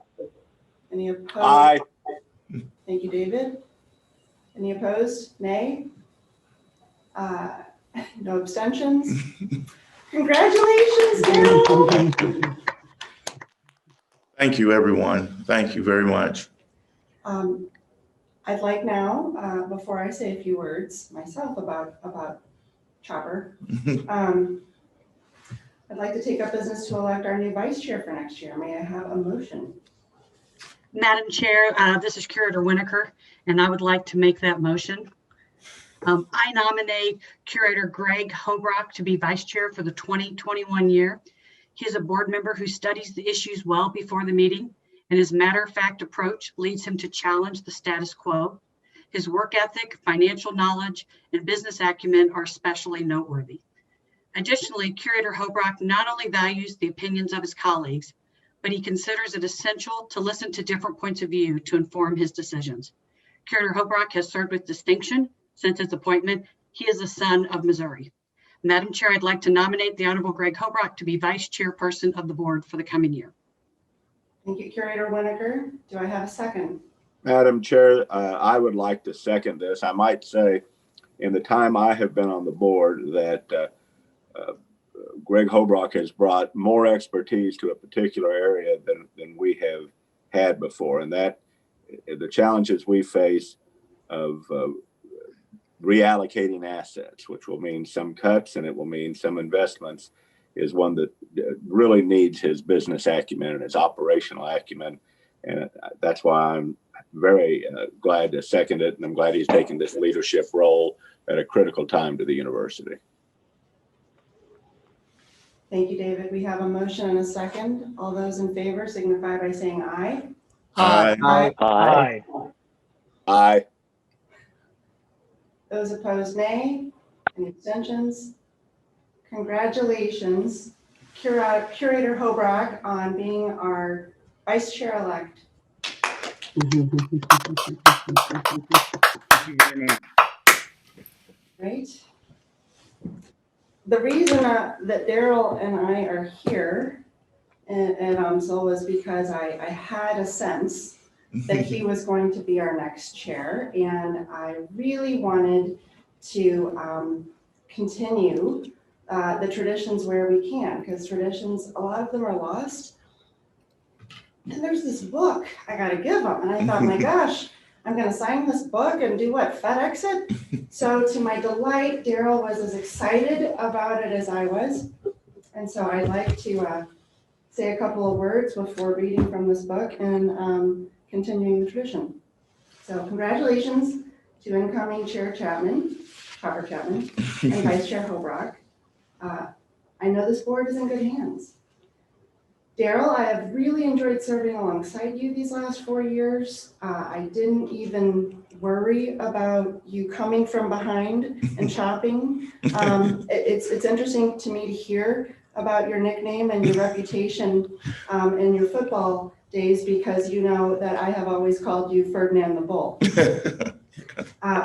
Any opposed? Aye. Thank you, David. Any opposed? Nay? No abstentions? Congratulations, Daryl. Thank you, everyone. Thank you very much. I'd like now, before I say a few words myself about Chopper, I'd like to take up business to elect our new vice chair for next year. May I have a motion? Madam Chair, this is Curator Winokur, and I would like to make that motion. I nominate Curator Greg Hobrock to be vice chair for the 2021 year. He is a board member who studies the issues well before the meeting and his matter-of-fact approach leads him to challenge the status quo. His work ethic, financial knowledge, and business acumen are especially noteworthy. Additionally, Curator Hobrock not only values the opinions of his colleagues, but he considers it essential to listen to different points of view to inform his decisions. Curator Hobrock has served with distinction since his appointment. He is a son of Missouri. Madam Chair, I'd like to nominate the Honorable Greg Hobrock to be Vice Chairperson of the board for the coming year. Thank you, Curator Winokur. Do I have a second? Madam Chair, I would like to second this. I might say in the time I have been on the board that Greg Hobrock has brought more expertise to a particular area than we have had before. And that the challenges we face of reallocating assets, which will mean some cuts and it will mean some investments, is one that really needs his business acumen and his operational acumen. And that's why I'm very glad to second it. And I'm glad he's taking this leadership role at a critical time to the university. Thank you, David. We have a motion and a second. All those in favor signify by saying aye. Aye. Aye. Aye. Aye. Those opposed, nay. Any abstentions? Congratulations, Curator Hobrock, on being our Vice Chair-elect. Right. The reason that Daryl and I are here and so was because I had a sense that he was going to be our next chair, and I really wanted to continue the traditions where we can, because traditions, a lot of them are lost. And there's this book I got to give him, and I thought, my gosh, I'm going to sign this book and do what, FedEx it? So to my delight, Daryl was as excited about it as I was. And so I'd like to say a couple of words before reading from this book and continuing the tradition. So congratulations to incoming Chair Chapman, Chopper Chapman, and Vice Chair Hobrock. I know this board is in good hands. Daryl, I have really enjoyed serving alongside you these last 4 years. I didn't even worry about you coming from behind and chopping. It's interesting to me to hear about your nickname and your reputation in your football days, because you know that I have always called you Ferdinand the Bull,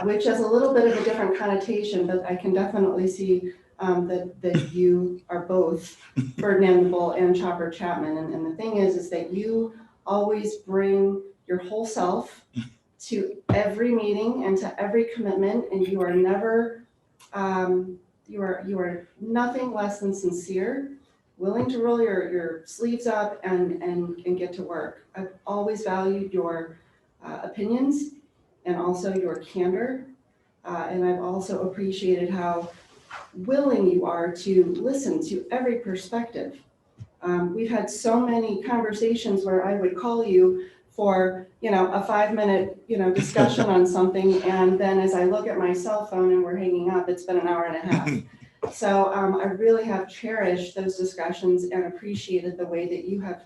which has a little bit of a different connotation, but I can definitely see that you are both Ferdinand the Bull and Chopper Chapman. And the thing is that you always bring your whole self to every meeting and to every commitment, and you are never, you are nothing less than sincere, willing to roll your sleeves up and get to work. I've always valued your opinions and also your candor. And I've also appreciated how willing you are to listen to every perspective. We've had so many conversations where I would call you for, a 5-minute, discussion on something. And then as I look at my cell phone and we're hanging up, it's been an hour and a half. So I really have cherished those discussions and appreciated the way that you have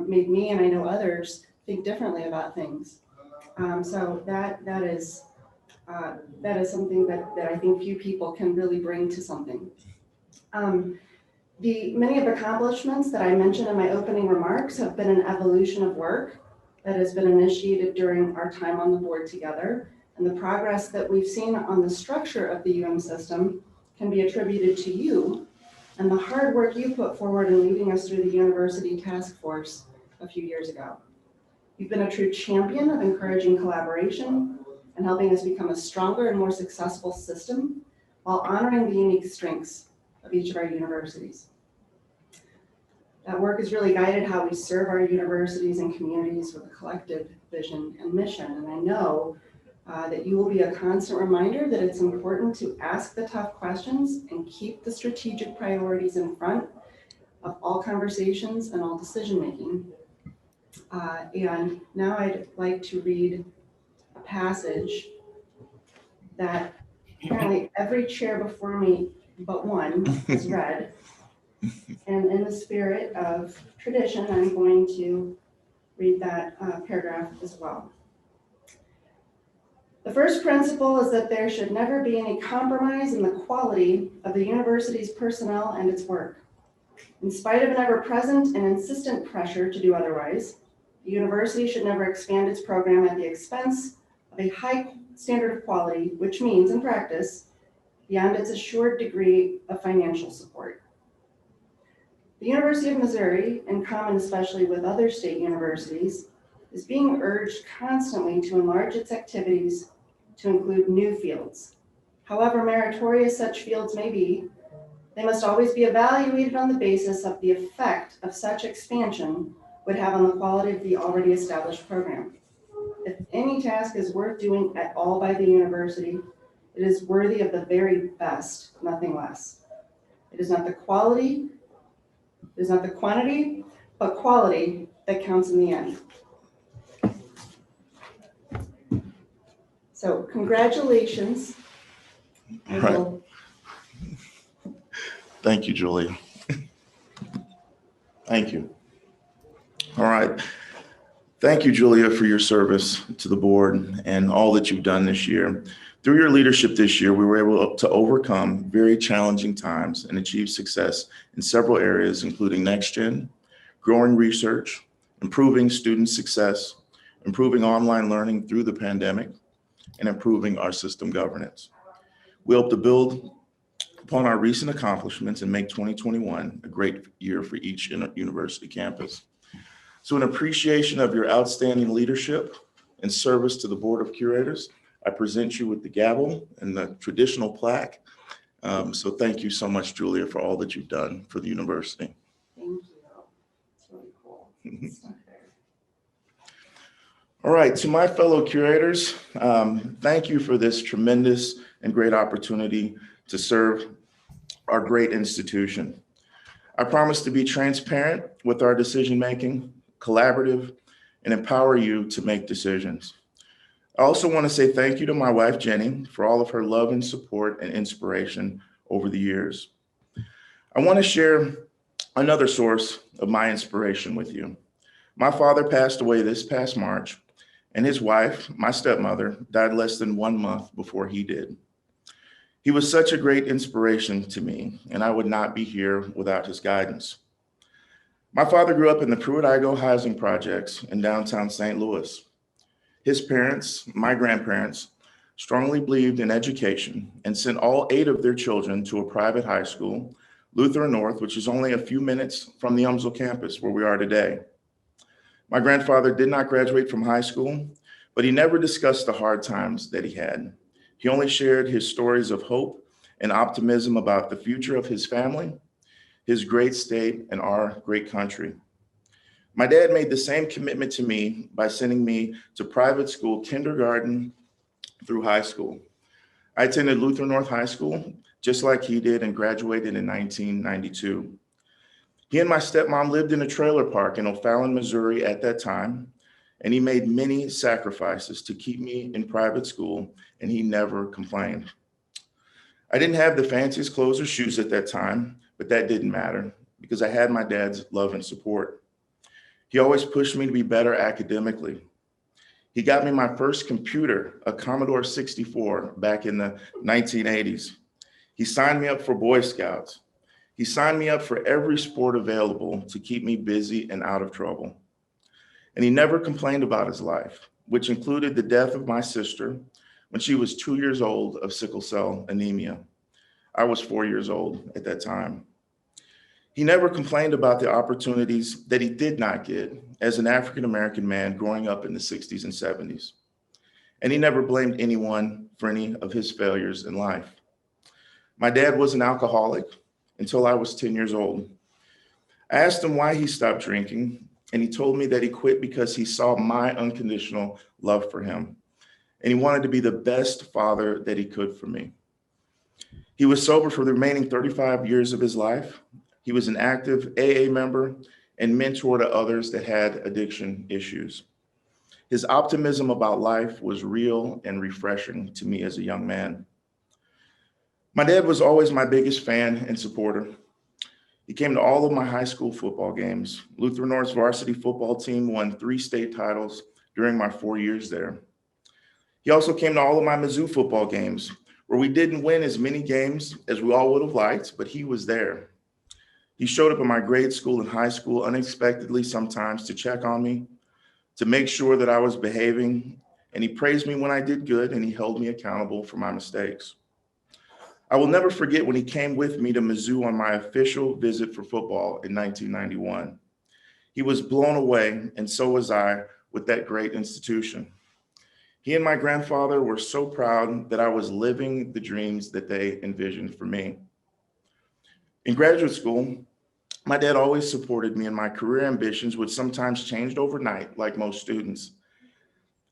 made me, and I know others, think differently about things. So that is something that I think few people can really bring to something. The many of the accomplishments that I mentioned in my opening remarks have been an evolution of work that has been initiated during our time on the board together. And the progress that we've seen on the structure of the UM system can be attributed to you and the hard work you put forward in leading us through the university task force a few years ago. You've been a true champion of encouraging collaboration and helping us become a stronger and more successful system while honoring the unique strengths of each of our universities. That work has really guided how we serve our universities and communities with a collective vision and mission. And I know that you will be a constant reminder that it's important to ask the tough questions and keep the strategic priorities in front of all conversations and all decision-making. And now I'd like to read a passage that apparently every chair before me but one has read. And in the spirit of tradition, I'm going to read that paragraph as well. The first principle is that there should never be any compromise in the quality of the university's personnel and its work. In spite of an ever-present and insistent pressure to do otherwise, the university should never expand its program at the expense of a high standard of quality, which means, in practice, beyond its assured degree of financial support. The University of Missouri, in common especially with other state universities, is being urged constantly to enlarge its activities to include new fields. However meritorious such fields may be, they must always be evaluated on the basis of the effect of such expansion would have on the quality of the already established program. If any task is worth doing at all by the university, it is worthy of the very best, nothing less. It is not the quality, it is not the quantity, but quality that counts in the end. So congratulations. Right. Thank you, Julia. Thank you. All right. Thank you, Julia, for your service to the board and all that you've done this year. Through your leadership this year, we were able to overcome very challenging times and achieve success in several areas, including NextGen, growing research, improving student success, improving online learning through the pandemic, and improving our system governance. We hope to build upon our recent accomplishments and make 2021 a great year for each university campus. So in appreciation of your outstanding leadership and service to the Board of Curators, I present you with the gavel and the traditional plaque. So thank you so much, Julia, for all that you've done for the university. Thank you. It's really cool. All right, to my fellow curators, thank you for this tremendous and great opportunity to serve our great institution. I promise to be transparent with our decision-making, collaborative, and empower you to make decisions. I also want to say thank you to my wife, Jenny, for all of her love and support and inspiration over the years. I want to share another source of my inspiration with you. My father passed away this past March, and his wife, my stepmother, died less than 1 month before he did. He was such a great inspiration to me, and I would not be here without his guidance. My father grew up in the Pruitt-Igoe housing projects in downtown St. Louis. His parents, my grandparents, strongly believed in education and sent all 8 of their children to a private high school, Lutheran North, which is only a few minutes from the Umsel campus where we are today. My grandfather did not graduate from high school, but he never discussed the hard times that he had. He only shared his stories of hope and optimism about the future of his family, his great state, and our great country. My dad made the same commitment to me by sending me to private school, kindergarten through high school. I attended Lutheran North High School, just like he did, and graduated in 1992. He and my stepmom lived in a trailer park in O'Fallon, Missouri at that time, and he made many sacrifices to keep me in private school, and he never complained. I didn't have the fanciest clothes or shoes at that time, but that didn't matter because I had my dad's love and support. He always pushed me to be better academically. He got me my first computer, a Commodore 64, back in the 1980s. He signed me up for Boy Scouts. He signed me up for every sport available to keep me busy and out of trouble. And he never complained about his life, which included the death of my sister when she was 2 years old of sickle cell anemia. I was 4 years old at that time. He never complained about the opportunities that he did not get as an African-American man growing up in the 60s and 70s. And he never blamed anyone for any of his failures in life. My dad was an alcoholic until I was 10 years old. I asked him why he stopped drinking, and he told me that he quit because he saw my unconditional love for him, and he wanted to be the best father that he could for me. He was sober for the remaining 35 years of his life. He was an active AA member and mentor to others that had addiction issues. His optimism about life was real and refreshing to me as a young man. My dad was always my biggest fan and supporter. He came to all of my high school football games. Lutheran North's varsity football team won 3 state titles during my 4 years there. He also came to all of my Mizzou football games, where we didn't win as many games as we all would have liked, but he was there. He showed up in my grade school and high school unexpectedly sometimes to check on me, to make sure that I was behaving, and he praised me when I did good, and he held me accountable for my mistakes. I will never forget when he came with me to Mizzou on my official visit for football in 1991. He was blown away, and so was I, with that great institution. He and my grandfather were so proud that I was living the dreams that they envisioned for me. In graduate school, my dad always supported me in my career ambitions, which sometimes changed overnight, like most students.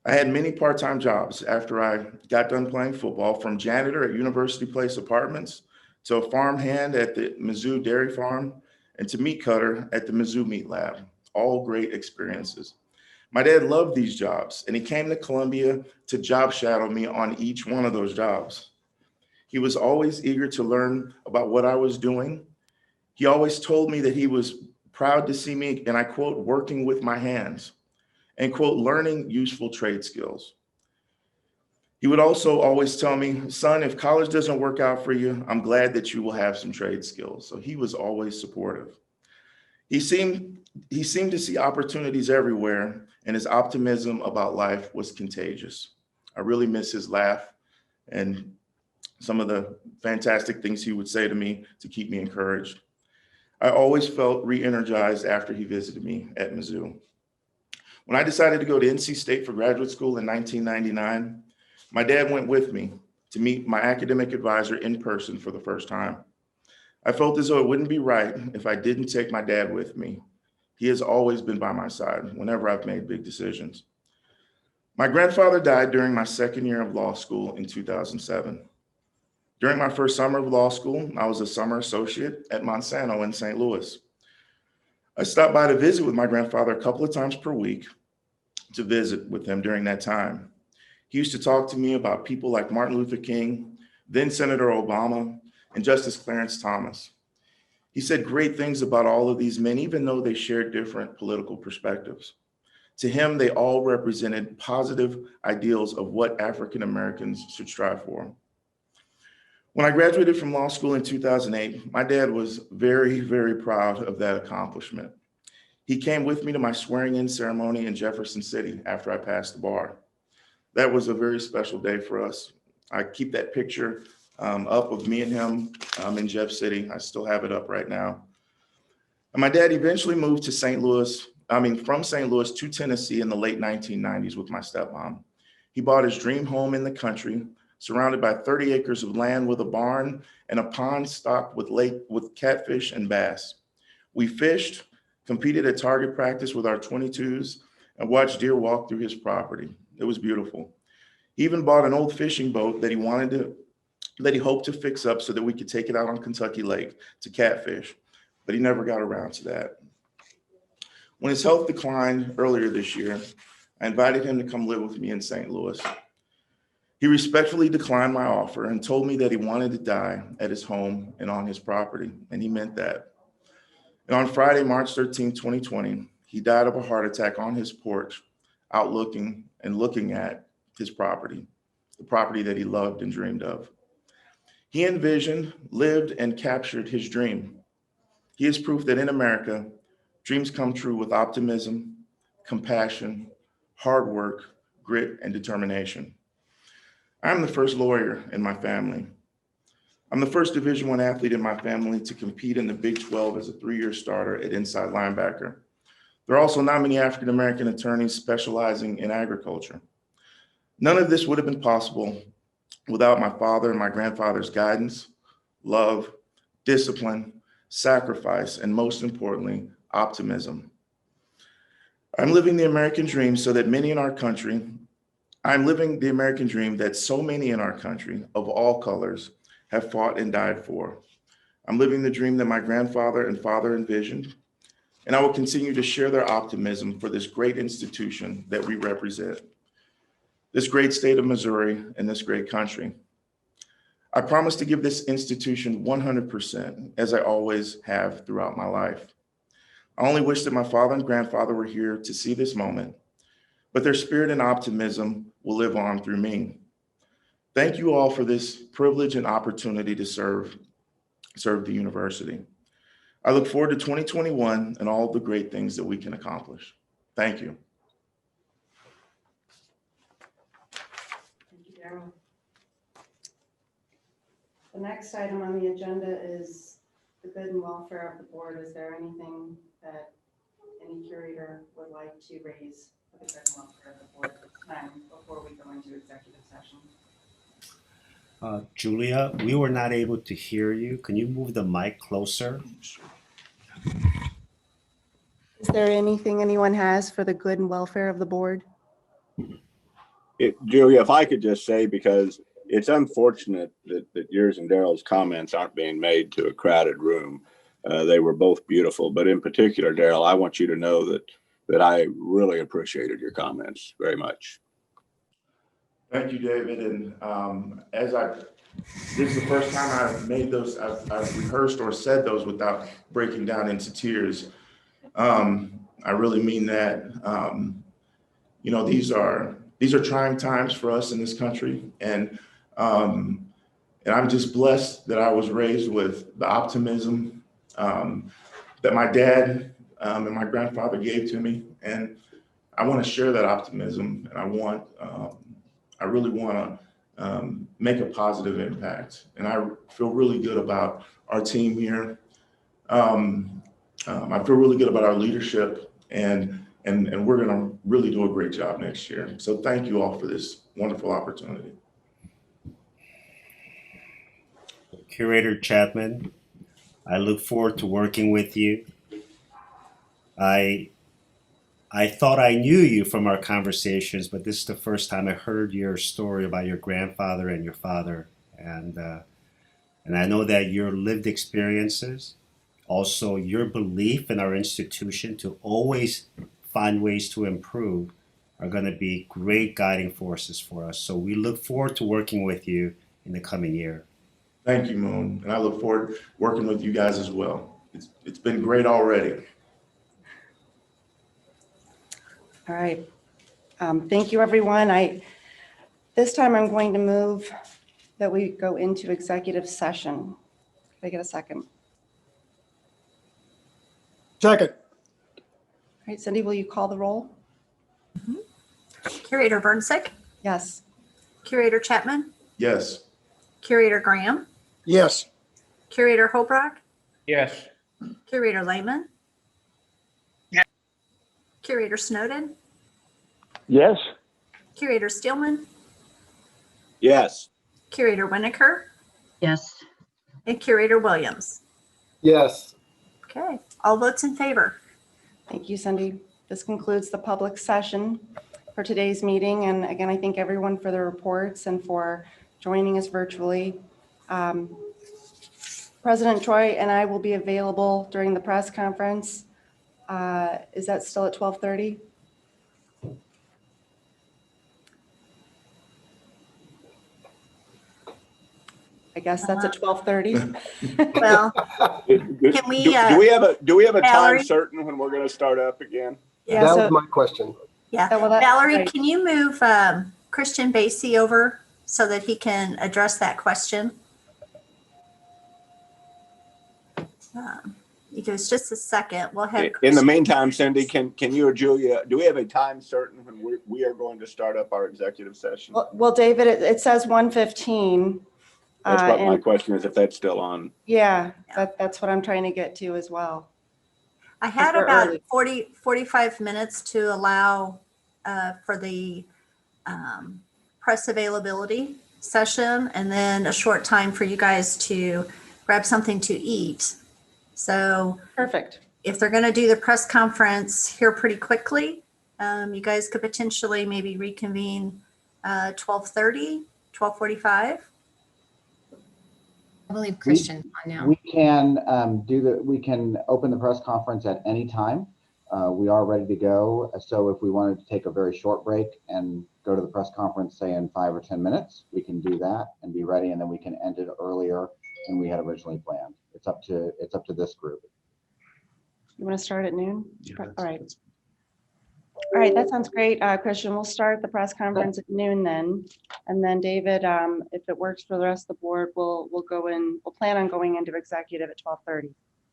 I had many part-time jobs after I got done playing football, from janitor at University Place Apartments to a farmhand at the Mizzou Dairy Farm and to meat cutter at the Mizzou Meat Lab. All great experiences. My dad loved these jobs, and he came to Columbia to job shadow me on each one of those jobs. He was always eager to learn about what I was doing. He always told me that he was proud to see me, and I quote, working with my hands, and quote, learning useful trade skills. He would also always tell me, son, if college doesn't work out for you, I'm glad that you will have some trade skills. So he was always supportive. He seemed to see opportunities everywhere, and his optimism about life was contagious. I really miss his laugh and some of the fantastic things he would say to me to keep me encouraged. I always felt re-energized after he visited me at Mizzou. When I decided to go to NC State for graduate school in 1999, my dad went with me to meet my academic advisor in person for the first time. I felt as though it wouldn't be right if I didn't take my dad with me. He has always been by my side whenever I've made big decisions. My grandfather died during my second year of law school in 2007. During my first summer of law school, I was a summer associate at Monsanto in St. Louis. I stopped by to visit with my grandfather a couple of times per week to visit with him during that time. He used to talk to me about people like Martin Luther King, then Senator Obama, and Justice Clarence Thomas. He said great things about all of these men, even though they shared different political perspectives. To him, they all represented positive ideals of what African Americans should strive for. When I graduated from law school in 2008, my dad was very, very proud of that accomplishment. He came with me to my swearing-in ceremony in Jefferson City after I passed the bar. That was a very special day for us. I keep that picture up of me and him in Jeff City. I still have it up right now. And my dad eventually moved to from St. Louis to Tennessee in the late 1990s with my stepmom. He bought his dream home in the country, surrounded by 30 acres of land with a barn and a pond stocked with catfish and bass. We fished, competed at target practice with our .22s, and watched deer walk through his property. It was beautiful. He even bought an old fishing boat that he hoped to fix up so that we could take it out on Kentucky Lake to catfish, but he never got around to that. When his health declined earlier this year, I invited him to come live with me in St. Louis. He respectfully declined my offer and told me that he wanted to die at his home and on his property, and he meant that. And on Friday, March 13, 2020, he died of a heart attack on his porch, out looking at his property, the property that he loved and dreamed of. He envisioned, lived, and captured his dream. He is proof that in America, dreams come true with optimism, compassion, hard work, grit, and determination. I'm the first lawyer in my family. I'm the first Division I athlete in my family to compete in the Big 12 as a 3-year starter at inside linebacker. There are also not many African-American attorneys specializing in agriculture. None of this would have been possible without my father and my grandfather's guidance, love, discipline, sacrifice, and most importantly, optimism. I'm living the American dream so that many in our country, I'm living the American dream that so many in our country of all colors have fought and died for. I'm living the dream that my grandfather and father envisioned, and I will continue to share their optimism for this great institution that we represent, this great state of Missouri and this great country. I promise to give this institution 100%, as I always have throughout my life. I only wish that my father and grandfather were here to see this moment, but their spirit and optimism will live on through me. Thank you all for this privilege and opportunity to serve the university. I look forward to 2021 and all the great things that we can accomplish. Thank you. Thank you, Daryl. The next item on the agenda is the good and welfare of the board. Is there anything that any curator would like to raise for the good and welfare of the board at this time before we go into executive session? Julia, we were not able to hear you. Can you move the mic closer? Is there anything anyone has for the good and welfare of the board? Julia, if I could just say, because it's unfortunate that yours and Daryl's comments aren't being made to a crowded room. They were both beautiful, but in particular, Daryl, I want you to know that I really appreciated your comments very much. Thank you, David. And this is the first time I've made those, I've rehearsed or said those without breaking down into tears. I really mean that. You know, these are trying times for us in this country. And I'm just blessed that I was raised with the optimism that my dad and my grandfather gave to me. And I want to share that optimism, and I really want to make a positive impact. And I feel really good about our team here. I feel really good about our leadership, and we're going to really do a great job next year. So thank you all for this wonderful opportunity. Curator Chapman, I look forward to working with you. I thought I knew you from our conversations, but this is the first time I heard your story about your grandfather and your father. And I know that your lived experiences, also your belief in our institution to always find ways to improve, are going to be great guiding forces for us. So we look forward to working with you in the coming year. Thank you, Moon. And I look forward to working with you guys as well. It's been great already. All right. Thank you, everyone. This time I'm going to move that we go into executive session. Can I get a second? Second. All right, Cindy, will you call the roll? Curator Burnsick, Yes. Curator Chapman, Yes. Curator Graham, Yes. Curator Hobrock, Yes. Curator Lehman, Yes. Curator Snowden, Yes. Curator Steelman, Yes. Curator Winokur, Yes. and Curator Williams. Yes. Okay, all votes in favor. Thank you, Cindy. This concludes the public session for today's meeting. And again, I thank everyone for their reports and for joining us virtually. President Troy and I will be available during the press conference. Is that still at 12:30? I guess that's at 12:30. Well, Can we, do we have a Valerie? time certain when we're going to start up again? Yeah, That so- was my question. yeah. well, that's Valerie, right. can you move Christian Basie over so that he can address that question? If it's just a second, we'll have. In the Christian- meantime, Cindy, can you or Julia, do we have a time certain when we are going to start up our executive session? Well, David, it says 1:15. That's what my and question is, if that's still on. yeah, that's what I'm trying to get to as well. I had we're about early. 45 minutes to allow for the press availability session, and then a short time for you guys to grab something to eat. So Perfect. if they're going to do the press conference here pretty quickly, you guys could potentially maybe reconvene 12:30, 12:45. I believe Christian's on now. We can we can open the press conference at any time. We are ready to go. So if we wanted to take a very short break and go to the press conference, say in 5 or 10 minutes, we can do that and be ready, and then we can end it earlier than we had originally planned. It's up to this group. You want to start at noon? Yeah, All right. All right, that sounds great, Christian. We'll start the press conference at noon then. And then David, if it works for the rest of the board, we'll plan on going into executive at 12:30.